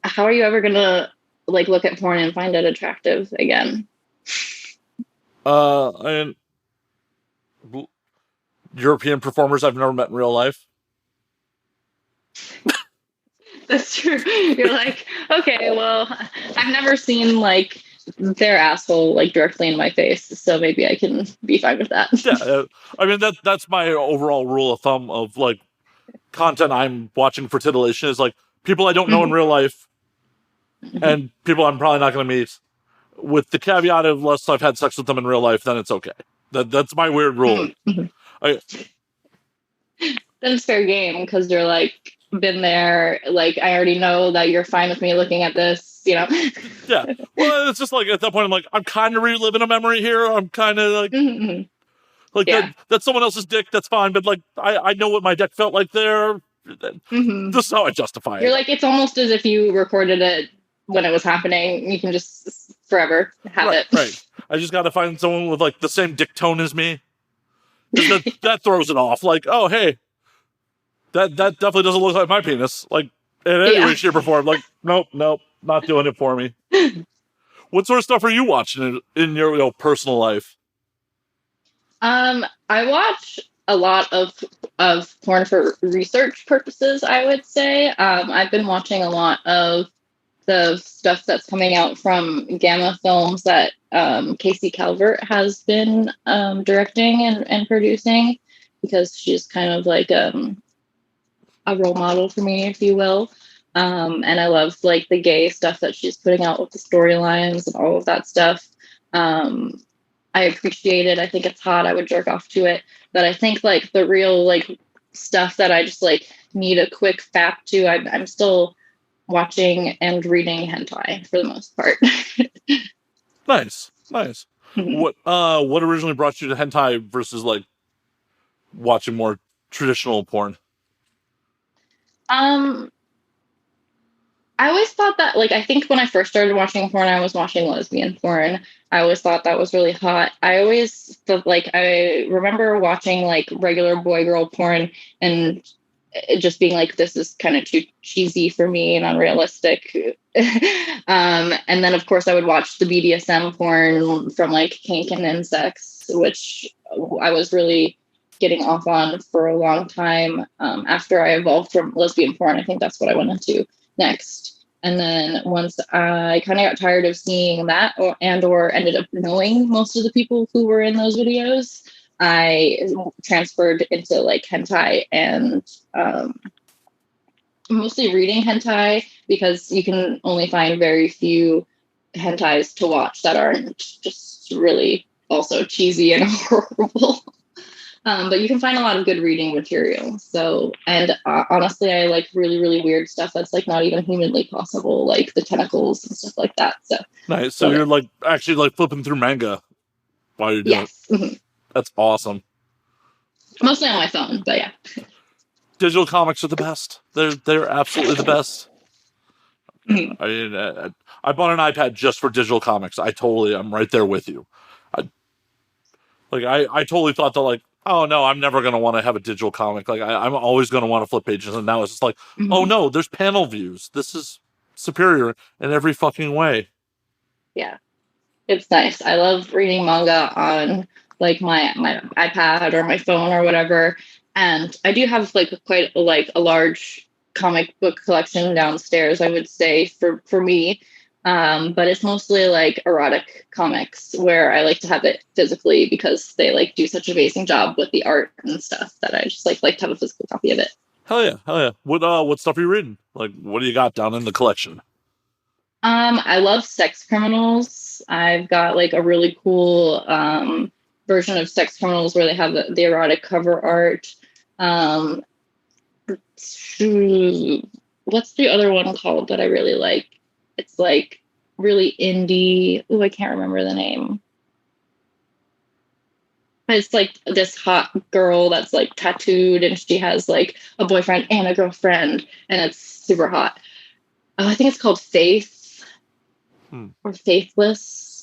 how are you ever gonna like look at porn and find it attractive again? And European performers I've never met in real life. That's true. You're like, okay, well, I've never seen like their asshole like directly in my face, so maybe I can be fine with that. Yeah, I mean that's my overall rule of thumb of like content I'm watching for titillation is like people I don't know in real life and people I'm probably not going to meet, with the caveat of unless I've had sex with them in real life, then it's okay. That's my weird rule. Then it's fair game because you're like been there. Like I already know that you're fine with me looking at this. You know. Yeah. Well, it's just like at that point I'm like I'm kind of reliving a memory here. I'm kind of like that's someone else's dick. That's fine, but like I know what my dick felt like there. This is how I justify it. You're like, it's almost as if you recorded it when it was happening. You can just forever have it. Right. I just got to find someone with like the same dick tone as me. That throws it off. Like, oh, hey, that definitely doesn't look like my penis. Like, in any way, shape, or form. Like, nope, not doing it for me. What sort of stuff are you watching in your personal life? I watch a lot of porn for research purposes, I would say. I've been watching a lot of the stuff that's coming out from Gamma Films that Casey Calvert has been directing and producing, because she's kind of like a role model for me, if you will. And I love like the gay stuff that she's putting out with the storylines and all of that stuff. I appreciate it. I think it's hot. I would jerk off to it. But I think like the real like stuff that I just like need a quick fap to, I'm still watching and reading hentai for the most part. Nice. Mm-hmm. What originally brought you to hentai versus like watching more traditional porn? I always thought that, like, I think when I first started watching porn, I was watching lesbian porn. I always thought that was really hot. I always felt like I remember watching like regular boy girl porn and it just being like, this is kind of too cheesy for me and unrealistic. And then of course I would watch the BDSM porn from like Kink and Insects, which I was really getting off on for a long time. After I evolved from lesbian porn, I think that's what I went into next. And then once I kind of got tired of seeing that, or ended up knowing most of the people who were in those videos, I transferred into like hentai and mostly reading hentai, because you can only find very few hentais to watch that aren't just really also cheesy and horrible. But you can find a lot of good reading material. So, and honestly, I like really, really weird stuff that's like not even humanly possible, like the tentacles and stuff like that. So nice. So you're like actually like flipping through manga while you're doing yes. Mm-hmm. That's awesome. Mostly on my phone, but yeah. Digital comics are the best. They're absolutely the best. Mm-hmm. I bought an iPad just for digital comics. I'm right there with you. I totally thought that like, oh no, I'm never gonna want to have a digital comic. Like I'm always gonna want to flip pages, and now it's just like, Mm-hmm. oh no, there's panel views. This is superior in every fucking way. Yeah, it's nice. I love reading manga on like my iPad or my phone or whatever. And I do have like quite a large comic book collection downstairs, I would say, for me. But it's mostly like erotic comics where I like to have it physically because they like do such an amazing job with the art and stuff that I just like to have a physical copy of it. Hell yeah. What stuff are you reading? Like, what do you got down in the collection? I love sex criminals. I've got like a really cool version of sex criminals where they have the erotic cover art. What's the other one called that I really like? It's like really indie. Oh, I can't remember the name. But it's like this hot girl that's like tattooed and she has like a boyfriend and a girlfriend and it's super hot. I think it's called Faith or Faithless.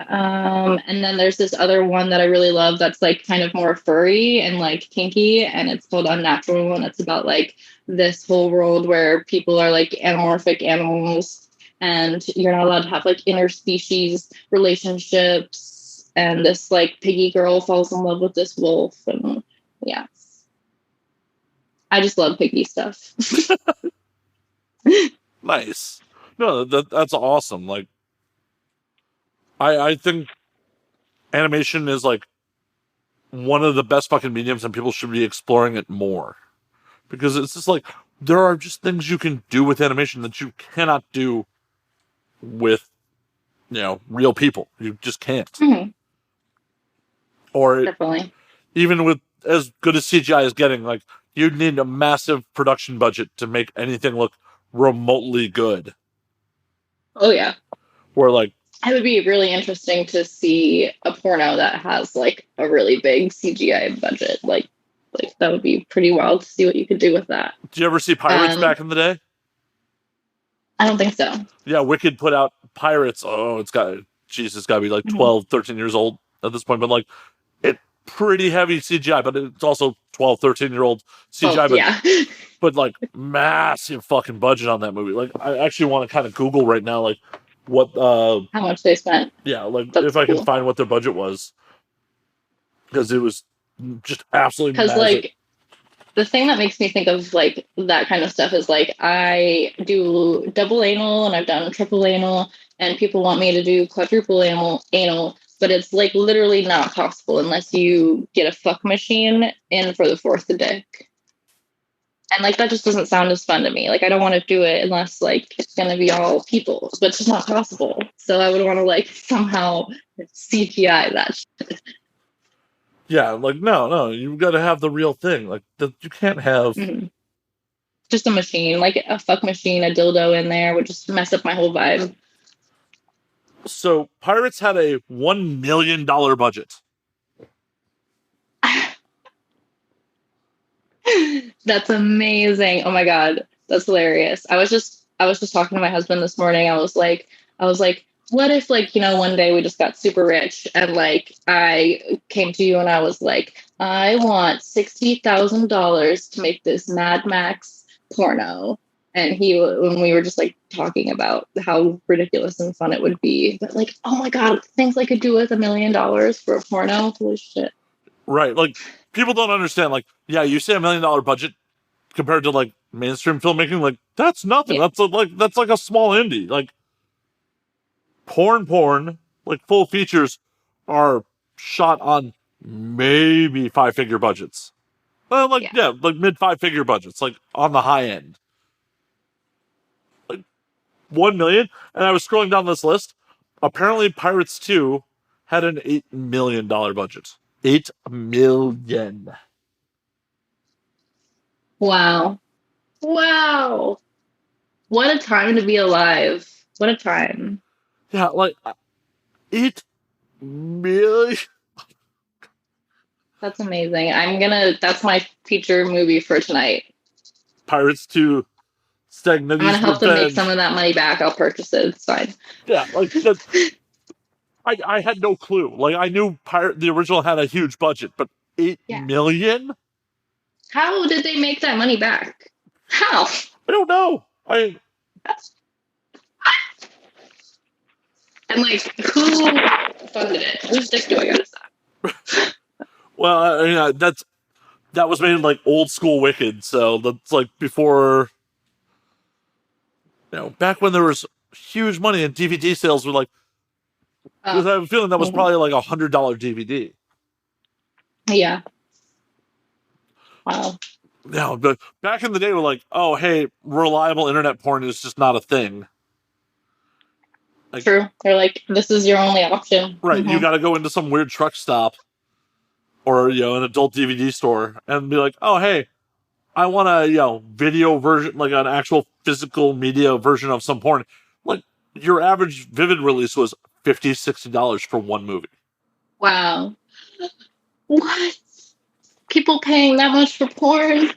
And then there's this other one that I really love that's like kind of more furry and like kinky, and it's called Unnatural, and it's about like this whole world where people are like anamorphic animals and you're not allowed to have like interspecies relationships, and this like piggy girl falls in love with this wolf, and yeah, I just love piggy stuff. Nice. No, that's awesome. Like I think animation is like one of the best fucking mediums, and people should be exploring it more, because it's just like there are just things you can do with animation that you cannot do with real people. You just can't. Mm-hmm. Or definitely, even with as good as CGI is getting, like you'd need a massive production budget to make anything look remotely good. Oh yeah. Where like it would be really interesting to see a porno that has like a really big CGI budget. Like that would be pretty wild to see what you could do with that. Did you ever see Pirates back in the day? I don't think so. Yeah, Wicked put out Pirates. Oh, it's got to be like 12, 13 years old at this point. But like, it pretty heavy CGI, but it's also 12, 13-year-old CGI. Yeah. But like massive fucking budget on that movie. Like I actually want to kind of Google right now, like what how much they spent. Yeah, like That's if I can find what their budget was, because it was just absolutely because massive. Like the thing that makes me think of like that kind of stuff is like I do double anal and I've done triple anal, and people want me to do quadruple anal, but it's like literally not possible unless you get a fuck machine in for the fourth dick. And like that just doesn't sound as fun to me. Like I don't want to do it unless like it's gonna be all people, but it's just not possible. So I would want to like somehow CGI that shit. Yeah, like no, you've got to have the real thing. Like you can't have just a machine, like a fuck machine, a dildo in there would just mess up my whole vibe. So Pirates had a $1 million budget. That's amazing. Oh my god, that's hilarious. I was just talking to my husband this morning. I was like, what if like, one day we just got super rich and like I came to you and I was like, I want $60,000 to make this Mad Max porno. And when we were just like talking about how ridiculous and fun it would be, but like, oh my God, things I could do with $1 million for a porno. Holy shit. Right. Like, people don't understand. Like, yeah, you say $1 million budget compared to like mainstream filmmaking. Like, that's nothing. Yeah. That's like a small indie. Like, porn, like full features are shot on maybe 5-figure budgets. Well, like, yeah, like mid 5-figure budgets, like on the high end. Like 1 million. And I was scrolling down this list. Apparently, Pirates 2 had an $8 million budget. $8 million. Wow. Wow. What a time to be alive. What a time. Yeah, like 8 million. That's amazing. That's my feature movie for tonight. Pirates 2, I'm going to help them make some of that money back. I'll purchase it. It's fine. Yeah, like, I had no clue. Like, I knew the original had a huge budget, but 8 million? How did they make that money back? How? I don't know. And like, who funded it? Whose dick do I gotta suck? Well, yeah, that was made like old school Wicked, so that's like before, back when there was huge money and DVD sales were like, because I have a feeling that was probably like $100 DVD. Yeah. Wow. Yeah, but back in the day, we're like, oh, hey, reliable internet porn is just not a thing. Like, true. They're like, this is your only option. Right. You got to go into some weird truck stop or, an adult DVD store and be like, oh, hey, I want a, video version, like an actual physical media version of some porn. Like, your average Vivid release was $50, $60 for one movie. Wow. What? People paying that much for porn?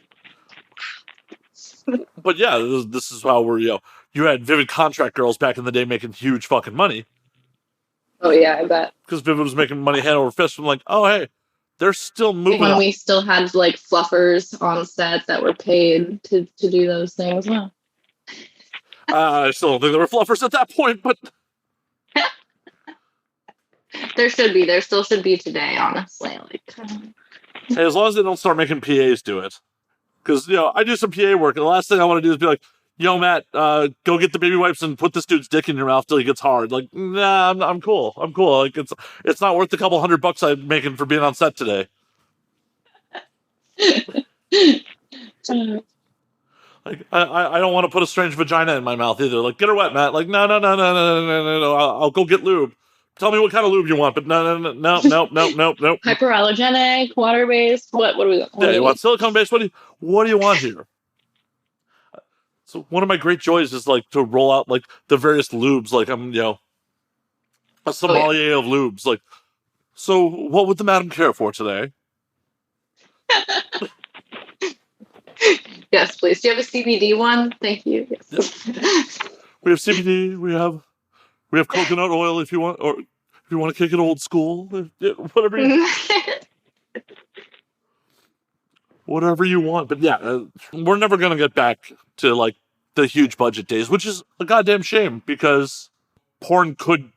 But yeah, this is how we're, you had Vivid contract girls back in the day making huge fucking money. Oh, yeah, I bet. Because Vivid was making money hand over fist from like, oh, hey, they're still moving. When we still had like fluffers on set that were paid to do those things. Well, I still don't think there were fluffers at that point, but there should be. There still should be today, honestly. Like, hey, as long as they don't start making PAs do it. Because, I do some PA work, and the last thing I want to do is be like, yo, Matt, go get the baby wipes and put this dude's dick in your mouth till he gets hard. Like, nah, I'm cool. I'm cool. Like, it's not worth the couple $100 I'm making for being on set today. Like, I don't want to put a strange vagina in my mouth either. Like, get her wet, Matt. Like, no. I'll go get lube. Tell me what kind of lube you want, but no. Hyperallergenic, water-based. What do we want? Yeah, you want silicone-based? What do you want here? So one of my great joys is like to roll out like the various lubes. Like I'm, a sommelier of lubes. Like, so what would the madam care for today? Yes, please. Do you have a CBD one? Thank you. Yes. We have CBD. We have coconut oil if you want, or if you want to kick it old school, whatever. Whatever you want. But yeah, we're never gonna get back to like the huge budget days, which is a goddamn shame because porn could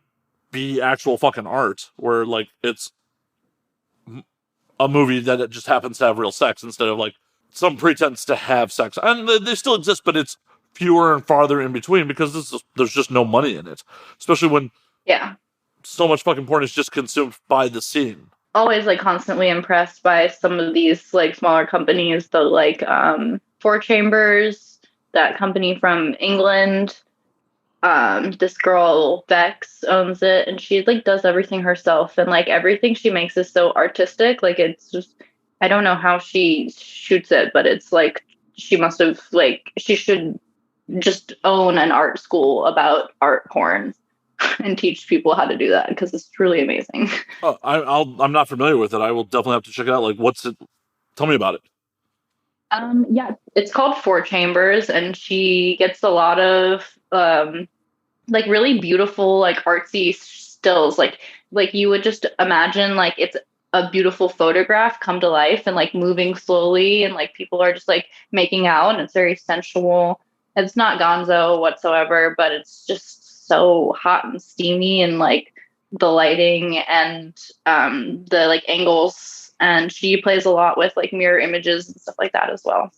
be actual fucking art, where like it's a movie that it just happens to have real sex instead of like some pretense to have sex. And they still exist, but it's fewer and farther in between because there's just no money in it, especially when so much fucking porn is just consumed by the scene. Always like constantly impressed by some of these like smaller companies, though, like Four Chambers, that company from England. This girl Bex owns it, and she like does everything herself, and like everything she makes is so artistic. Like it's just, I don't know how she shoots it, but it's like she should just own an art school about art porn and teach people how to do that because it's truly amazing. Oh, I'm not familiar with it. I will definitely have to check it out. Like, what's it? Tell me about it. Yeah, it's called Four Chambers, and she gets a lot of like really beautiful, like artsy stills. Like you would just imagine like it's a beautiful photograph come to life and like moving slowly, and like people are just like making out, and it's very sensual. It's not gonzo whatsoever, but it's just so hot and steamy, and like the lighting and the like angles. And she plays a lot with like mirror images and stuff like that as well.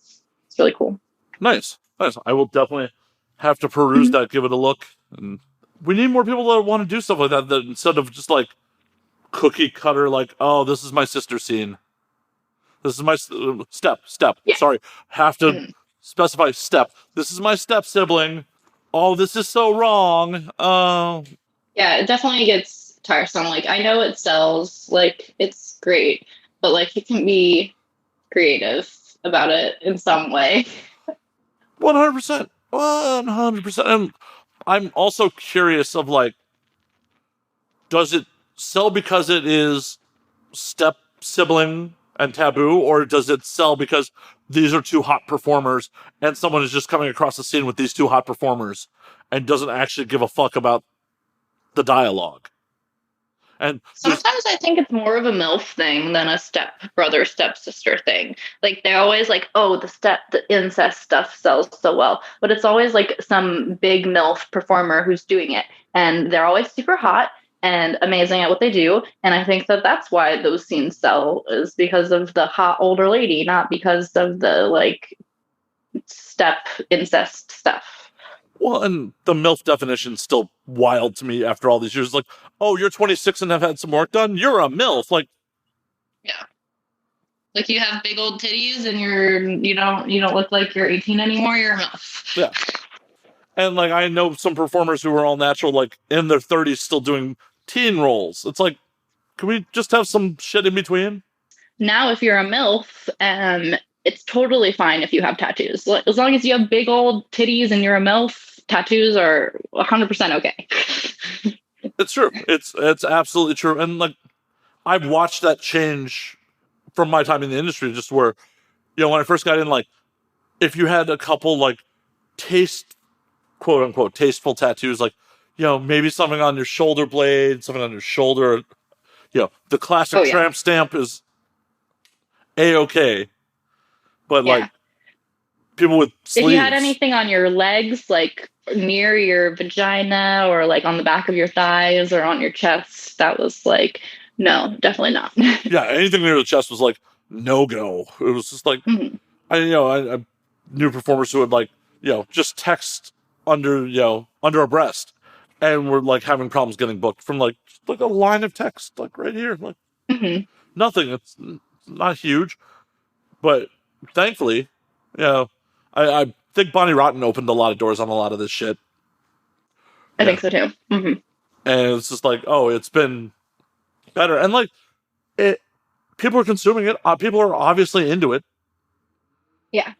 It's really cool. Nice. I will definitely have to peruse that, give it a look. And we need more people that want to do stuff like that instead of just like cookie cutter, like, oh, this is my sister scene. This is my step. Yeah. Sorry. Have to specify step. This is my step sibling. Oh, this is so wrong. Yeah, it definitely gets tiresome. Like, I know it sells, like, it's great, but like, you can be creative about it in some way. 100%. 100%. And I'm also curious of like, does it sell because it is step sibling and taboo, or does it sell because these are two hot performers and someone is just coming across the scene with these two hot performers and doesn't actually give a fuck about the dialogue? And sometimes I think it's more of a MILF thing than a step brother, stepsister thing. Like, they're always like, oh, the incest stuff sells so well. But it's always like some big MILF performer who's doing it. And they're always super hot and amazing at what they do. And I think that that's why those scenes sell, is because of the hot older lady, not because of the like step incest stuff. well, and the MILF definition's still wild to me after all these years. Like, oh, you're 26 and have had some work done? You're a MILF. Like, yeah. Like, you have big old titties and you don't look like you're 18 anymore, you're a MILF. Yeah. And like, I know some performers who are all natural, like in their 30s, still doing teen roles. It's like, can we just have some shit in between? Now, if you're a MILF, it's totally fine if you have tattoos. As long as you have big old titties and you're a MILF, tattoos are 100% okay. It's true. It's absolutely true. And like, I've watched that change from my time in the industry, just where, you know, when I first got in, like, if you had a couple like quote unquote tasteful tattoos, like, you know, maybe something on your shoulder blade, something on your shoulder, you know, the classic tramp stamp is A-okay. But like, people with sleeves. If you had anything on your legs, like near your vagina or like on the back of your thighs or on your chest, that was like, no, definitely not. Yeah, anything near the chest was like, no go. It was just like, I knew performers who would like, you know, just text under a breast, and were like having problems getting booked from like a line of text, like right here, like nothing. It's not huge, but thankfully, you know, I think Bonnie Rotten opened a lot of doors on a lot of this shit. I think so too. And it's just like, oh, it's been better, and like people are consuming it. People are obviously into it. Yeah,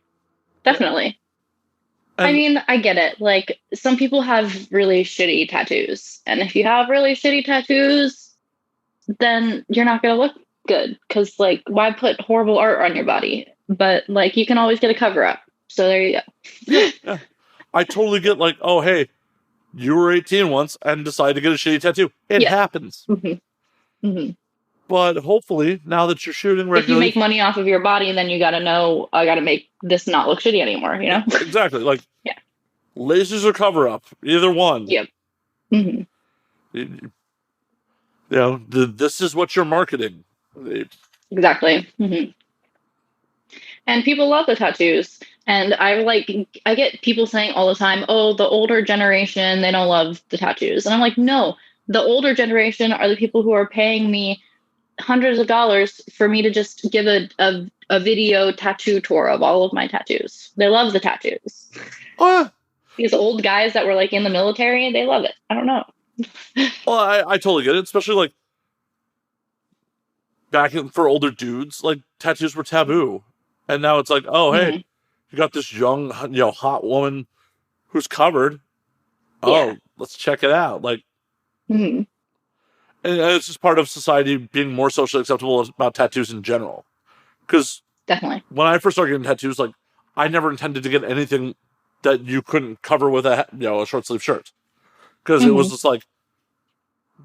definitely. I mean, I get it. Like, some people have really shitty tattoos. And if you have really shitty tattoos, then you're not going to look good. Because, like, why put horrible art on your body? But, like, you can always get a cover-up. So there you go. Yeah. I totally get, like, oh, hey, you were 18 once and decided to get a shitty tattoo. It happens. But hopefully, now that you're shooting regularly... If you make money off of your body, then you got to know, I got to make this not look shitty anymore, you know? Exactly. Like, lasers or cover-up. Either one. Yep. You know, this is what you're marketing. Exactly. And people love the tattoos. And I get people saying all the time, oh, the older generation, they don't love the tattoos. And I'm like, no, the older generation are the people who are paying me hundreds of dollars for me to just give a video tattoo tour of all of my tattoos. They love the tattoos. These old guys that were like in the military, they love it. I don't know. Well, I totally get it, especially like back for older dudes, like tattoos were taboo. And now it's like, oh, hey, you got this young, you know, hot woman who's covered. Oh, let's check it out. Like, and it's just part of society being more socially acceptable about tattoos in general. Because definitely, when I first started getting tattoos, like, I never intended to get anything that you couldn't cover with a short sleeve shirt. Because it was just like,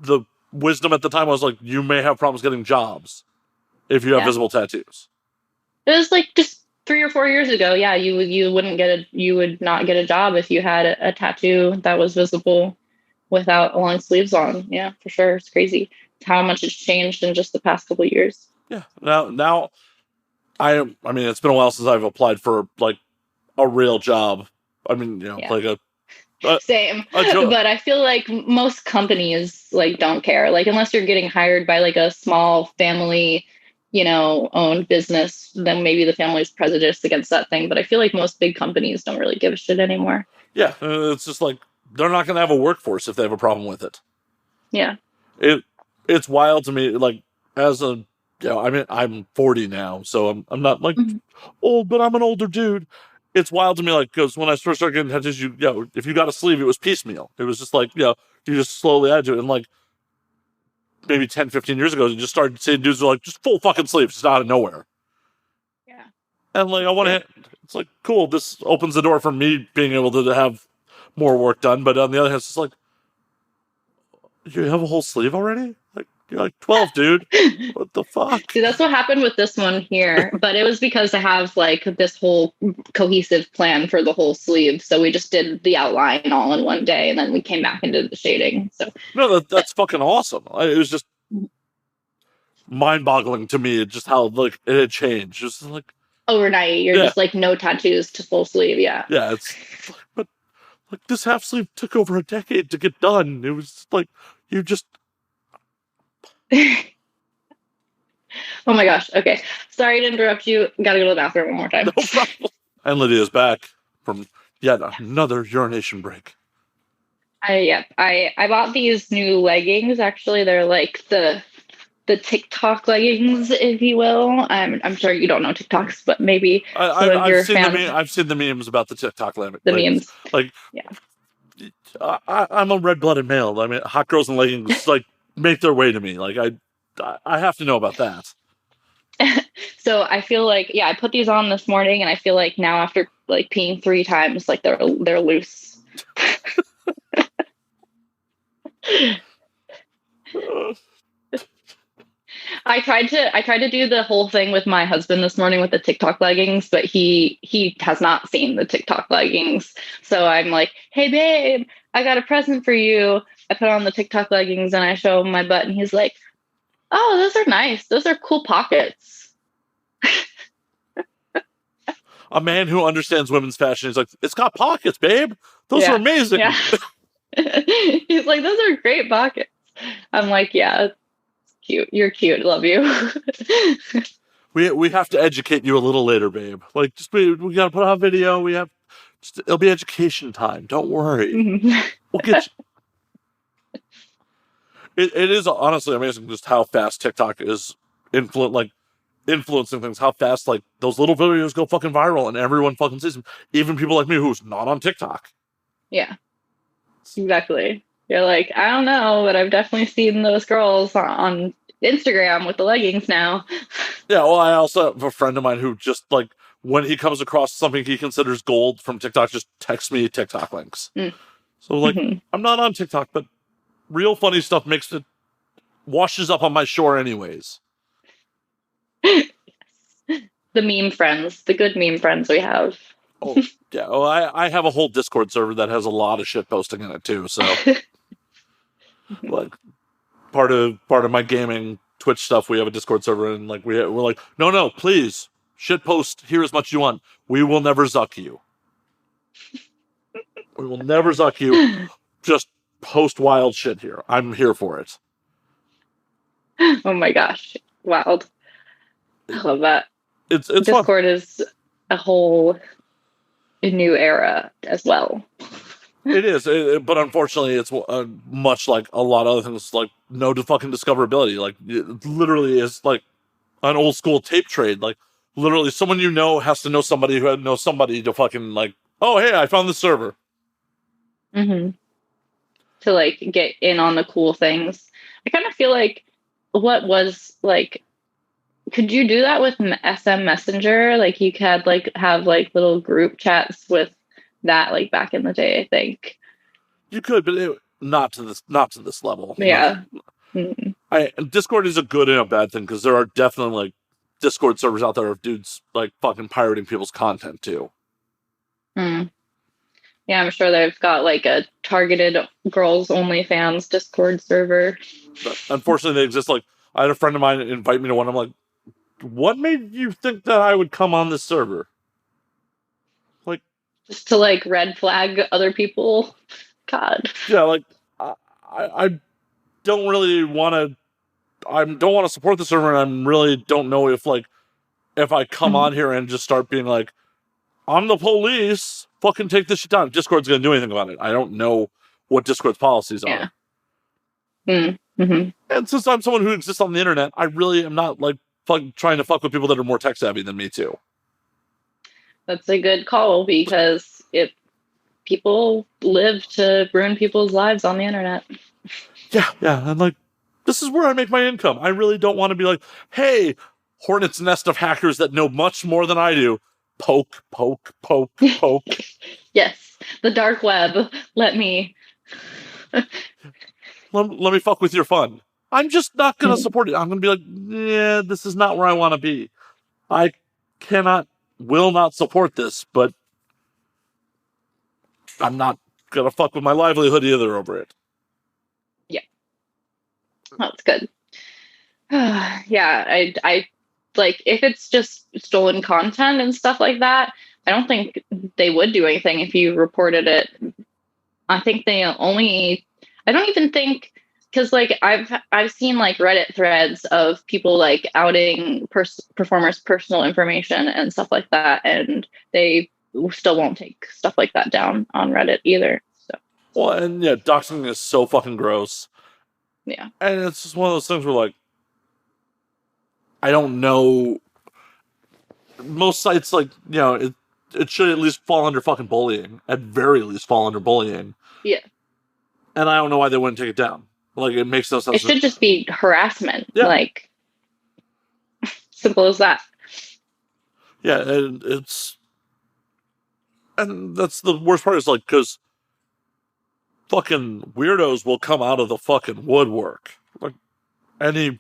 the wisdom at the time was like, you may have problems getting jobs if you have visible tattoos. It was like, just 3 or 4 years ago, yeah, you would not get a job if you had a tattoo that was visible without long sleeves on. Yeah, for sure. It's crazy how much it's changed in just the past couple of years. Yeah. Now, I mean, it's been a while since I've applied for like a real job. I mean, Yeah. like Same. a job. But I feel like most companies like don't care. Like unless you're getting hired by like a small family, owned business, then maybe the family's prejudiced against that thing. But I feel like most big companies don't really give a shit anymore. Yeah, it's just like they're not going to have a workforce if they have a problem with it. Yeah. It's wild to me. Like as a, I mean, I'm 40 now, so I'm not like old, but I'm an older dude. It's wild to me, like, because when I first started getting tattoos, if you got a sleeve, it was piecemeal. It was just like, you just slowly add to it. And like maybe 10, 15 years ago, you just started seeing dudes were like, just full fucking sleeves, just out of nowhere. Yeah. And like, it's like, cool, this opens the door for me being able to have more work done. But on the other hand, it's just like, you have a whole sleeve already? Like, you're like 12, dude. What the fuck? See, that's what happened with this one here. But it was because I have like this whole cohesive plan for the whole sleeve. So we just did the outline all in one day and then we came back and did the shading. So no, that's fucking awesome. It was just mind-boggling to me just how like it had changed. Just like overnight, you're just like no tattoos to full sleeve. Yeah. Yeah, but like this half sleeve took over a decade to get done. It was like you just. Oh my gosh. Okay. Sorry to interrupt you. Gotta go to the bathroom one more time. No problem. And Lydia's back from yet another urination break. I bought these new leggings. Actually, they're like the TikTok leggings, if you will. I'm sure you don't know TikToks, but maybe I've seen the memes about the TikTok leggings. Memes. Like, yeah. I'm a red-blooded male. I mean, hot girls in leggings like make their way to me. Like I have to know about that. So I feel like, I put these on this morning, and I feel like now after like peeing 3 times, like they're loose. I tried to do the whole thing with my husband this morning with the TikTok leggings, but he has not seen the TikTok leggings. So I'm like, hey babe, I got a present for you. I put on the TikTok leggings and I show him my butt, and he's like, oh, those are nice. Those are cool pockets. A man who understands women's fashion is like, it's got pockets, babe. Those are amazing. Yeah. He's like, those are great pockets. I'm like, yeah, cute. You're cute. Love you. We have to educate you a little later, babe. Like, we gotta put on video. It'll be education time. Don't worry. We'll get you. It is honestly amazing just how fast TikTok is influencing things. How fast like those little videos go fucking viral and everyone fucking sees them. Even people like me who's not on TikTok. Yeah, exactly. You're like, I don't know, but I've definitely seen those girls on Instagram with the leggings now. Yeah, well, I also have a friend of mine who just like when he comes across something he considers gold from TikTok, just texts me TikTok links. So like, I'm not on TikTok, but real funny stuff washes up on my shore anyways. The meme friends, the good meme friends we have. Oh, yeah. Well, I have a whole Discord server that has a lot of shit posting in it too. So, like, part of my gaming Twitch stuff, we have a Discord server, and like we're like, no, please, shit post here as much as you want. We will never zuck you. We will never zuck you. Just post wild shit here. I'm here for it. Oh my gosh, wild! I love that. It's Discord fun. is a whole new era as well. It is, but unfortunately, it's much like a lot of other things, like no fucking discoverability. Like it literally is like an old school tape trade. Like literally, someone you know has to know somebody who knows somebody to fucking like, oh hey, I found this server. To like get in on the cool things. I kind of feel like what was like. Could you do that with SM Messenger? Like you could like have like little group chats with that, like back in the day. I think you could, but not to this level. Yeah. Discord is a good and a bad thing because there are definitely like Discord servers out there of dudes like fucking pirating people's content too. Yeah, I'm sure they've got like a targeted girls only fans Discord server. But unfortunately, they exist. Like, I had a friend of mine invite me to one. I'm like, what made you think that I would come on this server? Like, just to like red flag other people. God. Yeah, like I don't really want to. I don't want to support the server, and I really don't know if I come on here and just start being like, I'm the police, fucking take this shit down. If Discord's gonna do anything about it. I don't know what Discord's policies are. Mm-hmm. And since I'm someone who exists on the internet, I really am not like trying to fuck with people that are more tech savvy than me too. That's a good call, because if people live to ruin people's lives on the internet. Yeah, and like, this is where I make my income. I really don't want to be like, hey, hornet's nest of hackers that know much more than I do. Poke. Yes, the dark web. Let me fuck with your fun. I'm just not going to support it. I'm going to be like, yeah, this is not where I want to be. I will not support this, but I'm not going to fuck with my livelihood either over it. Yeah. That's good. Yeah, I like, if it's just stolen content and stuff like that, I don't think they would do anything if you reported it. I think I don't even think, because like I've seen like Reddit threads of people like outing performers' personal information and stuff like that, and they still won't take stuff like that down on Reddit either. So. Well, and yeah, doxing is so fucking gross. Yeah. And it's just one of those things where, like, I don't know. Most sites, like, you know, it should at least fall under fucking bullying. At very least fall under bullying. Yeah. And I don't know why they wouldn't take it down. Like, it makes no sense. It should just be harassment. Yeah. Like, simple as that. Yeah, and that's the worst part, is like, because fucking weirdos will come out of the fucking woodwork. Like, any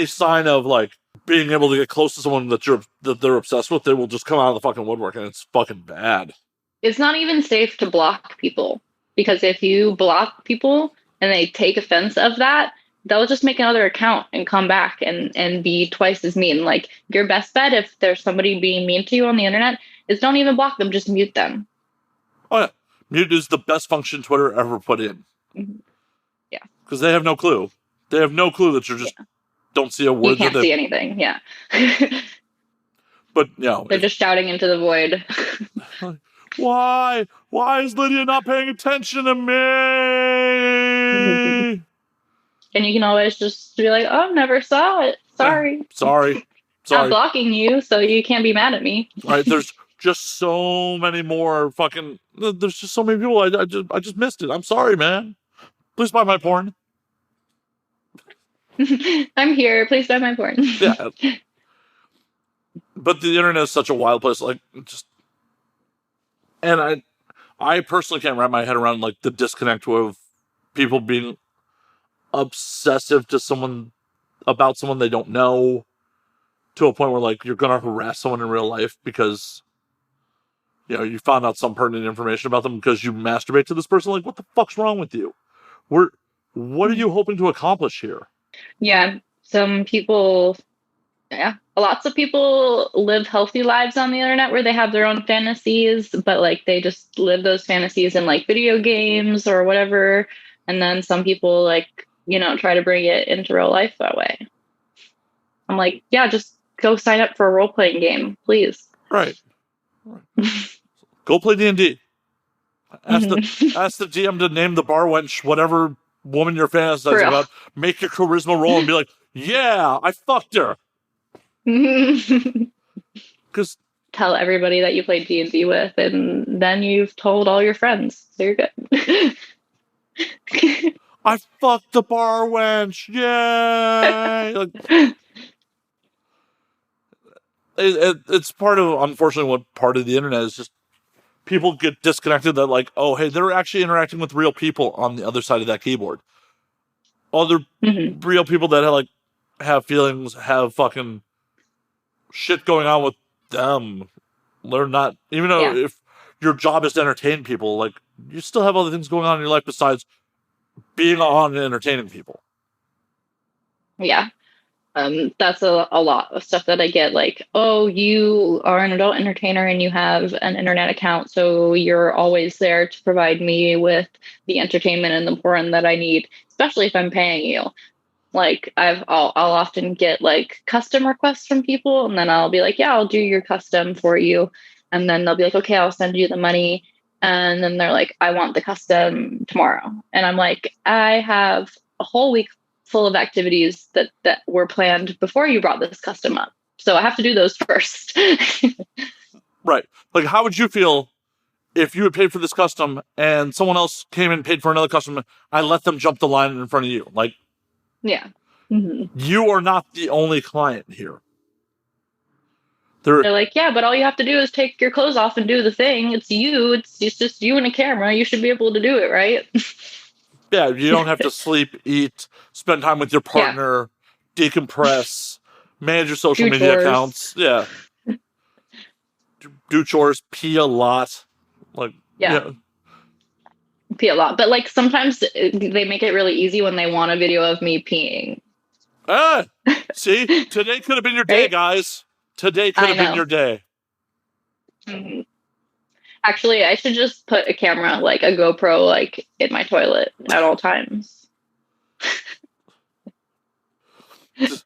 sign of like being able to get close to someone that they're obsessed with, they will just come out of the fucking woodwork, and it's fucking bad. It's not even safe to block people, because if you block people and they take offense of that, they'll just make another account and come back and be twice as mean. Like, your best bet, if there's somebody being mean to you on the internet, is don't even block them, just mute them. Oh yeah, mute is the best function Twitter ever put in. Mm-hmm. Yeah, because they have no clue. They have no clue that you're just don't see a word. You can't see anything. Yeah. But you know, they're just shouting into the void. Why is Lydia not paying attention to me? And you can always just be like, oh, never saw it. Sorry. Sorry. I'm blocking you, so you can't be mad at me. Right. There's just so many more fucking. There's just so many people. I just missed it. I'm sorry, man. Please buy my porn. I'm here. Please buy my porn. Yeah. But the internet is such a wild place. Like, just. And I personally can't wrap my head around like the disconnect of people being obsessive to someone about someone they don't know, to a point where like you're gonna harass someone in real life because you know you found out some pertinent information about them because you masturbate to this person. Like, what the fuck's wrong with you? What are you hoping to accomplish here? Yeah, some people. Yeah, lots of people live healthy lives on the internet where they have their own fantasies, but like they just live those fantasies in like video games or whatever. And then some people like, you know, try to bring it into real life that way. I'm like, yeah, just go sign up for a role-playing game, please. Right. Go play D&D. Ask the GM to name the bar wench whatever woman you're fantasizing about. Make your charisma roll and be like, yeah, I fucked her. Because tell everybody that you played D&D with, and then you've told all your friends, so you're good. I fucked the bar wench, yay! Like, it's part of, unfortunately, what part of the internet is just people get disconnected that like, oh, hey, they're actually interacting with real people on the other side of that keyboard. Other real people that have feelings, have fucking shit going on with them. They're not, even though if your job is to entertain people, like, you still have other things going on in your life besides being on and entertaining people. Yeah. That's a lot of stuff that I get, like, oh, you are an adult entertainer and you have an internet account, so you're always there to provide me with the entertainment and the porn that I need, especially if I'm paying you. Like, I'll often get like custom requests from people, and then I'll be like, yeah, I'll do your custom for you. And then they'll be like, okay, I'll send you the money. And then they're like, I want the custom tomorrow. And I'm like, I have a whole week full of activities that were planned before you brought this custom up. So I have to do those first. Right. Like, how would you feel if you had paid for this custom and someone else came and paid for another custom? I let them jump the line in front of you. Like, yeah. Mm-hmm. You are not the only client here. They're like, yeah, but all you have to do is take your clothes off and do the thing. It's you. It's just you and a camera. You should be able to do it, right? Yeah, you don't have to sleep, eat, spend time with your partner, decompress, manage your social media accounts. Yeah. Do chores, pee a lot. Like, yeah. Pee a lot. But like sometimes they make it really easy when they want a video of me peeing. See? Today could have been your day, guys. Today could have been your day. Mm-hmm. Actually, I should just put a camera, like a GoPro, like in my toilet at all times. Just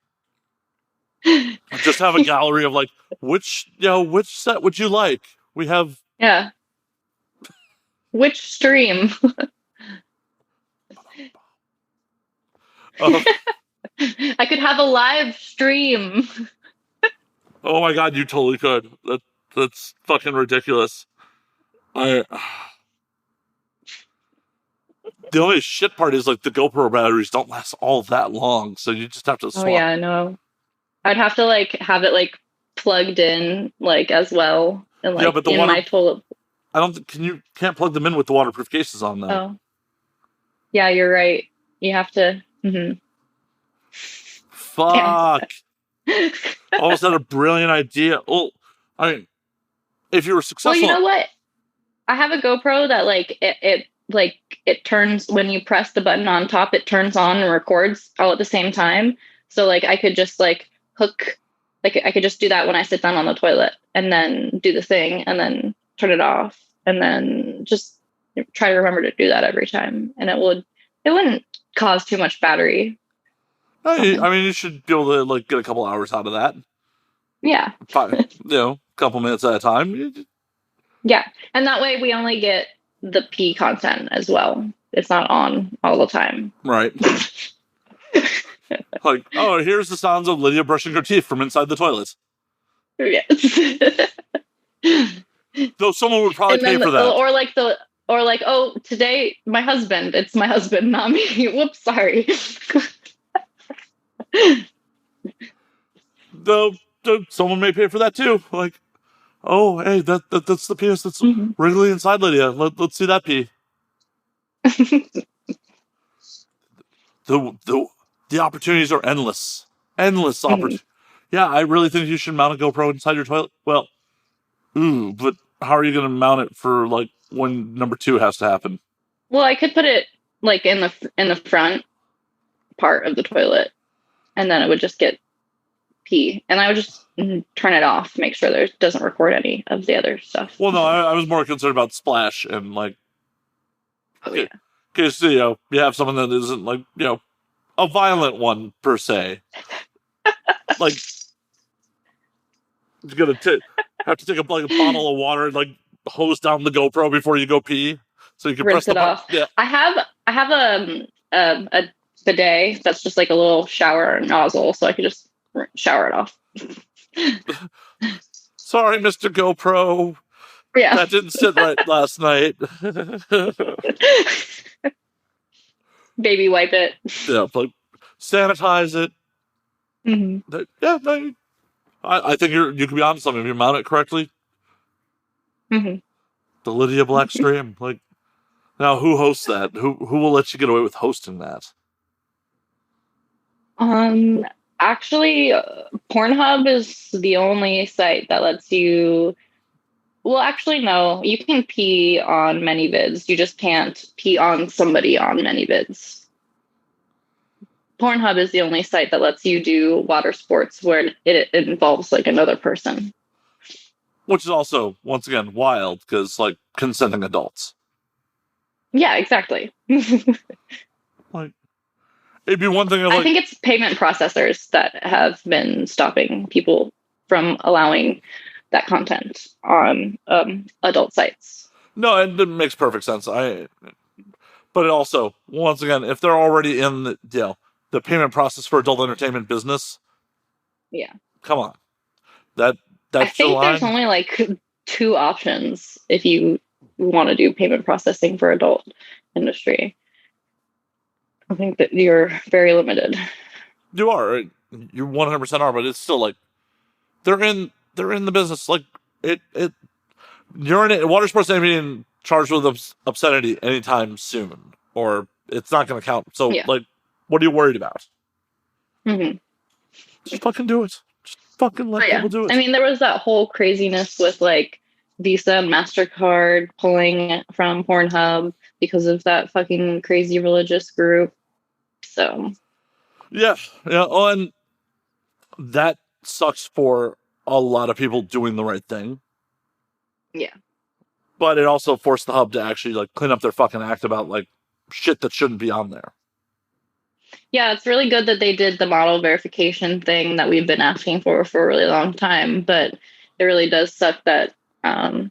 have a gallery of like, which set would you like? We have which stream? I could have a live stream. Oh my god, you totally could. That's fucking ridiculous. The only shit part is like the GoPro batteries don't last all that long, so you just have to swap. Oh yeah, I know. I'd have to like have it like plugged in like as well, and like but my toilet. I don't think you can't plug them in with the waterproof cases on though. Oh, yeah, you're right. You have to. Mm-hmm. Fuck. Almost had a brilliant idea. Well, I mean, if you were successful. Well, you know what? I have a GoPro that like it turns when you press the button on top, it turns on and records all at the same time. So like I could just like hook, like I could just do that when I sit down on the toilet and then do the thing and then turn it off and then just try to remember to do that every time. And it wouldn't cause too much battery. I mean, you should be able to like get a couple hours out of that. Yeah. A couple minutes at a time. Yeah. And that way we only get the pee content as well. It's not on all the time. Right. Like, oh, here's the sounds of Lydia brushing her teeth from inside the toilet. Yes. Though someone would probably pay for that. Or like, oh, today it's my husband, not me. Whoops, sorry. Though someone may pay for that too. Like, oh, hey, that's the penis that's wriggling inside Lydia. Let's see that pee. The opportunities are endless. Endless opportunities. Yeah, I really think you should mount a GoPro inside your toilet. Well, but how are you going to mount it for like when number 2 has to happen? Well, I could put it like in the front part of the toilet, and then it would just get pee, and I would just turn it off, make sure there doesn't record any of the other stuff. Well, no, I was more concerned about splash and like, because you have someone that isn't like a violent one per se. Like, you're gonna have to take a bottle of water and like hose down the GoPro before you go pee, so you can rinse press it off. Yeah. I have a bidet that's just like a little shower nozzle, so I could just shower it off. Sorry, Mr. GoPro. Yeah, that didn't sit right last night. Baby wipe it. Yeah, like sanitize it. Mm-hmm. Yeah, no, I think you can be on something if you mount it correctly. Mm-hmm. The Lydia Black stream. Like, now who hosts that? Who will let you get away with hosting that? Actually, Pornhub is the only site that lets you. Well, actually, no. You can pee on many vids. You just can't pee on somebody on many vids. Pornhub is the only site that lets you do water sports where it involves like another person. Which is also, once again, wild because, like, consenting adults. Yeah, exactly. Like, it'd be one thing if, I like, think it's payment processors that have been stopping people from allowing that content on adult sites. no, and it makes perfect sense. But it also, once again, if they're already in the payment process for adult entertainment business, Yeah. come on, that I that's your think there's line. only like two options if you want to do payment processing for adult industry. I think that you're very limited. You are, you 100% are, but it's still like they're in the business. Like it you're in it. Water sports ain't being charged with obscenity anytime soon, or it's not going to count. So, Yeah. like, what are you worried about? Hmm. Just fucking do it. Just fucking let But yeah, people do I it. mean, there was that whole craziness with like Visa and MasterCard pulling from Pornhub because of that fucking crazy religious group. So, Yeah, yeah. Oh, and that sucks for a lot of people doing the right thing. yeah. But it also forced the hub to actually like clean up their fucking act about like shit that shouldn't be on there. Yeah, it's really good that they did the model verification thing that we've been asking for a really long time, but it really does suck that um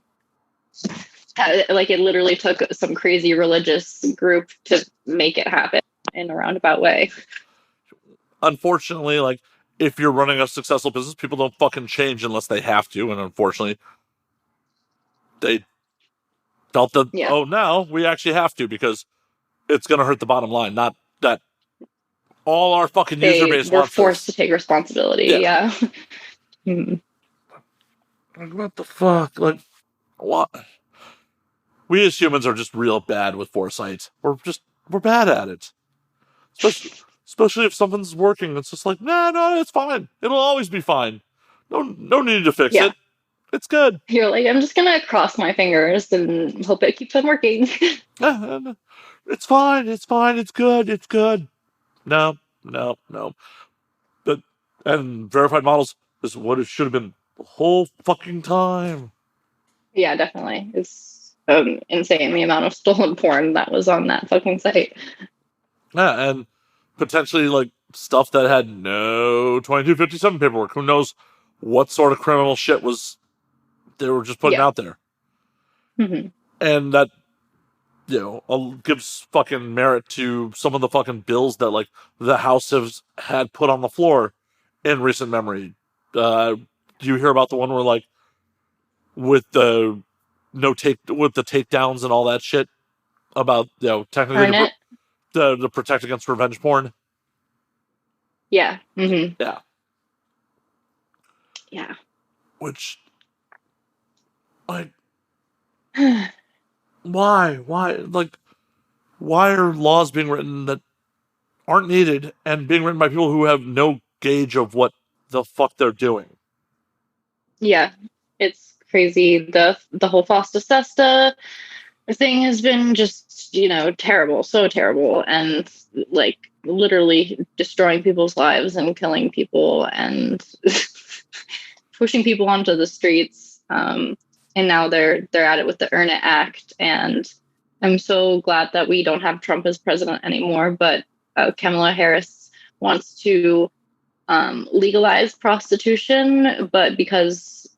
like it literally took some crazy religious group to make it happen in a roundabout way. Unfortunately, like if you're running a successful business, people don't fucking change unless they have to, and unfortunately, they felt that Yeah. oh now we actually have to because it's gonna hurt the bottom line. Not that all our fucking user They base were wants forced this. to take responsibility. Yeah. Yeah. Mm. Like what the fuck? Like what? We as humans are just real bad with foresight. We're bad at it. Especially if something's working. It's just like, nah, no, it's fine. It'll always be fine. No need to fix Yeah. it. It's good. You're like, I'm just gonna cross my fingers and hope it keeps on working. It's fine. It's fine. It's good. It's good. No. But and verified models is what it should have been the whole fucking time. Yeah, definitely. It's insane the amount of stolen porn that was on that fucking site. Yeah, and potentially like stuff that had no 2257 paperwork. Who knows what sort of criminal shit was they were just putting Yeah. out there. Hmm. And that gives fucking merit to some of the fucking bills that like the House has had put on the floor in recent memory. Do you hear about the one where like with the with the takedowns and all that shit about technically Earn it. to protect against revenge porn? Yeah. Hmm. Yeah, Yeah. which like why are laws being written that aren't needed and being written by people who have no gauge of what the fuck they're doing? Yeah. It's crazy. The whole FOSTA SESTA thing has been just, terrible, so terrible, and like literally destroying people's lives and killing people and pushing people onto the streets. And now they're at it with the Earn It Act, and I'm so glad that we don't have Trump as president anymore. But Kamala Harris wants to legalize prostitution, but because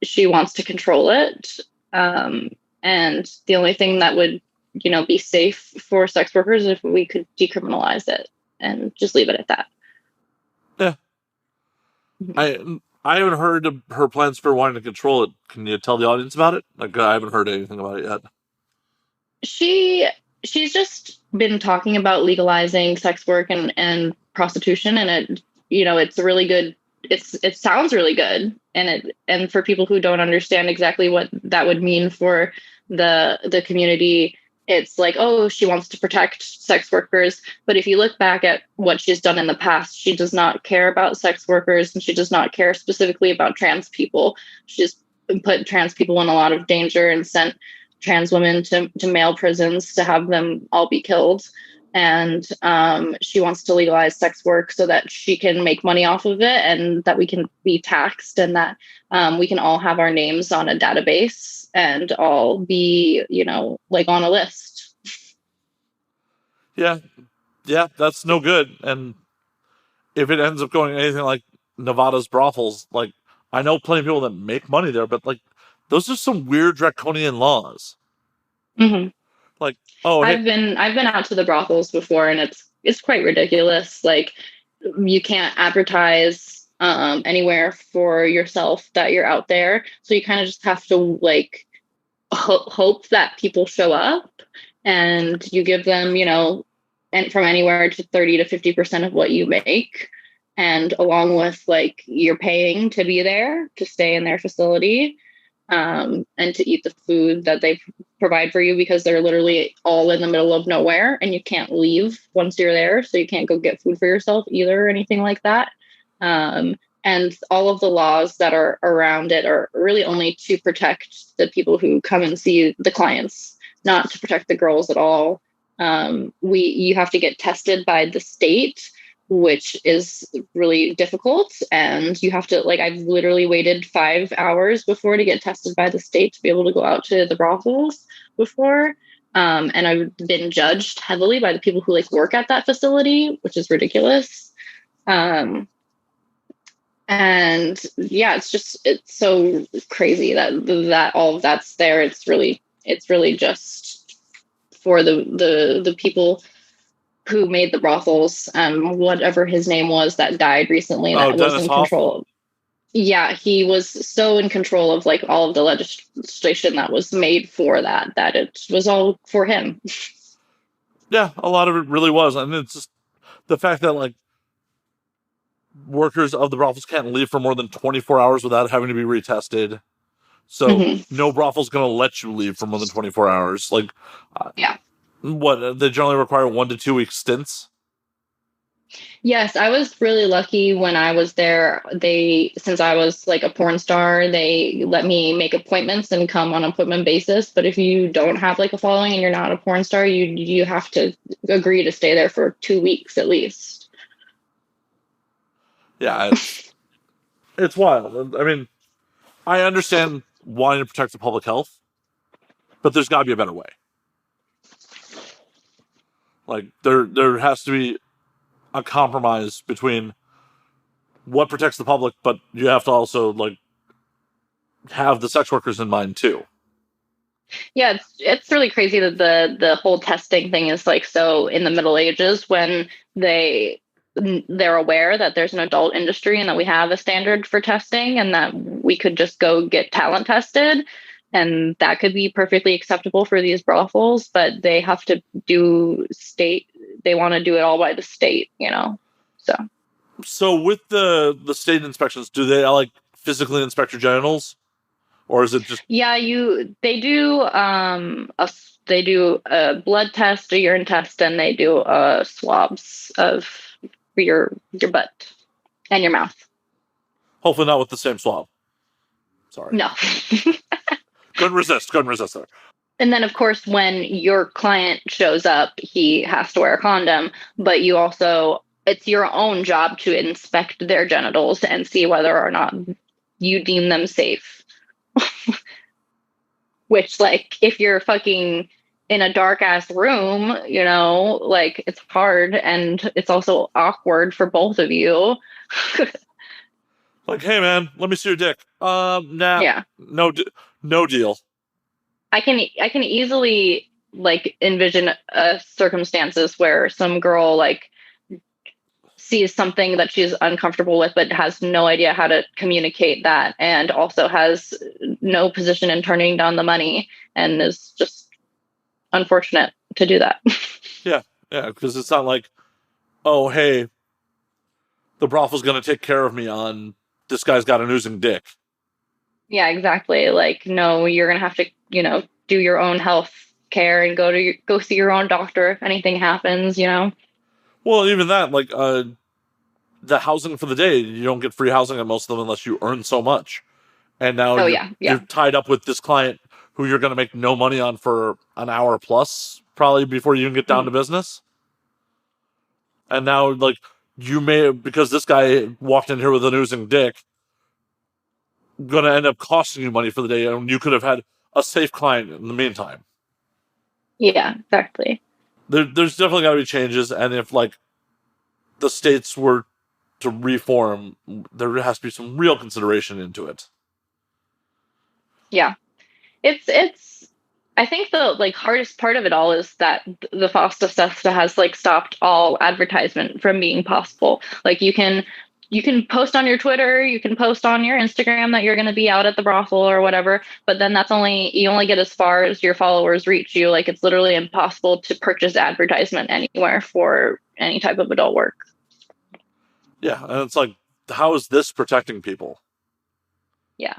she wants to control it. And the only thing that would, be safe for sex workers is if we could decriminalize it and just leave it at that. Yeah, Mhm. I haven't heard of her plans for wanting to control it. Can you tell the audience about it? Like I haven't heard anything about it yet. She she's just been talking about legalizing sex work and prostitution, and it's really good. It sounds really good, and for people who don't understand exactly what that would mean for the community, it's like, oh, she wants to protect sex workers. But if you look back at what she's done in the past, she does not care about sex workers, and she does not care specifically about trans people. She's put trans people in a lot of danger and sent trans women to male prisons to have them all be killed. And she wants to legalize sex work so that she can make money off of it, and that we can be taxed, and that we can all have our names on a database and all be, like on a list. Yeah. Yeah, that's no good. And if it ends up going anything like Nevada's brothels, like, I know plenty of people that make money there, but like, those are some weird draconian laws. Mm-hmm. Like, oh, hey, I've been out to the brothels before, and it's quite ridiculous. Like, you can't advertise anywhere for yourself that you're out there, so you kind of just have to like hope that people show up, and you give them, and from anywhere to 30 to 50% of what you make, and along with like you're paying to be there, to stay in their facility, and to eat the food that they provide for you, because they're literally all in the middle of nowhere and you can't leave once you're there. So you can't go get food for yourself either or anything like that. And all of the laws that are around it are really only to protect the people who come and see the clients, not to protect the girls at all. You have to get tested by the state, which is really difficult. And you have to, like, I've literally waited 5 hours before to get tested by the state to be able to go out to the brothels before. And I've been judged heavily by the people who like work at that facility, which is ridiculous. And yeah, it's so crazy that all of that's there. It's really just for the people who made the brothels, whatever his name was that died recently, that was Dennis in Hoff? control. Yeah, he was so in control of like all of the legislation that was made for that it was all for him. Yeah, a lot of it really was. And it's just the fact that like workers of the brothels can't leave for more than 24 hours without having to be retested. So Mm-hmm. no brothel's going to let you leave for more than 24 hours. Like, Yeah. what, they generally require 1 to 2 week stints? Yes, I was really lucky when I was there. Since I was like a porn star, they let me make appointments and come on an appointment basis. But if you don't have like a following and you're not a porn star, you have to agree to stay there for 2 weeks at least. Yeah, it's wild. I mean, I understand wanting to protect the public health, but there's got to be a better way. Like, there has to be a compromise between what protects the public, but you have to also like have the sex workers in mind too. Yeah, it's really crazy that the whole testing thing is like so in the Middle Ages, when they're aware that there's an adult industry and that we have a standard for testing, and that we could just go get talent tested, and that could be perfectly acceptable for these brothels, but they have to they want to do it all by the state, So with the state inspections, do they like physically inspect your genitals, or is it just? Yeah, they do they do a blood test, a urine test, and they do swabs of your butt and your mouth. Hopefully not with the same swab. Sorry. No. Couldn't resist there. And then, of course, when your client shows up, he has to wear a condom, but it's your own job to inspect their genitals and see whether or not you deem them safe. Which, like, if you're fucking in a dark ass room, like, it's hard, and it's also awkward for both of you. Like, hey man, let me see your dick. Nah, Yeah. no deal. I can easily like envision circumstances where some girl like sees something that she's uncomfortable with, but has no idea how to communicate that, and also has no position in turning down the money, and is just unfortunate to do that. Yeah, because it's not like, oh hey, the brothel's gonna take care of me on this guy's got an oozing dick. Yeah, exactly. Like, no, you're gonna have to, do your own health care and go see your own doctor if anything happens, you know? Well, even that, like, the housing for the day, you don't get free housing at most of them unless you earn so much. And now Oh, you're yeah. tied up with this client who you're going to make no money on for an hour plus, probably before you even get down to business. And now, like, you may, because this guy walked in here with an oozing dick, going to end up costing you money for the day, and you could have had a safe client in the meantime. Yeah, exactly. There's definitely got to be changes, and if, like, the states were to reform, there has to be some real consideration into it. Yeah. It's I think the like hardest part of it all is that the FOSTA SESTA has like stopped all advertisement from being possible. Like you can post on your Twitter, you can post on your Instagram that you're going to be out at the brothel or whatever, but then you only get as far as your followers reach you. Like it's literally impossible to purchase advertisement anywhere for any type of adult work. Yeah, and it's like, how is this protecting people? Yeah.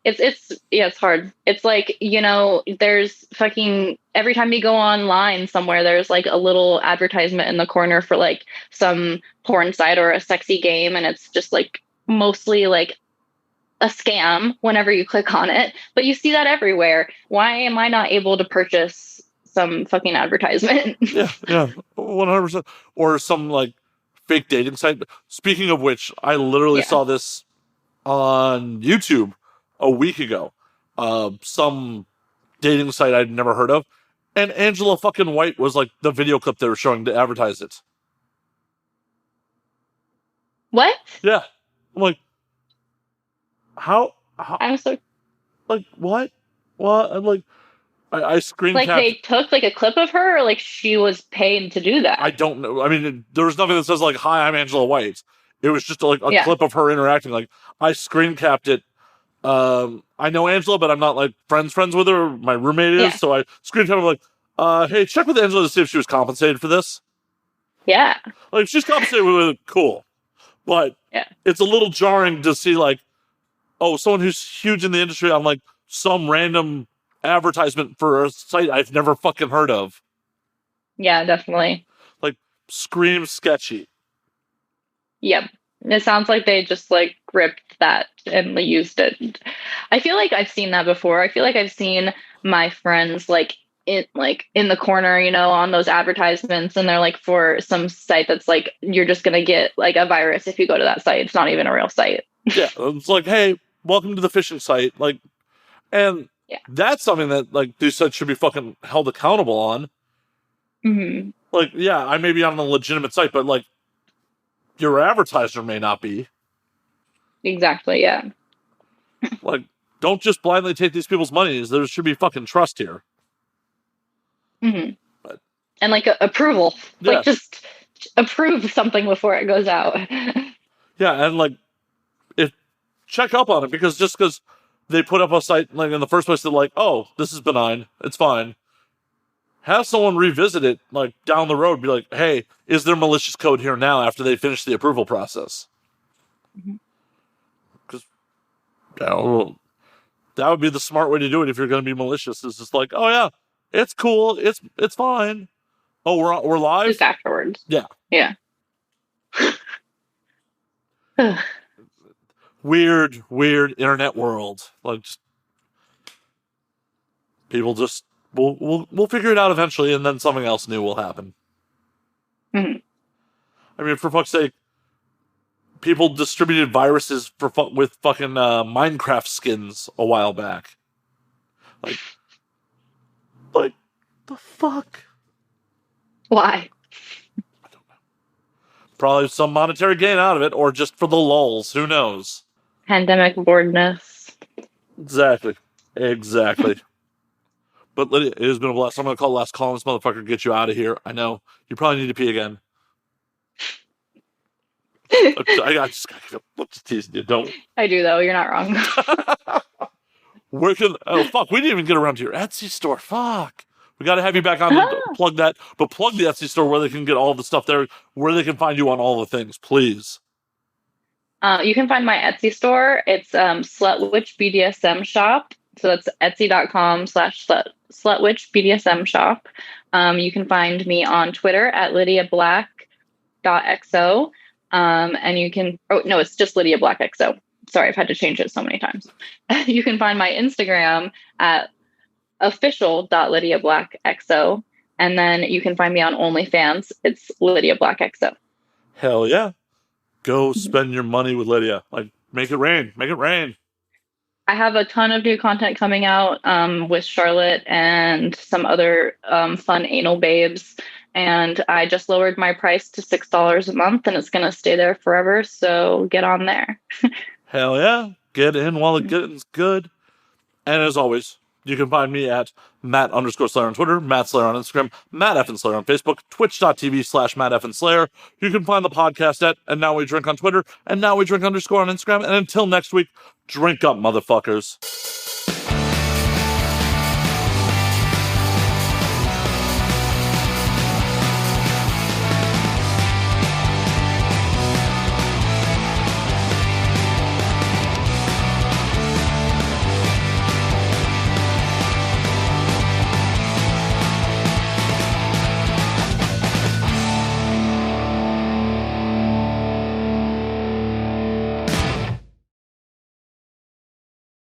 It's hard. It's like, you know, there's fucking every time you go online somewhere, there's like a little advertisement in the corner for like some porn site or a sexy game, and it's just like mostly like a scam whenever you click on it. But you see that everywhere. Why am I not able to purchase some fucking advertisement? Yeah, 100%. Or some like fake dating site. Speaking of which, I literally Yeah. saw this on YouTube a week ago. Some dating site I'd never heard of, and Angela fucking White was like the video clip they were showing to advertise it. What? Yeah, I'm like, how I'm so like what? I'm like, I screen like capped. they took like a clip of her, or like she was paid to do that. I don't know. I mean, there was nothing that says like, "Hi, I'm Angela White." It was just like a Yeah. clip of her interacting. Like, I screen capped it. I know Angela, but I'm not like friends with her. My roommate is, Yeah. so I screen capped like, hey, check with Angela to see if she was compensated for this. Yeah. Like, if she's compensated with it, cool. But Yeah. it's a little jarring to see like, oh, someone who's huge in the industry on like some random advertisement for a site I've never fucking heard of. Yeah, definitely. Like, screams sketchy. Yep. It sounds like they just like ripped that and used it. I feel like I've seen that before. I feel like I've seen my friends like in the corner, you know, on those advertisements, and they're like for some site that's like you're just gonna get like a virus if you go to that site. It's not even a real site. Yeah, it's like, hey, welcome to the phishing site. Like, and that's something that like these sites should be fucking held accountable on. Mm-hmm. Like, yeah, I may be on a legitimate site, but like your advertiser may not be. Exactly. Yeah. Like, don't just blindly take these people's money. There should be fucking trust here. Mm-hmm. But, and like approval. Yeah. Like just approve something before it goes out. Yeah, and like, check up on it, because just because they put up a site like in the first place, they're like, oh, this is benign, it's fine. Have someone revisit it like down the road, be like, hey, is there malicious code here now after they finish the approval process? Because that would be the smart way to do it if you're going to be malicious. Is just like, oh yeah, it's cool, it's fine. Oh, we're live. Just afterwards. Yeah. Yeah. Weird internet world. Like, just, people just we'll figure it out eventually, and then something else new will happen. Mm-hmm. I mean, for fuck's sake, people distributed viruses with fucking Minecraft skins a while back. Like the fuck? Why? I don't know. Probably some monetary gain out of it, or just for the lulz. Who knows? Pandemic boredness. Exactly. But Lydia, it has been a blast. I'm going to call the last call on this motherfucker, get you out of here. I know. You probably need to pee again. I just gotta teasing you. Don't. I do, though. You're not wrong. Oh, fuck. We didn't even get around to your Etsy store. Fuck. We got to have you back on to plug that. But plug the Etsy store where they can get all the stuff there, where they can find you on all the things, please. You can find my Etsy store. It's Slutwitch BDSM shop. So that's etsy.com/slut Slut Witch BDSM shop. You can find me on Twitter at lydiablack.xo. And you can, oh no, it's just Lydia Black XO. Sorry, I've had to change it so many times. You can find my Instagram at official.lydiablackxo. And then you can find me on OnlyFans. It's Lydia Black XO. Hell yeah. Go spend your money with Lydia. Like, make it rain. Make it rain. I have a ton of new content coming out with Charlotte and some other fun anal babes. And I just lowered my price to $6 a month, and it's going to stay there forever. So get on there. Hell yeah. Get in while the getting's good. And as always, you can find me at Matt_Slayer on Twitter, Matt Slayer on Instagram, Matt F. Slayer on Facebook, twitch.tv/Matt F. Slayer. You can find the podcast at And Now We Drink on Twitter, and Now We Drink _ on Instagram. And until next week, drink up, motherfuckers.